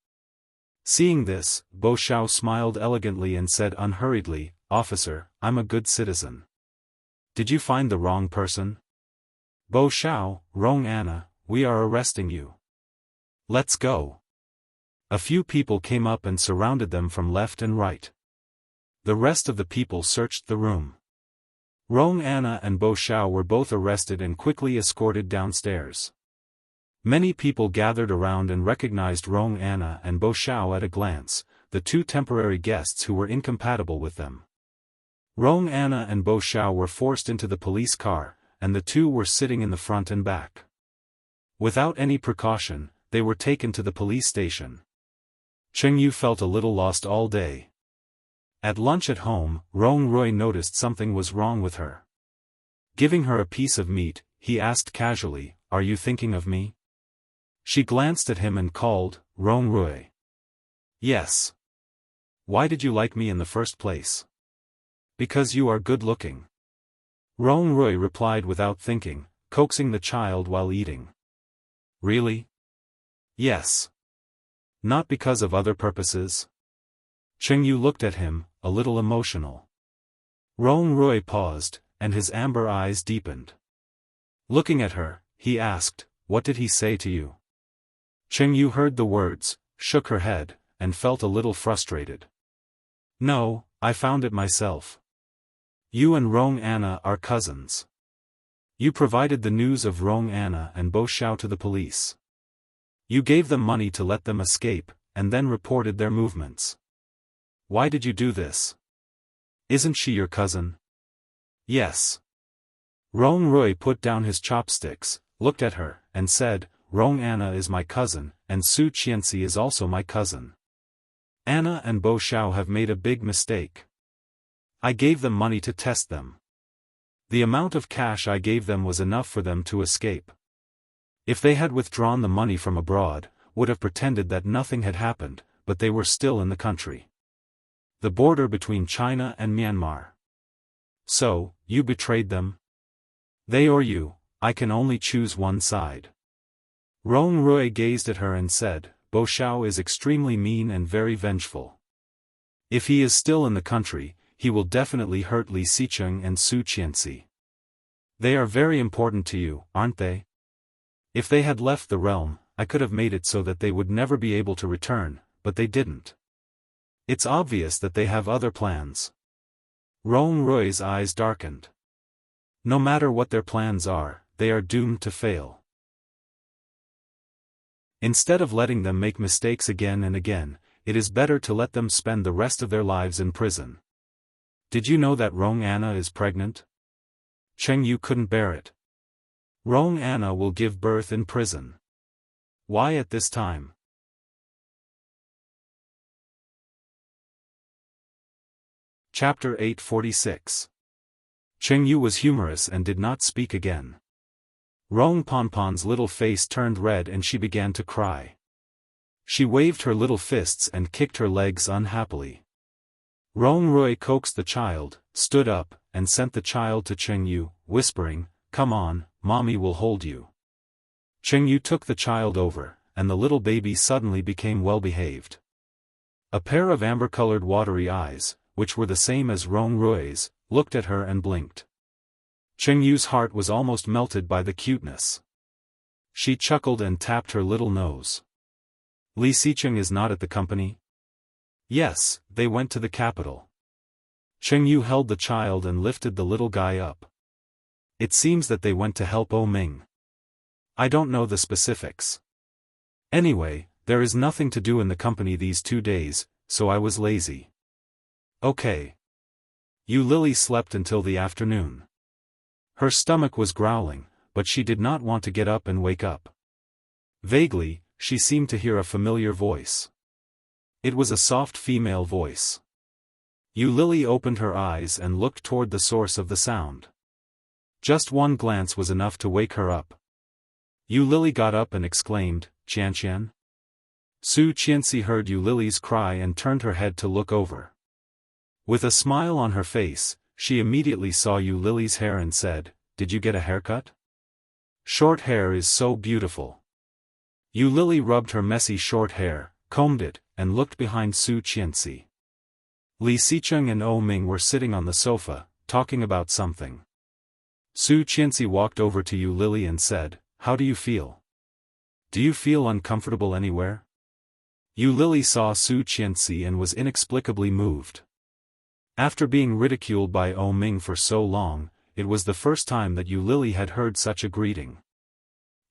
Seeing this, Bo Xiao smiled elegantly and said unhurriedly, "Officer, I'm a good citizen. Did you find the wrong person? Bo Xiao, Rong Anna, we are arresting you. Let's go." A few people came up and surrounded them from left and right. The rest of the people searched the room. Rong Anna and Bo Xiao were both arrested and quickly escorted downstairs. Many people gathered around and recognized Rong Anna and Bo Xiao at a glance, the 2 temporary guests who were incompatible with them. Rong Anna and Bo Xiao were forced into the police car, and the 2 were sitting in the front and back. Without any precaution, they were taken to the police station. Cheng Yu felt a little lost all day. At lunch at home, Rong Rui noticed something was wrong with her. Giving her a piece of meat, he asked casually, "Are you thinking of me?" She glanced at him and called, "Rong Rui." "Yes." "Why did you like me in the first place?" "Because you are good-looking." Rong Rui replied without thinking, coaxing the child while eating. "Really?" "Yes." "Not because of other purposes?" Cheng Yu looked at him, a little emotional. Rong Rui paused, and his amber eyes deepened. Looking at her, he asked, "What did he say to you?" Cheng Yu heard the words, shook her head, and felt a little frustrated. "No, I found it myself. You and Rong Anna are cousins. You provided the news of Rong Anna and Bo Xiao to the police. You gave them money to let them escape, and then reported their movements. Why did you do this?" Isn't she your cousin? Yes. Rong Rui put down his chopsticks, looked at her, and said, Rong Anna is my cousin, and Su Qianxi is also my cousin. Anna and Bo Xiao have made a big mistake. I gave them money to test them. The amount of cash I gave them was enough for them to escape. If they had withdrawn the money from abroad, would have pretended that nothing had happened, but they were still in the country. The border between China and Myanmar. So, you betrayed them? They or you, I can only choose one side. Rong Rui gazed at her and said, Bo Xiao is extremely mean and very vengeful. If he is still in the country, he will definitely hurt Li Xicheng and Su Qianxi. They are very important to you, aren't they? If they had left the realm, I could have made it so that they would never be able to return, but they didn't. It's obvious that they have other plans. Rong Rui's eyes darkened. No matter what their plans are, they are doomed to fail. Instead of letting them make mistakes again and again, it is better to let them spend the rest of their lives in prison. Did you know that Rong Anna is pregnant? Cheng Yu couldn't bear it. Rong Anna will give birth in prison. Why at this time? Chapter 846. Cheng Yu was humorous and did not speak again. Rong Ponpon's little face turned red and she began to cry. She waved her little fists and kicked her legs unhappily. Rong Rui coaxed the child, stood up, and sent the child to Cheng Yu, whispering, Come on, mommy will hold you. Cheng Yu took the child over, and the little baby suddenly became well-behaved. A pair of amber-colored watery eyes, which were the same as Rong Rui's, looked at her and blinked. Cheng Yu's heart was almost melted by the cuteness. She chuckled and tapped her little nose. Li Xicheng is not at the company? Yes, they went to the capital. Cheng Yu held the child and lifted the little guy up. It seems that they went to help O Ming. I don't know the specifics. Anyway, there is nothing to do in the company these 2 days, so I was lazy. Okay. Yu Lily slept until the afternoon. Her stomach was growling, but she did not want to get up and wake up. Vaguely, she seemed to hear a familiar voice. It was a soft female voice. Yu Lily opened her eyes and looked toward the source of the sound. Just one glance was enough to wake her up. Yu Lily got up and exclaimed, Qianqian? Su Qianxi heard Yu Lily's cry and turned her head to look over. With a smile on her face, she immediately saw Yu Lily's hair and said, Did you get a haircut? Short hair is so beautiful. Yu Lily rubbed her messy short hair, combed it, and looked behind Su Qianxi. Li Xicheng and O Ming were sitting on the sofa, talking about something. Su Qianxi walked over to Yu Lily and said, How do you feel? Do you feel uncomfortable anywhere? Yu Lily saw Su Qianxi and was inexplicably moved. After being ridiculed by O Ming for so long, it was the first time that Yu Lily had heard such a greeting.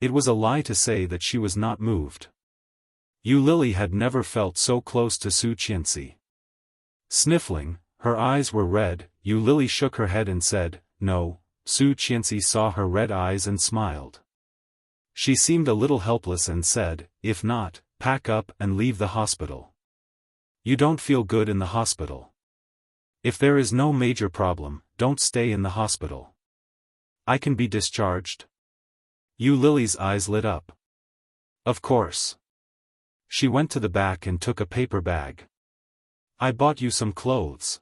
It was a lie to say that she was not moved. Yu Lily had never felt so close to Su Qianxi. Sniffling, her eyes were red, Yu Lily shook her head and said, No. Su Qianxi saw her red eyes and smiled. She seemed a little helpless and said, If not, pack up and leave the hospital. You don't feel good in the hospital. If there is no major problem, don't stay in the hospital. I can be discharged? Yu Lily's eyes lit up. Of course. She went to the back and took a paper bag. I bought you some clothes.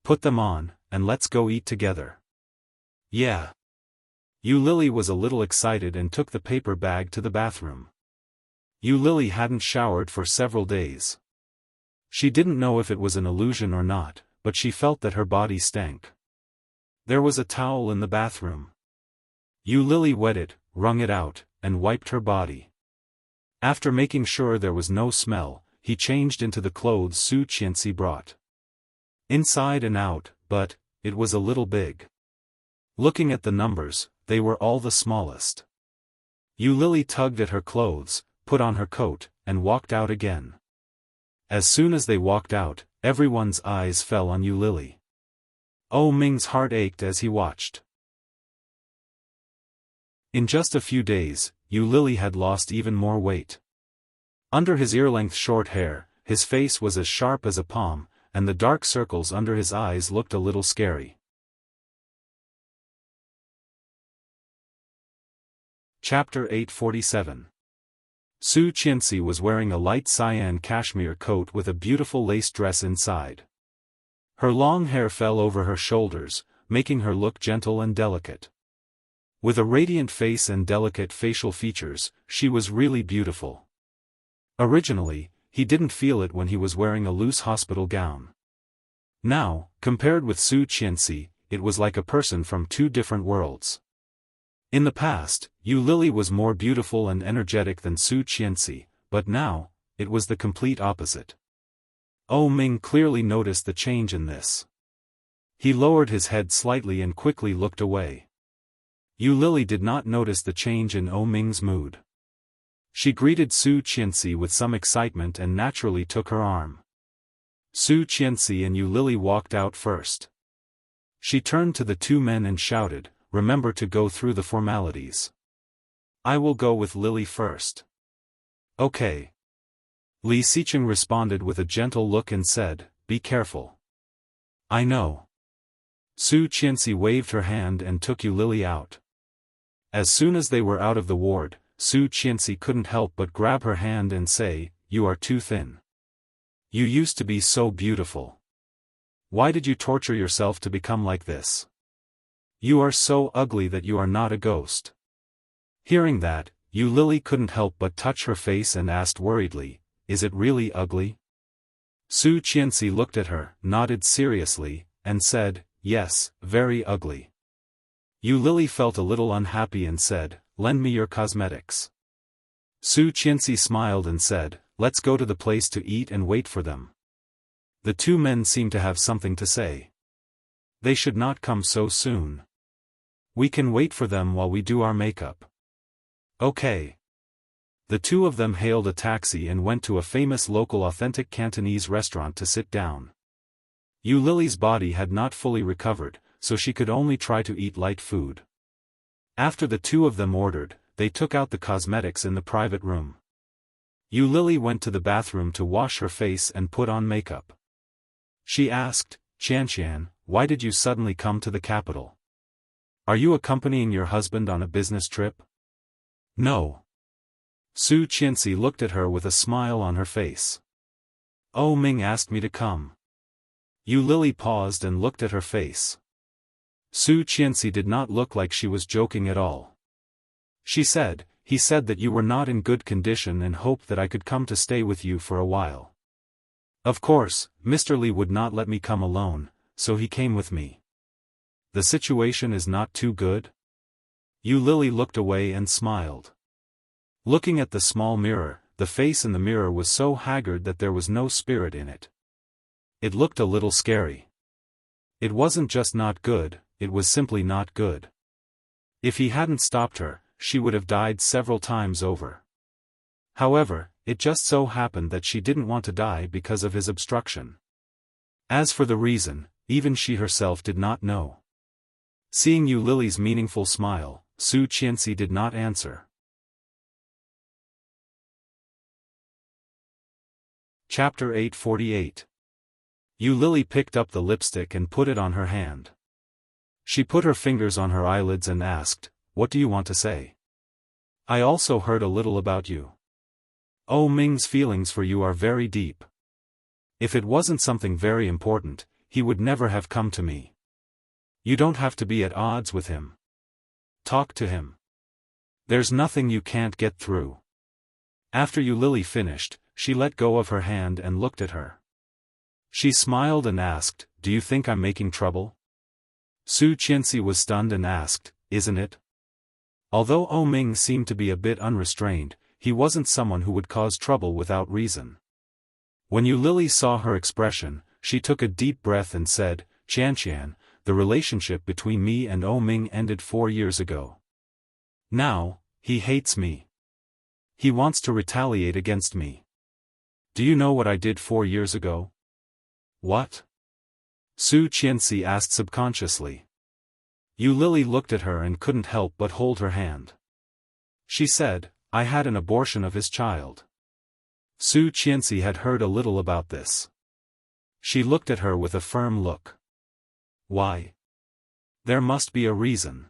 Put them on, and let's go eat together. Yeah. Yu Lily was a little excited and took the paper bag to the bathroom. Yu Lily hadn't showered for several days. She didn't know if it was an illusion or not, but she felt that her body stank. There was a towel in the bathroom. Yu Lily wet it, wrung it out, and wiped her body. After making sure there was no smell, he changed into the clothes Su Qianxi brought. Inside and out, but it was a little big. Looking at the numbers, they were all the smallest. Yu Lily tugged at her clothes, put on her coat, and walked out again. As soon as they walked out, everyone's eyes fell on Yu Lily. Oh Ming's heart ached as he watched. In just a few days, Yu Lily had lost even more weight. Under his ear-length short hair, his face was as sharp as a palm, and the dark circles under his eyes looked a little scary. Chapter 847. Su Qianxi was wearing a light cyan cashmere coat with a beautiful lace dress inside. Her long hair fell over her shoulders, making her look gentle and delicate. With a radiant face and delicate facial features, she was really beautiful. Originally, he didn't feel it when he was wearing a loose hospital gown. Now, compared with Su Qianxi, it was like a person from two different worlds. In the past, Yu Lily was more beautiful and energetic than Su Qianxi, but now, it was the complete opposite. Oh Ming clearly noticed the change in this. He lowered his head slightly and quickly looked away. Yu Lily did not notice the change in Oh Ming's mood. She greeted Su Qianxi with some excitement and naturally took her arm. Su Qianxi and Yu Lily walked out first. She turned to the two men and shouted, "Remember to go through the formalities. I will go with Lily first." "Okay." Li Xiqing responded with a gentle look and said, "Be careful." "I know." Su Qianxi waved her hand and took Yu Lily out. As soon as they were out of the ward, Su Qianxi couldn't help but grab her hand and say, "You are too thin. You used to be so beautiful. Why did you torture yourself to become like this? You are so ugly that you are not a ghost." Hearing that, Yu Lily couldn't help but touch her face and asked worriedly, "Is it really ugly?" Su Qianxi looked at her, nodded seriously, and said, "Yes, very ugly." Yu Lily felt a little unhappy and said, "Lend me your cosmetics." Su Qianxi smiled and said, "Let's go to the place to eat and wait for them." The two men seemed to have something to say. "They should not come so soon. We can wait for them while we do our makeup." "Okay." The two of them hailed a taxi and went to a famous local authentic Cantonese restaurant to sit down. Yu Lily's body had not fully recovered, so she could only try to eat light food. After the two of them ordered, they took out the cosmetics in the private room. Yu Lily went to the bathroom to wash her face and put on makeup. She asked, "Qianqian, why did you suddenly come to the capital? Are you accompanying your husband on a business trip?" "No." Su Qianxi looked at her with a smile on her face. "Oh Ming asked me to come." Yu Lily paused and looked at her face. Su Qianxi did not look like she was joking at all. She said, "He said that you were not in good condition and hoped that I could come to stay with you for a while. Of course, Mr. Li would not let me come alone, so he came with me. The situation is not too good?" Yu Lily looked away and smiled. Looking at the small mirror, the face in the mirror was so haggard that there was no spirit in it. It looked a little scary. It wasn't just not good, it was simply not good. If he hadn't stopped her, she would have died several times over. However, it just so happened that she didn't want to die because of his obstruction. As for the reason, even she herself did not know. Seeing Yu Lily's meaningful smile, Su Qianxi did not answer. Chapter 848. Yu Lily picked up the lipstick and put it on her hand. She put her fingers on her eyelids and asked, "What do you want to say? I also heard a little about you. Oh Ming's feelings for you are very deep. If it wasn't something very important, he would never have come to me. You don't have to be at odds with him. Talk to him. There's nothing you can't get through." After Yu Lily finished, she let go of her hand and looked at her. She smiled and asked, "Do you think I'm making trouble?" Su Qianxi was stunned and asked, "Isn't it?" Although Oh Ming seemed to be a bit unrestrained, he wasn't someone who would cause trouble without reason. When Yu Lily saw her expression, she took a deep breath and said, "Qianqian, the relationship between me and Oh Ming ended 4 years ago. Now, he hates me. He wants to retaliate against me. Do you know what I did 4 years ago?" "What?" Su Qianxi asked subconsciously. Yu Lily looked at her and couldn't help but hold her hand. She said, I had an abortion of his child. Su Qianxi had heard a little about this. She looked at her with a firm look. Why? There must be a reason.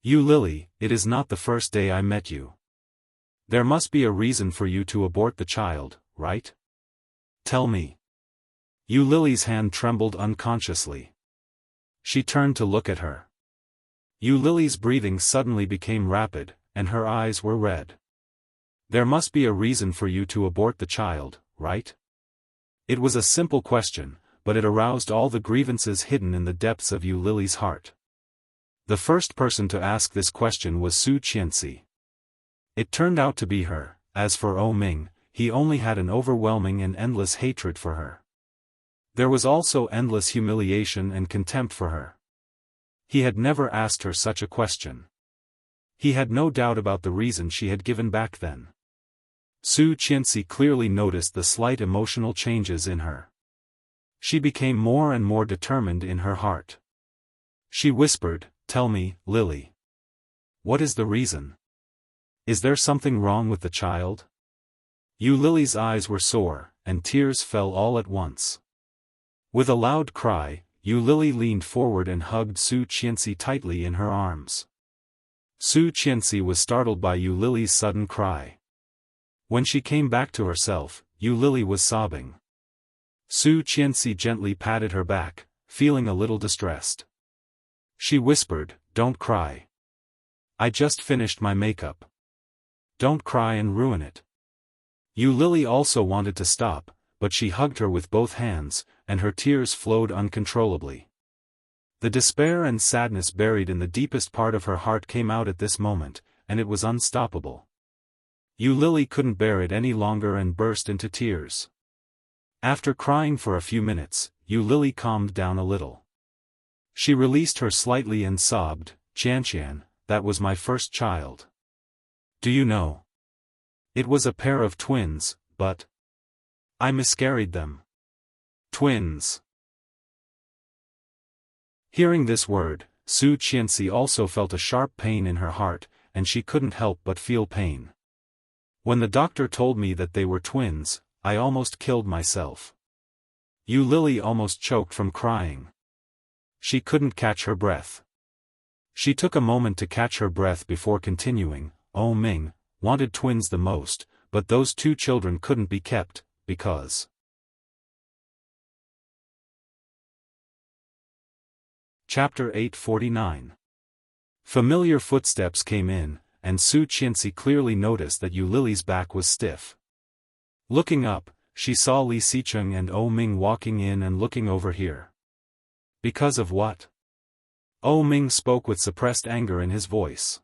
Yu Lily, it is not the first day I met you. There must be a reason for you to abort the child, right? Tell me. Yu Lily's hand trembled unconsciously. She turned to look at her. Yu Lily's breathing suddenly became rapid, and her eyes were red. There must be a reason for you to abort the child, right? It was a simple question, but it aroused all the grievances hidden in the depths of Yu Lily's heart. The first person to ask this question was Su Qianxi. It turned out to be her. As for O Ming, he only had an overwhelming and endless hatred for her. There was also endless humiliation and contempt for her. He had never asked her such a question. He had no doubt about the reason she had given back then. Su Qianxi clearly noticed the slight emotional changes in her. She became more and more determined in her heart. She whispered, Tell me, Lily. What is the reason? Is there something wrong with the child? Yu Lily's eyes were sore, and tears fell all at once. With a loud cry, Yu Lily leaned forward and hugged Su Qianxi tightly in her arms. Su Qianxi was startled by Yu Lily's sudden cry. When she came back to herself, Yu Lily was sobbing. Su Qianxi gently patted her back, feeling a little distressed. She whispered, Don't cry. I just finished my makeup. Don't cry and ruin it. Yu Lily also wanted to stop, but she hugged her with both hands, and her tears flowed uncontrollably. The despair and sadness buried in the deepest part of her heart came out at this moment, and it was unstoppable. Yu Lily couldn't bear it any longer and burst into tears. After crying for a few minutes, Yu Lily calmed down a little. She released her slightly and sobbed, Qianqian, that was my first child. Do you know? It was a pair of twins, but I miscarried them. Twins. Hearing this word, Su Qianxi also felt a sharp pain in her heart, and she couldn't help but feel pain. When the doctor told me that they were twins, I almost killed myself. Yu Lily almost choked from crying. She couldn't catch her breath. She took a moment to catch her breath before continuing, O Ming wanted twins the most, but those two children couldn't be kept, because. Chapter 849. Familiar footsteps came in, and Su Qianxi clearly noticed that Yu Lily's back was stiff. Looking up, she saw Li Xicheng and O Ming walking in and looking over here. Because of what? O Ming spoke with suppressed anger in his voice.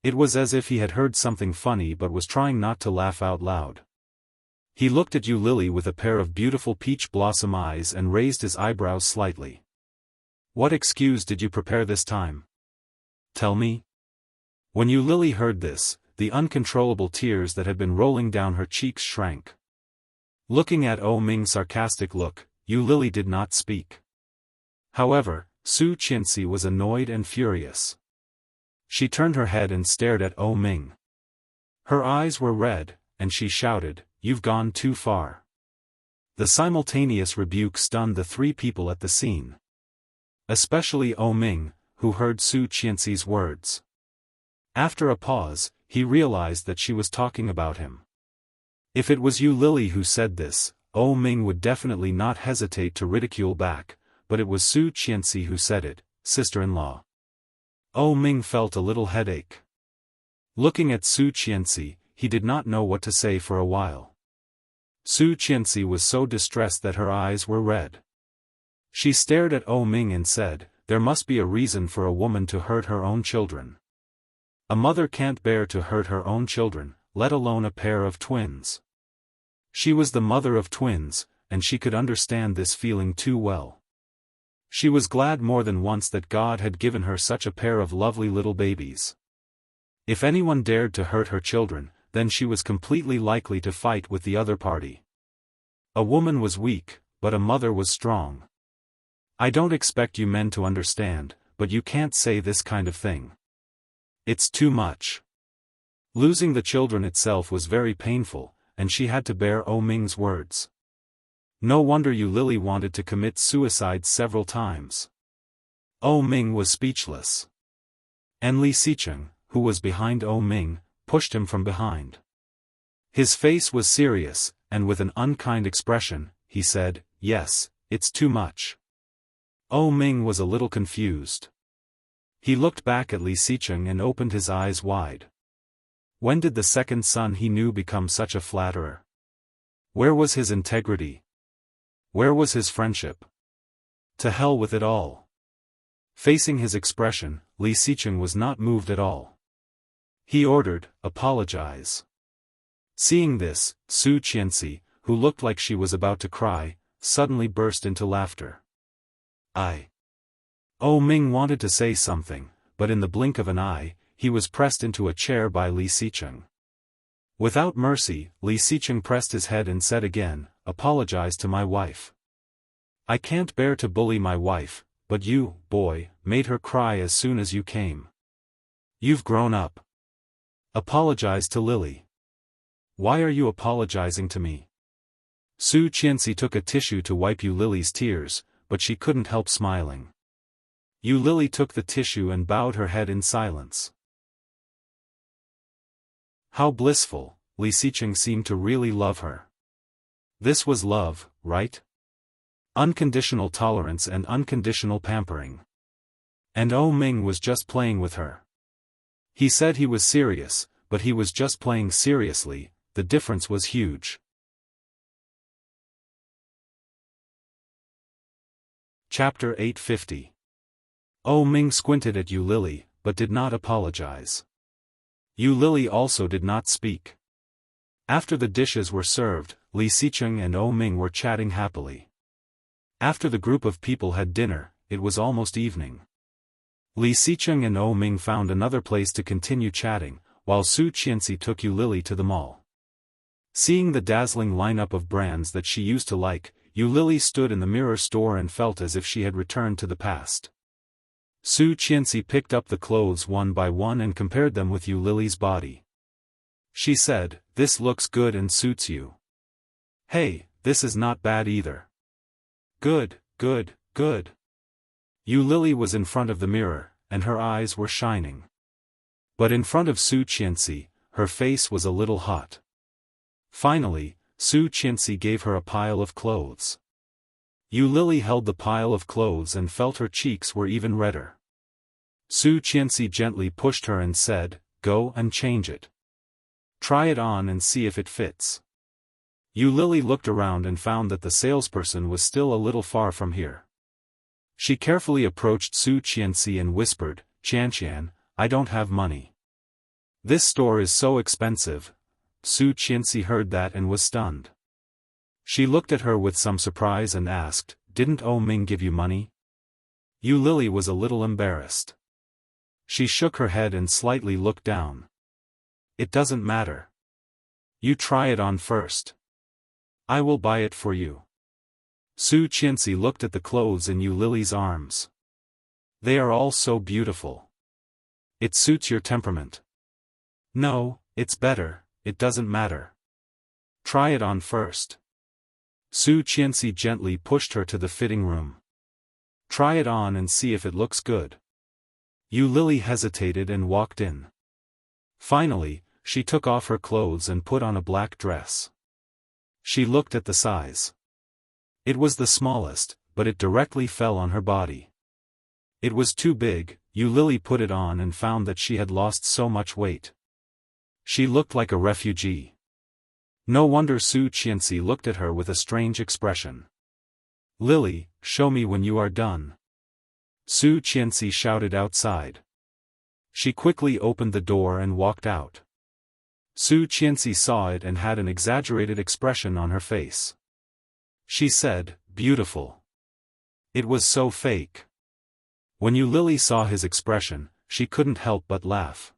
It was as if he had heard something funny but was trying not to laugh out loud. He looked at Yu Lily with a pair of beautiful peach blossom eyes and raised his eyebrows slightly. What excuse did you prepare this time? Tell me. When Yu Lily heard this, the uncontrollable tears that had been rolling down her cheeks shrank. Looking at O Ming's sarcastic look, Yu Lily did not speak. However, Su Qianxi was annoyed and furious. She turned her head and stared at O Ming. Her eyes were red, and she shouted, You've gone too far. The simultaneous rebuke stunned the three people at the scene. Especially O Ming, who heard Su Qianxi's words. After a pause, he realized that she was talking about him. If it was Yu Lily who said this, O Ming would definitely not hesitate to ridicule back, but it was Su Qianxi who said it, sister-in-law. O Ming felt a little headache. Looking at Su Qianxi, he did not know what to say for a while. Su Qianxi was so distressed that her eyes were red. She stared at O Ming and said, There must be a reason for a woman to hurt her own children. A mother can't bear to hurt her own children, let alone a pair of twins. She was the mother of twins, and she could understand this feeling too well. She was glad more than once that God had given her such a pair of lovely little babies. If anyone dared to hurt her children, then she was completely likely to fight with the other party. A woman was weak, but a mother was strong. I don't expect you men to understand, but you can't say this kind of thing. It's too much. Losing the children itself was very painful, and she had to bear Ming's words. No wonder Lily wanted to commit suicide several times. Ming was speechless. And Li Xicheng, who was behind Ming, pushed him from behind. His face was serious, and with an unkind expression, he said, "Yes, it's too much." Ming was a little confused. He looked back at Li Xicheng and opened his eyes wide. When did the second son he knew become such a flatterer? Where was his integrity? Where was his friendship? To hell with it all. Facing his expression, Li Xicheng was not moved at all. He ordered, "Apologize." Seeing this, Su Qianxi, who looked like she was about to cry, suddenly burst into laughter. Ming wanted to say something, but in the blink of an eye, he was pressed into a chair by Li Xicheng. Without mercy, Li Xicheng pressed his head and said again, "Apologize to my wife. I can't bear to bully my wife, but you, boy, made her cry as soon as you came. You've grown up. Apologize to Lily." "Why are you apologizing to me?" Su Qianxi took a tissue to wipe Lily's tears, but she couldn't help smiling. Lily took the tissue and bowed her head in silence. How blissful, Li Xicheng seemed to really love her. This was love, right? Unconditional tolerance and unconditional pampering. And Ming was just playing with her. He said he was serious, but he was just playing seriously. The difference was huge. Chapter 850. Ming squinted at Lily, but did not apologize. Lily also did not speak. After the dishes were served, Li Xicheng and Ming were chatting happily. After the group of people had dinner, it was almost evening. Li Xicheng and Ming found another place to continue chatting, while Su Qianxi took Lily to the mall. Seeing the dazzling lineup of brands that she used to like, Lily stood in the mirror store and felt as if she had returned to the past. Su Qianxi picked up the clothes one by one and compared them with Lily's body. She said, "This looks good and suits you. Hey, this is not bad either." "Good, good, good." Lily was in front of the mirror, and her eyes were shining. But in front of Su Qianxi, her face was a little hot. Finally, Su Qianxi gave her a pile of clothes. Lily held the pile of clothes and felt her cheeks were even redder. Su Qianxi gently pushed her and said, "Go and change it. Try it on and see if it fits." Lily looked around and found that the salesperson was still a little far from here. She carefully approached Su Qianxi and whispered, "Qianqian, I don't have money. This store is so expensive." Su Qianxi heard that and was stunned. She looked at her with some surprise and asked, "Didn't Ming give you money?" Lily was a little embarrassed. She shook her head and slightly looked down. "It doesn't matter. You try it on first. I will buy it for you." Su Qianxi looked at the clothes in Lily's arms. "They are all so beautiful. It suits your temperament." "No, it's better. It doesn't matter. Try it on first." Su Qianxi gently pushed her to the fitting room. "Try it on and see if it looks good." Lily hesitated and walked in. Finally, she took off her clothes and put on a black dress. She looked at the size. It was the smallest, but it directly fell on her body. It was too big. Lily put it on and found that she had lost so much weight. She looked like a refugee. No wonder Su Qianxi looked at her with a strange expression. "Lily, show me when you are done." Su Qianxi shouted outside. She quickly opened the door and walked out. Su Qianxi saw it and had an exaggerated expression on her face. She said, "Beautiful." It was so fake. When Lily saw his expression, she couldn't help but laugh.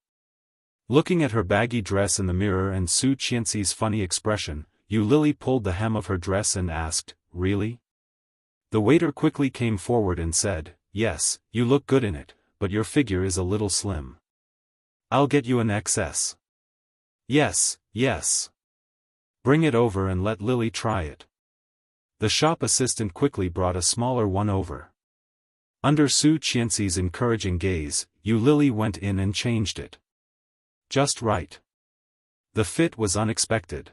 Looking at her baggy dress in the mirror and Su Qianxi's funny expression, Lily pulled the hem of her dress and asked, "Really? The waiter quickly came forward and said, "Yes, you look good in it, but your figure is a little slim. I'll get you an XS. Yes, yes. Bring it over and let Lily try it." The shop assistant quickly brought a smaller one over. Under Su Qianxi's encouraging gaze, Yu Lily went in and changed it. Just right. The fit was unexpected.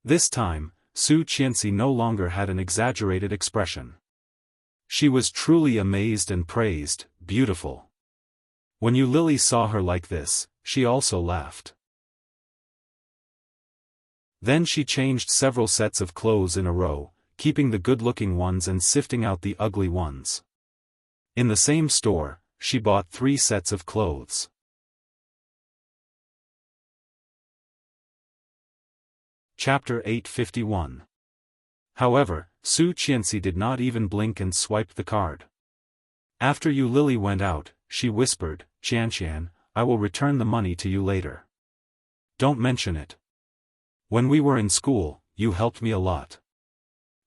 This time, Su Qianxi no longer had an exaggerated expression. She was truly amazed and praised, "Beautiful." When Yu Lily saw her like this, she also laughed. Then she changed several sets of clothes in a row, keeping the good-looking ones and sifting out the ugly ones. In the same store, she bought 3 sets of clothes. Chapter 851. However, Su Qianxi did not even blink and swiped the card. After Yu Lily went out, she whispered, "Qianqian, I will return the money to you later. Don't mention it. When we were in school, you helped me a lot.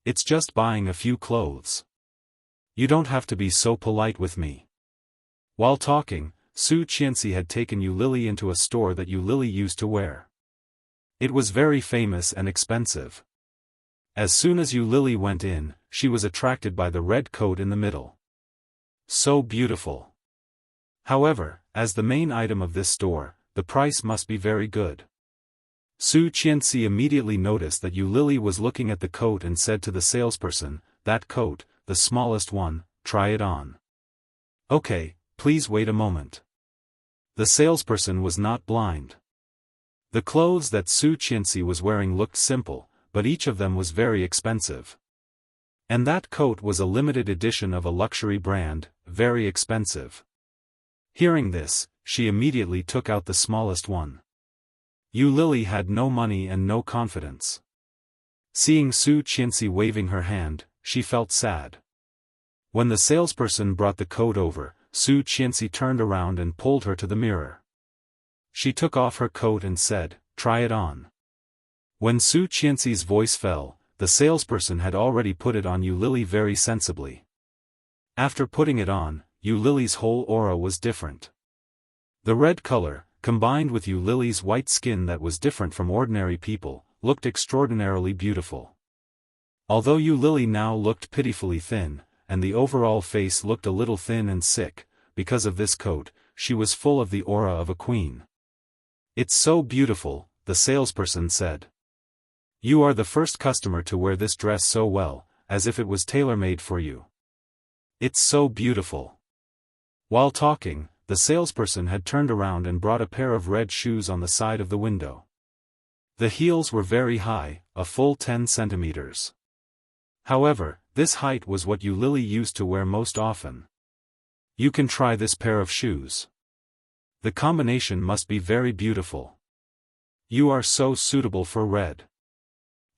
It's just buying a few clothes. You don't have to be so polite with me." While talking, Su Qianxi had taken Yu Lily into a store that Yu Lily used to wear. It was very famous and expensive. As soon as Yu Lily went in, she was attracted by the red coat in the middle. So beautiful. However, as the main item of this store, the price must be very good. Su Qianxi immediately noticed that Yu Lily was looking at the coat and said to the salesperson, "That coat, the smallest one, try it on." "Okay, please wait a moment." The salesperson was not blind. The clothes that Su Qianxi was wearing looked simple, but each of them was very expensive. And that coat was a limited edition of a luxury brand, very expensive. Hearing this, she immediately took out the smallest one. Yu Lily had no money and no confidence. Seeing Su Qianxi waving her hand, she felt sad. When the salesperson brought the coat over, Su Qianxi turned around and pulled her to the mirror. She took off her coat and said, "Try it on." When Su Qianxi's voice fell, the salesperson had already put it on Yu Lily very sensibly. After putting it on, Yu Lily's whole aura was different. The red color, combined with Yu Lily's white skin that was different from ordinary people, looked extraordinarily beautiful. Although Yu Lily now looked pitifully thin, and the overall face looked a little thin and sick, because of this coat, she was full of the aura of a queen. "It's so beautiful," the salesperson said. "You are the first customer to wear this dress so well, as if it was tailor-made for you. It's so beautiful." While talking, the salesperson had turned around and brought a pair of red shoes on the side of the window. The heels were very high, a full 10 centimeters. However, this height was what Yu Lily used to wear most often. "You can try this pair of shoes. The combination must be very beautiful. You are so suitable for red."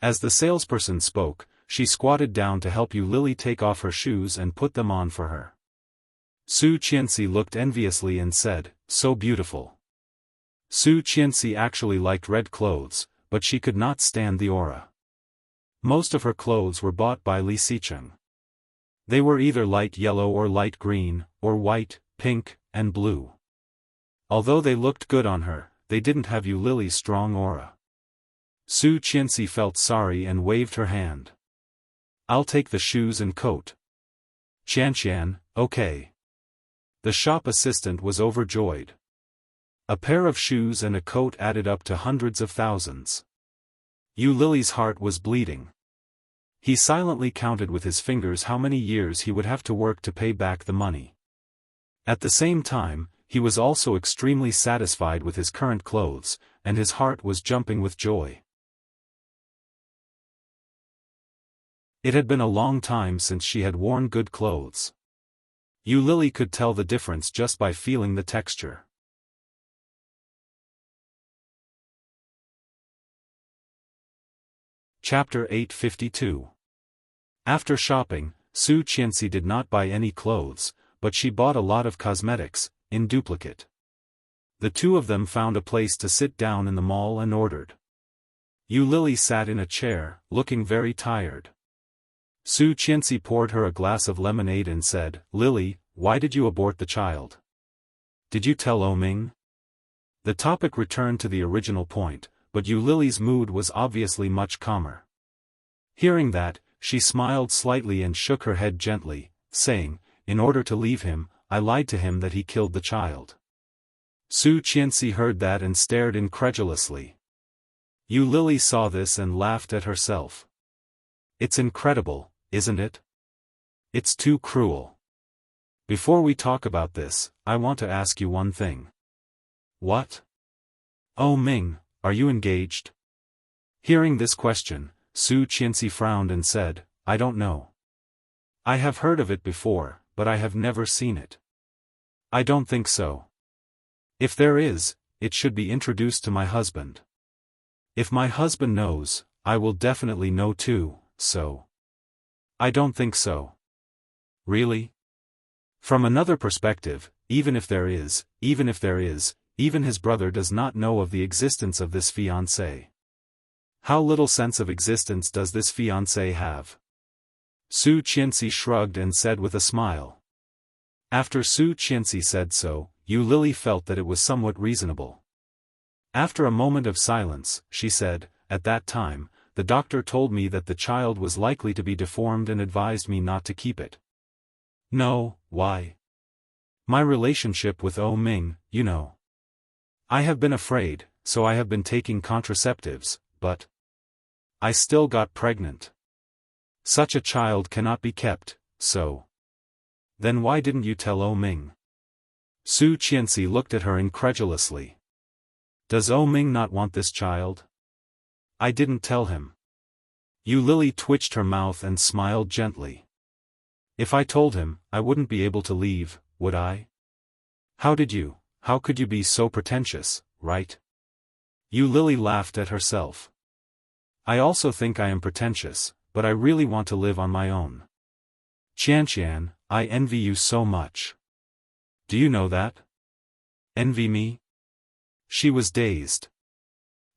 As the salesperson spoke, she squatted down to help Yu Lily take off her shoes and put them on for her. Su Qianxi looked enviously and said, "So beautiful." Su Qianxi actually liked red clothes, but she could not stand the aura. Most of her clothes were bought by Li Xicheng. They were either light yellow or light green, or white, pink, and blue. Although they looked good on her, they didn't have Yu Lily's strong aura. Su Qianxi felt sorry and waved her hand. "I'll take the shoes and coat." "Qianqian, okay." The shop assistant was overjoyed. A pair of shoes and a coat added up to hundreds of thousands. Yu Lily's heart was bleeding. He silently counted with his fingers how many years he would have to work to pay back the money. At the same time, he was also extremely satisfied with his current clothes, and his heart was jumping with joy. It had been a long time since she had worn good clothes. Yu Lily could tell the difference just by feeling the texture. Chapter 852. After shopping, Su Qianxi did not buy any clothes, but she bought a lot of cosmetics, in duplicate. The two of them found a place to sit down in the mall and ordered. Yu Lily sat in a chair, looking very tired. Su Qianxi poured her a glass of lemonade and said, "Lily, why did you abort the child? Did you tell Ming?" The topic returned to the original point, but Lily's mood was obviously much calmer. Hearing that, she smiled slightly and shook her head gently, saying, "In order to leave him, I lied to him that he killed the child." Su Qianxi heard that and stared incredulously. Lily saw this and laughed at herself. "It's incredible, isn't it? It's too cruel. Before we talk about this, I want to ask you one thing." "What?" Ming, are you engaged?" Hearing this question, Su Qianxi frowned and said, "I don't know. I have heard of it before, but I have never seen it. I don't think so. If there is, it should be introduced to my husband. If my husband knows, I will definitely know too, so. I don't think so." "Really?" "From another perspective, even if there is, even his brother does not know of the existence of this fiancé. How little sense of existence does this fiancé have?" Su Qianxi shrugged and said with a smile. After Su Qianxi said so, Lily felt that it was somewhat reasonable. After a moment of silence, she said, "At that time, the doctor told me that the child was likely to be deformed and advised me not to keep it." "No, why?" "My relationship with Ming, you know. I have been afraid, so I have been taking contraceptives, but I still got pregnant. Such a child cannot be kept, so." "Then why didn't you tell Ming?" Su Qianxi looked at her incredulously. "Does Ming not want this child?" "I didn't tell him." Lily twitched her mouth and smiled gently. "If I told him, I wouldn't be able to leave, would I?" How could you be so pretentious, right?" Lily laughed at herself. "I also think I am pretentious, but I really want to live on my own. Qianqian, I envy you so much. Do you know that?" "Envy me?" She was dazed.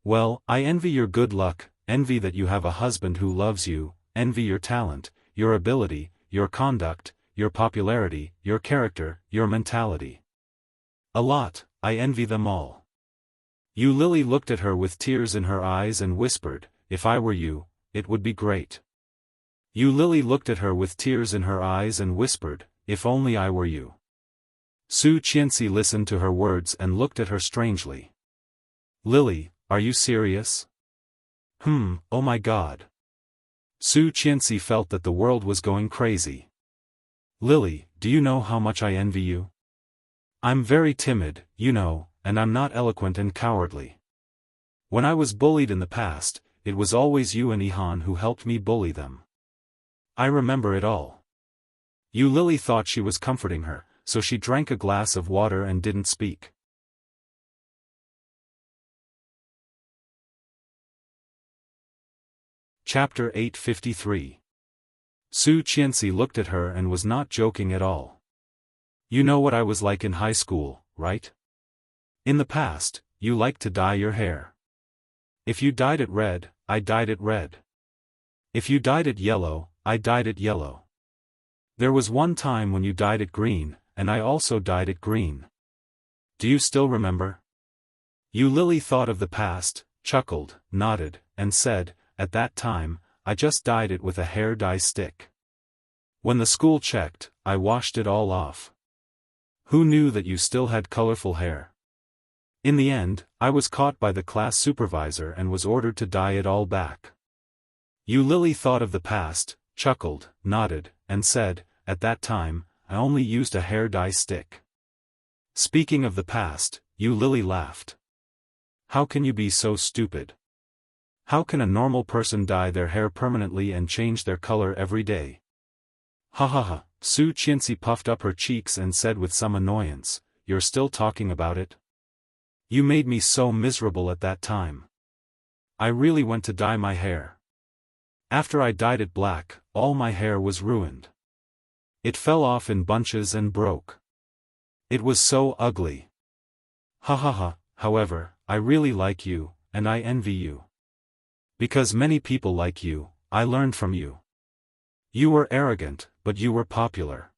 "Well, I envy your good luck, envy that you have a husband who loves you, envy your talent, your ability, your conduct, your popularity, your character, your mentality. A lot, I envy them all." Lily looked at her with tears in her eyes and whispered, "If I were you, it would be great." Lily looked at her with tears in her eyes and whispered, "If only I were you." Su Qianxi listened to her words and looked at her strangely. "Lily, are you serious?" Oh my God." Su Qianxi felt that the world was going crazy. "Lily, do you know how much I envy you? I'm very timid, and I'm not eloquent and cowardly. When I was bullied in the past, it was always you and Ihan who helped me bully them. I remember it all." Lily thought she was comforting her, so she drank a glass of water and didn't speak. Chapter 853. Su Qianxi looked at her and was not joking at all. "You know what I was like in high school, right? In the past, you liked to dye your hair. If you dyed it red, I dyed it red. If you dyed it yellow, I dyed it yellow. There was one time when you dyed it green, and I also dyed it green. Do you still remember?" Lily thought of the past, chuckled, nodded, and said, "At that time, I just dyed it with a hair dye stick. When the school checked, I washed it all off. Who knew that you still had colorful hair? In the end, I was caught by the class supervisor and was ordered to dye it all back." Lily thought of the past, chuckled, nodded, and said, "At that time, I only used a hair dye stick." Speaking of the past, Lily laughed. "How can you be so stupid? How can a normal person dye their hair permanently and change their color every day?" "Ha ha ha." Su Qianxi puffed up her cheeks and said with some annoyance, "You're still talking about it? You made me so miserable at that time. I really went to dye my hair. After I dyed it black, all my hair was ruined. It fell off in bunches and broke. It was so ugly. Ha ha ha. However, I really like you, and I envy you. Because many people like you, I learned from you." You were arrogant, but you were popular.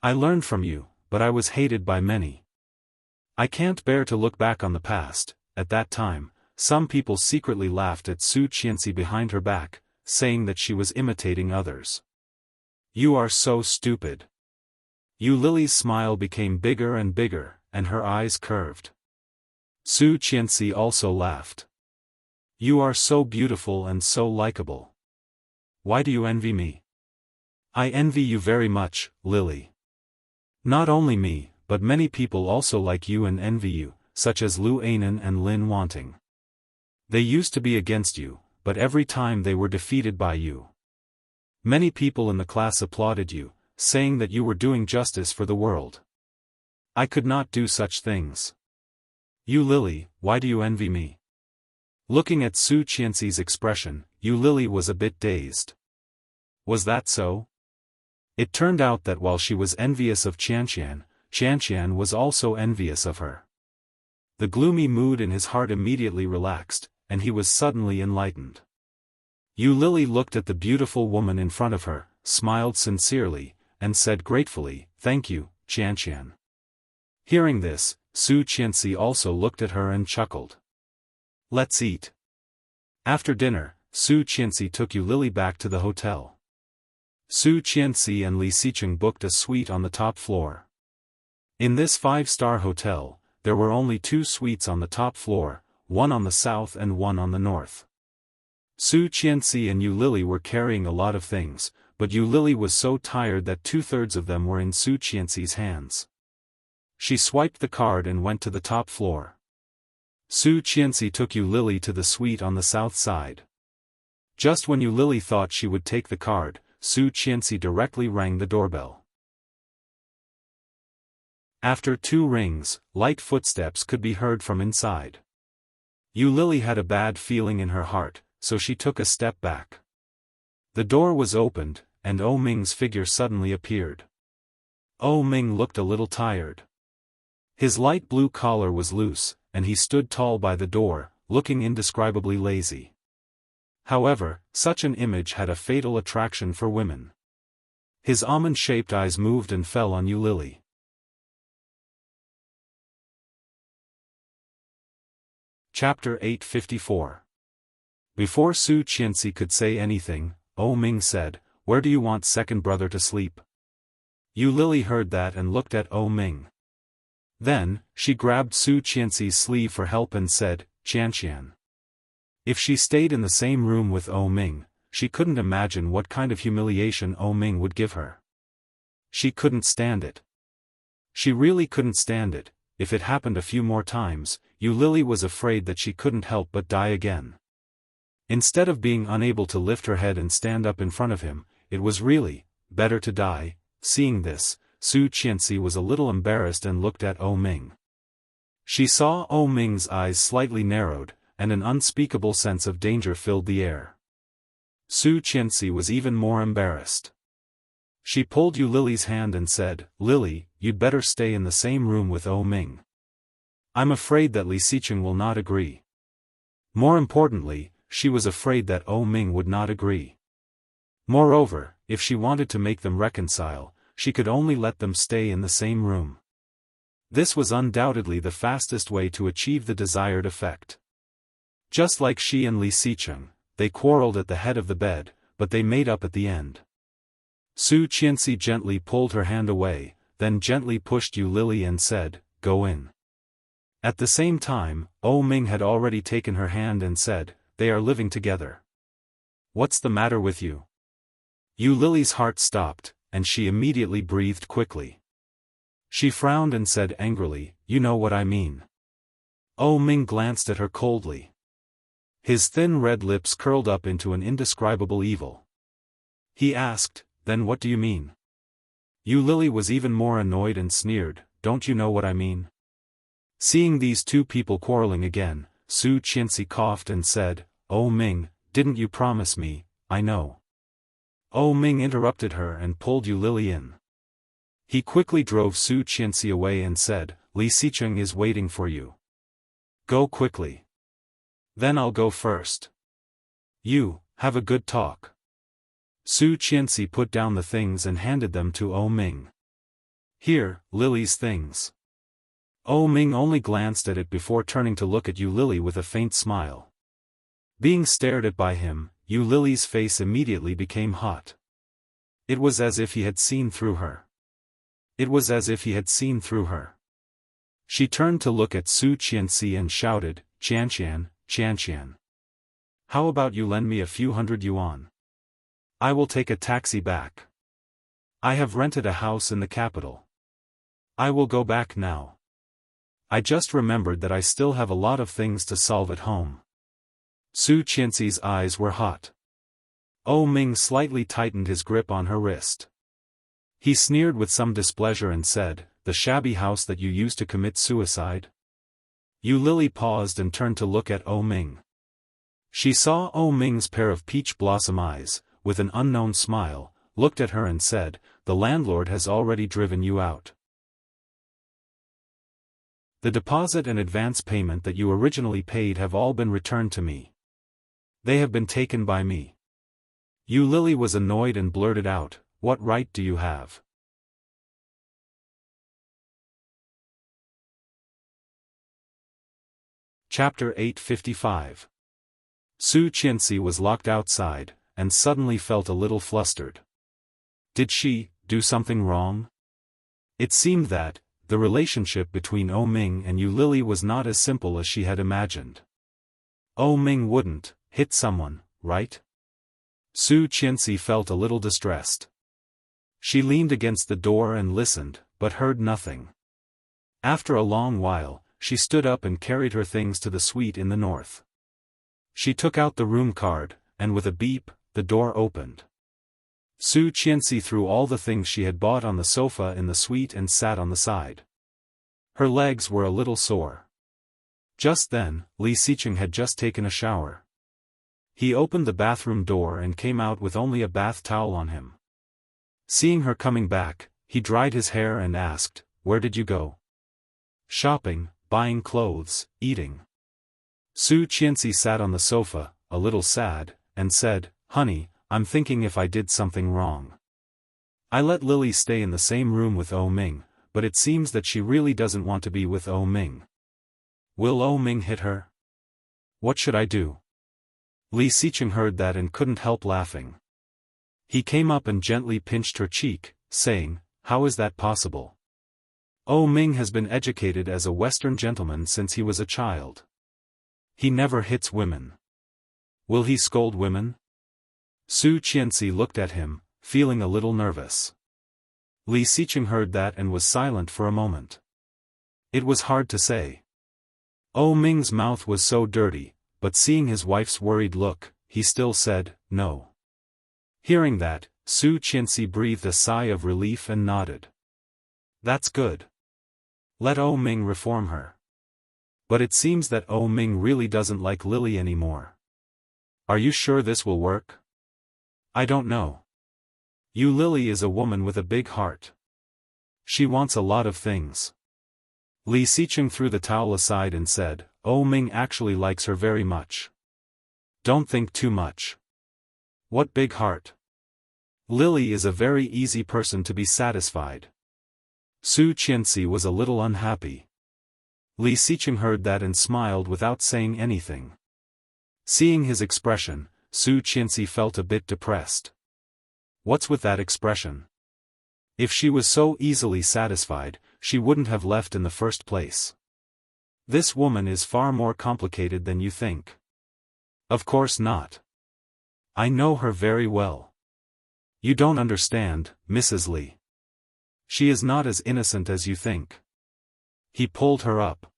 I learned from you, but I was hated by many. I can't bear to look back on the past. At that time, some people secretly laughed at Su Qianxi behind her back, saying that she was imitating others. You are so stupid. Yu Lily's smile became bigger and bigger, and her eyes curved. Su Qianxi also laughed. You are so beautiful and so likable. Why do you envy me? I envy you very much, Lily. Not only me, but many people also like you and envy you, such as Lu Anan and Lin Wanting. They used to be against you, but every time they were defeated by you. Many people in the class applauded you, saying that you were doing justice for the world. I could not do such things. You Lily, why do you envy me? Looking at Su Qianxi's expression, Yu Lily was a bit dazed. Was that so? It turned out that while she was envious of Qianqian, Qianqian was also envious of her. The gloomy mood in his heart immediately relaxed, and he was suddenly enlightened. Yu Lily looked at the beautiful woman in front of her, smiled sincerely, and said gratefully, "Thank you, Qianqian." Hearing this, Su Qianxi also looked at her and chuckled. Let's eat. After dinner, Su Qianxi took Yu Lily back to the hotel. Su Qianxi and Li Xicheng booked a suite on the top floor. In this 5-star hotel, there were only 2 suites on the top floor, one on the south and one on the north. Su Qianxi and Yu Lily were carrying a lot of things, but Yu Lily was so tired that 2/3 of them were in Su Qianxi's hands. She swiped the card and went to the top floor. Su Qianxi took Yu Lily to the suite on the south side. Just when Yu Lily thought she would take the card, Su Qianxi directly rang the doorbell. After 2 rings, light footsteps could be heard from inside. Yu Lily had a bad feeling in her heart, so she took a step back. The door was opened, and O Ming's figure suddenly appeared. O Ming looked a little tired. His light blue collar was loose, and he stood tall by the door, looking indescribably lazy. However, such an image had a fatal attraction for women. His almond-shaped eyes moved and fell on Yu Lily. Chapter 854. Before Su Qianxi could say anything, O Ming said, "Where do you want second brother to sleep?" Yu Lily heard that and looked at O Ming. Then, she grabbed Su Qianxi's sleeve for help and said, "Qianqian." If she stayed in the same room with O Ming, she couldn't imagine what kind of humiliation O Ming would give her. She couldn't stand it. She really couldn't stand it. If it happened a few more times, Yu Lily was afraid that she couldn't help but die again. Instead of being unable to lift her head and stand up in front of him, it was really better to die. Seeing this, Su Qianxi was a little embarrassed and looked at O Ming. She saw O Ming's eyes slightly narrowed, and an unspeakable sense of danger filled the air. Su Qianxi was even more embarrassed. She pulled Yu Lily's hand and said, "Lily, you'd better stay in the same room with O Ming. I'm afraid that Li Xicheng will not agree." More importantly, she was afraid that O Ming would not agree. Moreover, if she wanted to make them reconcile, she could only let them stay in the same room. This was undoubtedly the fastest way to achieve the desired effect. Just like she and Li Xicheng, they quarreled at the head of the bed, but they made up at the end. Su Qianxi gently pulled her hand away, then gently pushed Yu Lily and said, "Go in." At the same time, O Ming had already taken her hand and said, "They are living together. What's the matter with you?" Yu Lily's heart stopped, and she immediately breathed quickly. She frowned and said angrily, "You know what I mean." O Ming glanced at her coldly. His thin red lips curled up into an indescribable evil. He asked, "Then what do you mean?" Yu Lily was even more annoyed and sneered, "Don't you know what I mean?" Seeing these two people quarreling again, Su Qianxi coughed and said, "O Ming, didn't you promise me? I know." O Ming interrupted her and pulled Yu Lily in. He quickly drove Su Qianxi away and said, "Li Xicheng is waiting for you. Go quickly. Then I'll go first. You, have a good talk." Su Qianxi put down the things and handed them to O Ming. "Here, Lily's things." O Ming only glanced at it before turning to look at Yu Lily with a faint smile. Being stared at by him, Yu Lily's face immediately became hot. It was as if he had seen through her. It was as if he had seen through her. She turned to look at Su Qianxi and shouted, "Qianqian, Qianqian. How about you lend me a few hundred yuan? I will take a taxi back. I have rented a house in the capital. I will go back now. I just remembered that I still have a lot of things to solve at home." Su Qianxi's eyes were hot. O Ming slightly tightened his grip on her wrist. He sneered with some displeasure and said, "The shabby house that you used to commit suicide?" Yu Lily paused and turned to look at O Ming. She saw O Ming's pair of peach blossom eyes, with an unknown smile, looked at her and said, "The landlord has already driven you out. The deposit and advance payment that you originally paid have all been returned to me. They have been taken by me." Yu Lily was annoyed and blurted out, "What right do you have?" Chapter 855. Su Qianxi was locked outside, and suddenly felt a little flustered. Did she do something wrong? It seemed that the relationship between O Ming and Yu Lily was not as simple as she had imagined. O Ming wouldn't hit someone, right? Su Qianxi felt a little distressed. She leaned against the door and listened, but heard nothing. After a long while, she stood up and carried her things to the suite in the north. She took out the room card, and with a beep, the door opened. Su Qianxi threw all the things she had bought on the sofa in the suite and sat on the side. Her legs were a little sore. Just then, Li Xiqing had just taken a shower. He opened the bathroom door and came out with only a bath towel on him. Seeing her coming back, he dried his hair and asked, "Where did you go?" "Shopping, buying clothes, eating." Su Qianxi sat on the sofa, a little sad, and said, "Honey, I'm thinking if I did something wrong. I let Lily stay in the same room with O Ming, but it seems that she really doesn't want to be with O Ming. Will O Ming hit her? What should I do?" Li Xiqing heard that and couldn't help laughing. He came up and gently pinched her cheek, saying, "How is that possible? O Ming has been educated as a Western gentleman since he was a child. He never hits women. Will he scold women?" Su Qianxi looked at him, feeling a little nervous. Li Xiqing heard that and was silent for a moment. It was hard to say. O Ming's mouth was so dirty, but seeing his wife's worried look, he still said, "No." Hearing that, Su Qianxi breathed a sigh of relief and nodded. "That's good. Let O Ming reform her." But it seems that O Ming really doesn't like Lily anymore. Are you sure this will work? I don't know. Yu Lily is a woman with a big heart. She wants a lot of things. Li Xiqing threw the towel aside and said, "O Ming actually likes her very much. Don't think too much. What big heart. Lily is a very easy person to be satisfied." Su Qianxi was a little unhappy. Li Xiqing heard that and smiled without saying anything. Seeing his expression, Su Qianxi felt a bit depressed. What's with that expression? If she was so easily satisfied, she wouldn't have left in the first place. This woman is far more complicated than you think. Of course not. I know her very well. You don't understand, Mrs. Li. She is not as innocent as you think. He pulled her up.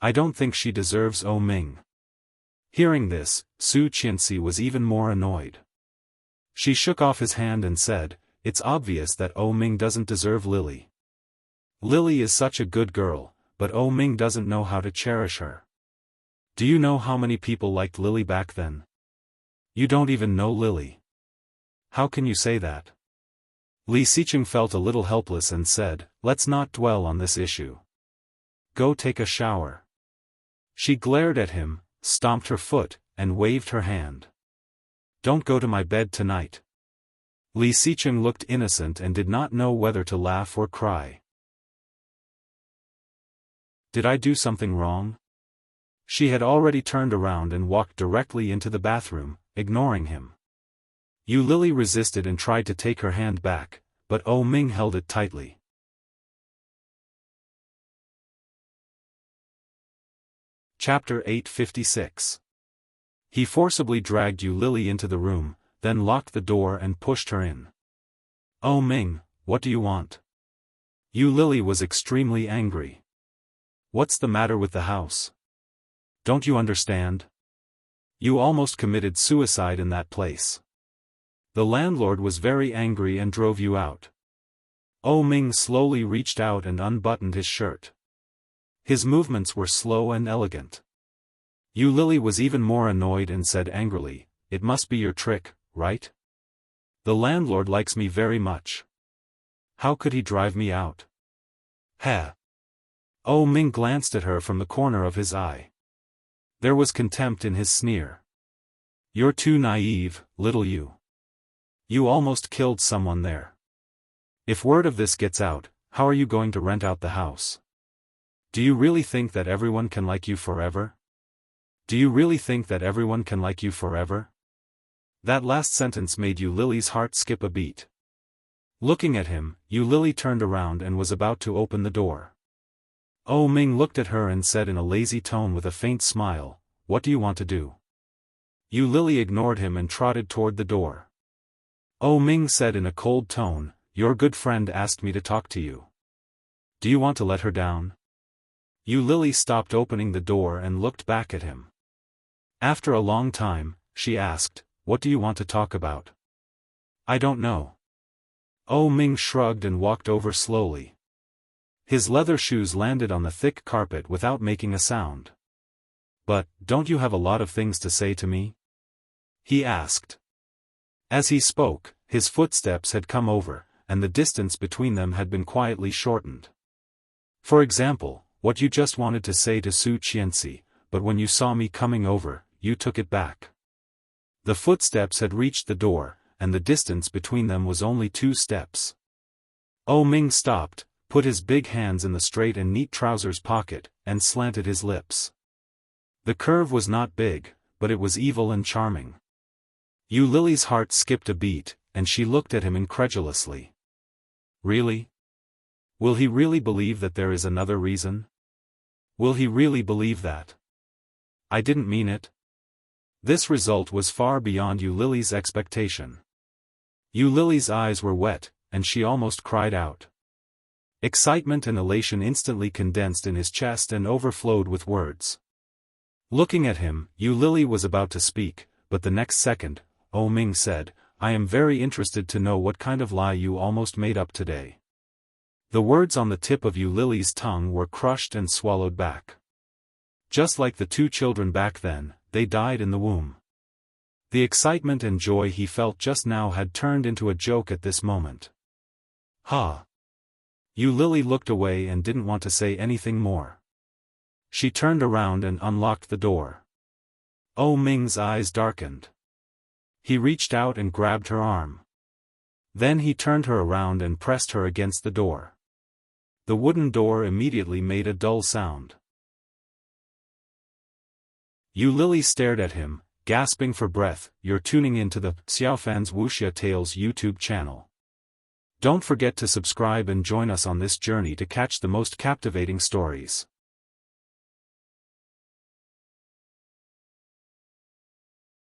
I don't think she deserves O Ming. Hearing this, Su Qianxi was even more annoyed. She shook off his hand and said, "It's obvious that O Ming doesn't deserve Lily. Lily is such a good girl, but O Ming doesn't know how to cherish her. Do you know how many people liked Lily back then? You don't even know Lily. How can you say that?" Li Xiqing felt a little helpless and said, "Let's not dwell on this issue. Go take a shower." She glared at him, stomped her foot, and waved her hand. "Don't go to my bed tonight. Li Xicheng looked innocent and did not know whether to laugh or cry. Did I do something wrong? She had already turned around and walked directly into the bathroom, ignoring him. Yu Lily resisted and tried to take her hand back, but Oh Ming held it tightly. Chapter 856. He forcibly dragged Yu Lily into the room, then locked the door and pushed her in. Oh Ming, what do you want? Yu Lily was extremely angry. What's the matter with the house? Don't you understand? You almost committed suicide in that place. The landlord was very angry and drove you out. Oh Ming slowly reached out and unbuttoned his shirt. His movements were slow and elegant. Yu Lily was even more annoyed and said angrily, "It must be your trick, right? The landlord likes me very much. How could he drive me out?" Heh. Oh Ming glanced at her from the corner of his eye. There was contempt in his sneer. You're too naive, little you. You almost killed someone there. If word of this gets out, how are you going to rent out the house? Do you really think that everyone can like you forever? Do you really think that everyone can like you forever? That last sentence made Yu Lily's heart skip a beat. Looking at him, Yu Lily turned around and was about to open the door. Oh Ming looked at her and said in a lazy tone with a faint smile, "What do you want to do?" Yu Lily ignored him and trotted toward the door. Oh Ming said in a cold tone, "Your good friend asked me to talk to you. Do you want to let her down?" Yu Lily stopped opening the door and looked back at him. After a long time, she asked, "What do you want to talk about?" "I don't know." Oh Ming shrugged and walked over slowly. His leather shoes landed on the thick carpet without making a sound. "But, don't you have a lot of things to say to me?" he asked. As he spoke, his footsteps had come over, and the distance between them had been quietly shortened. "For example, what you just wanted to say to Su Qianxi, but when you saw me coming over, you took it back." The footsteps had reached the door, and the distance between them was only 2 steps. Oh Ming stopped, put his big hands in the straight and neat trousers pocket, and slanted his lips. The curve was not big, but it was evil and charming. Yu Lily's heart skipped a beat, and she looked at him incredulously. Really? Will he really believe that there is another reason? Will he really believe that? I didn't mean it. This result was far beyond Yu Lily's expectation. Yu Lily's eyes were wet, and she almost cried out. Excitement and elation instantly condensed in his chest and overflowed with words. Looking at him, Yu Lily was about to speak, but the next second, Oh Ming said, "I am very interested to know what kind of lie you almost made up today." The words on the tip of Yu Lily's tongue were crushed and swallowed back. Just like the 2 children back then, they died in the womb. The excitement and joy he felt just now had turned into a joke at this moment. Ha! Yu Lily looked away and didn't want to say anything more. She turned around and unlocked the door. Oh Ming's eyes darkened. He reached out and grabbed her arm. Then he turned her around and pressed her against the door. The wooden door immediately made a dull sound. Yu Lily stared at him, gasping for breath. You're tuning into the Xiaofan's Wuxia Tales YouTube channel. Don't forget to subscribe and join us on this journey to catch the most captivating stories.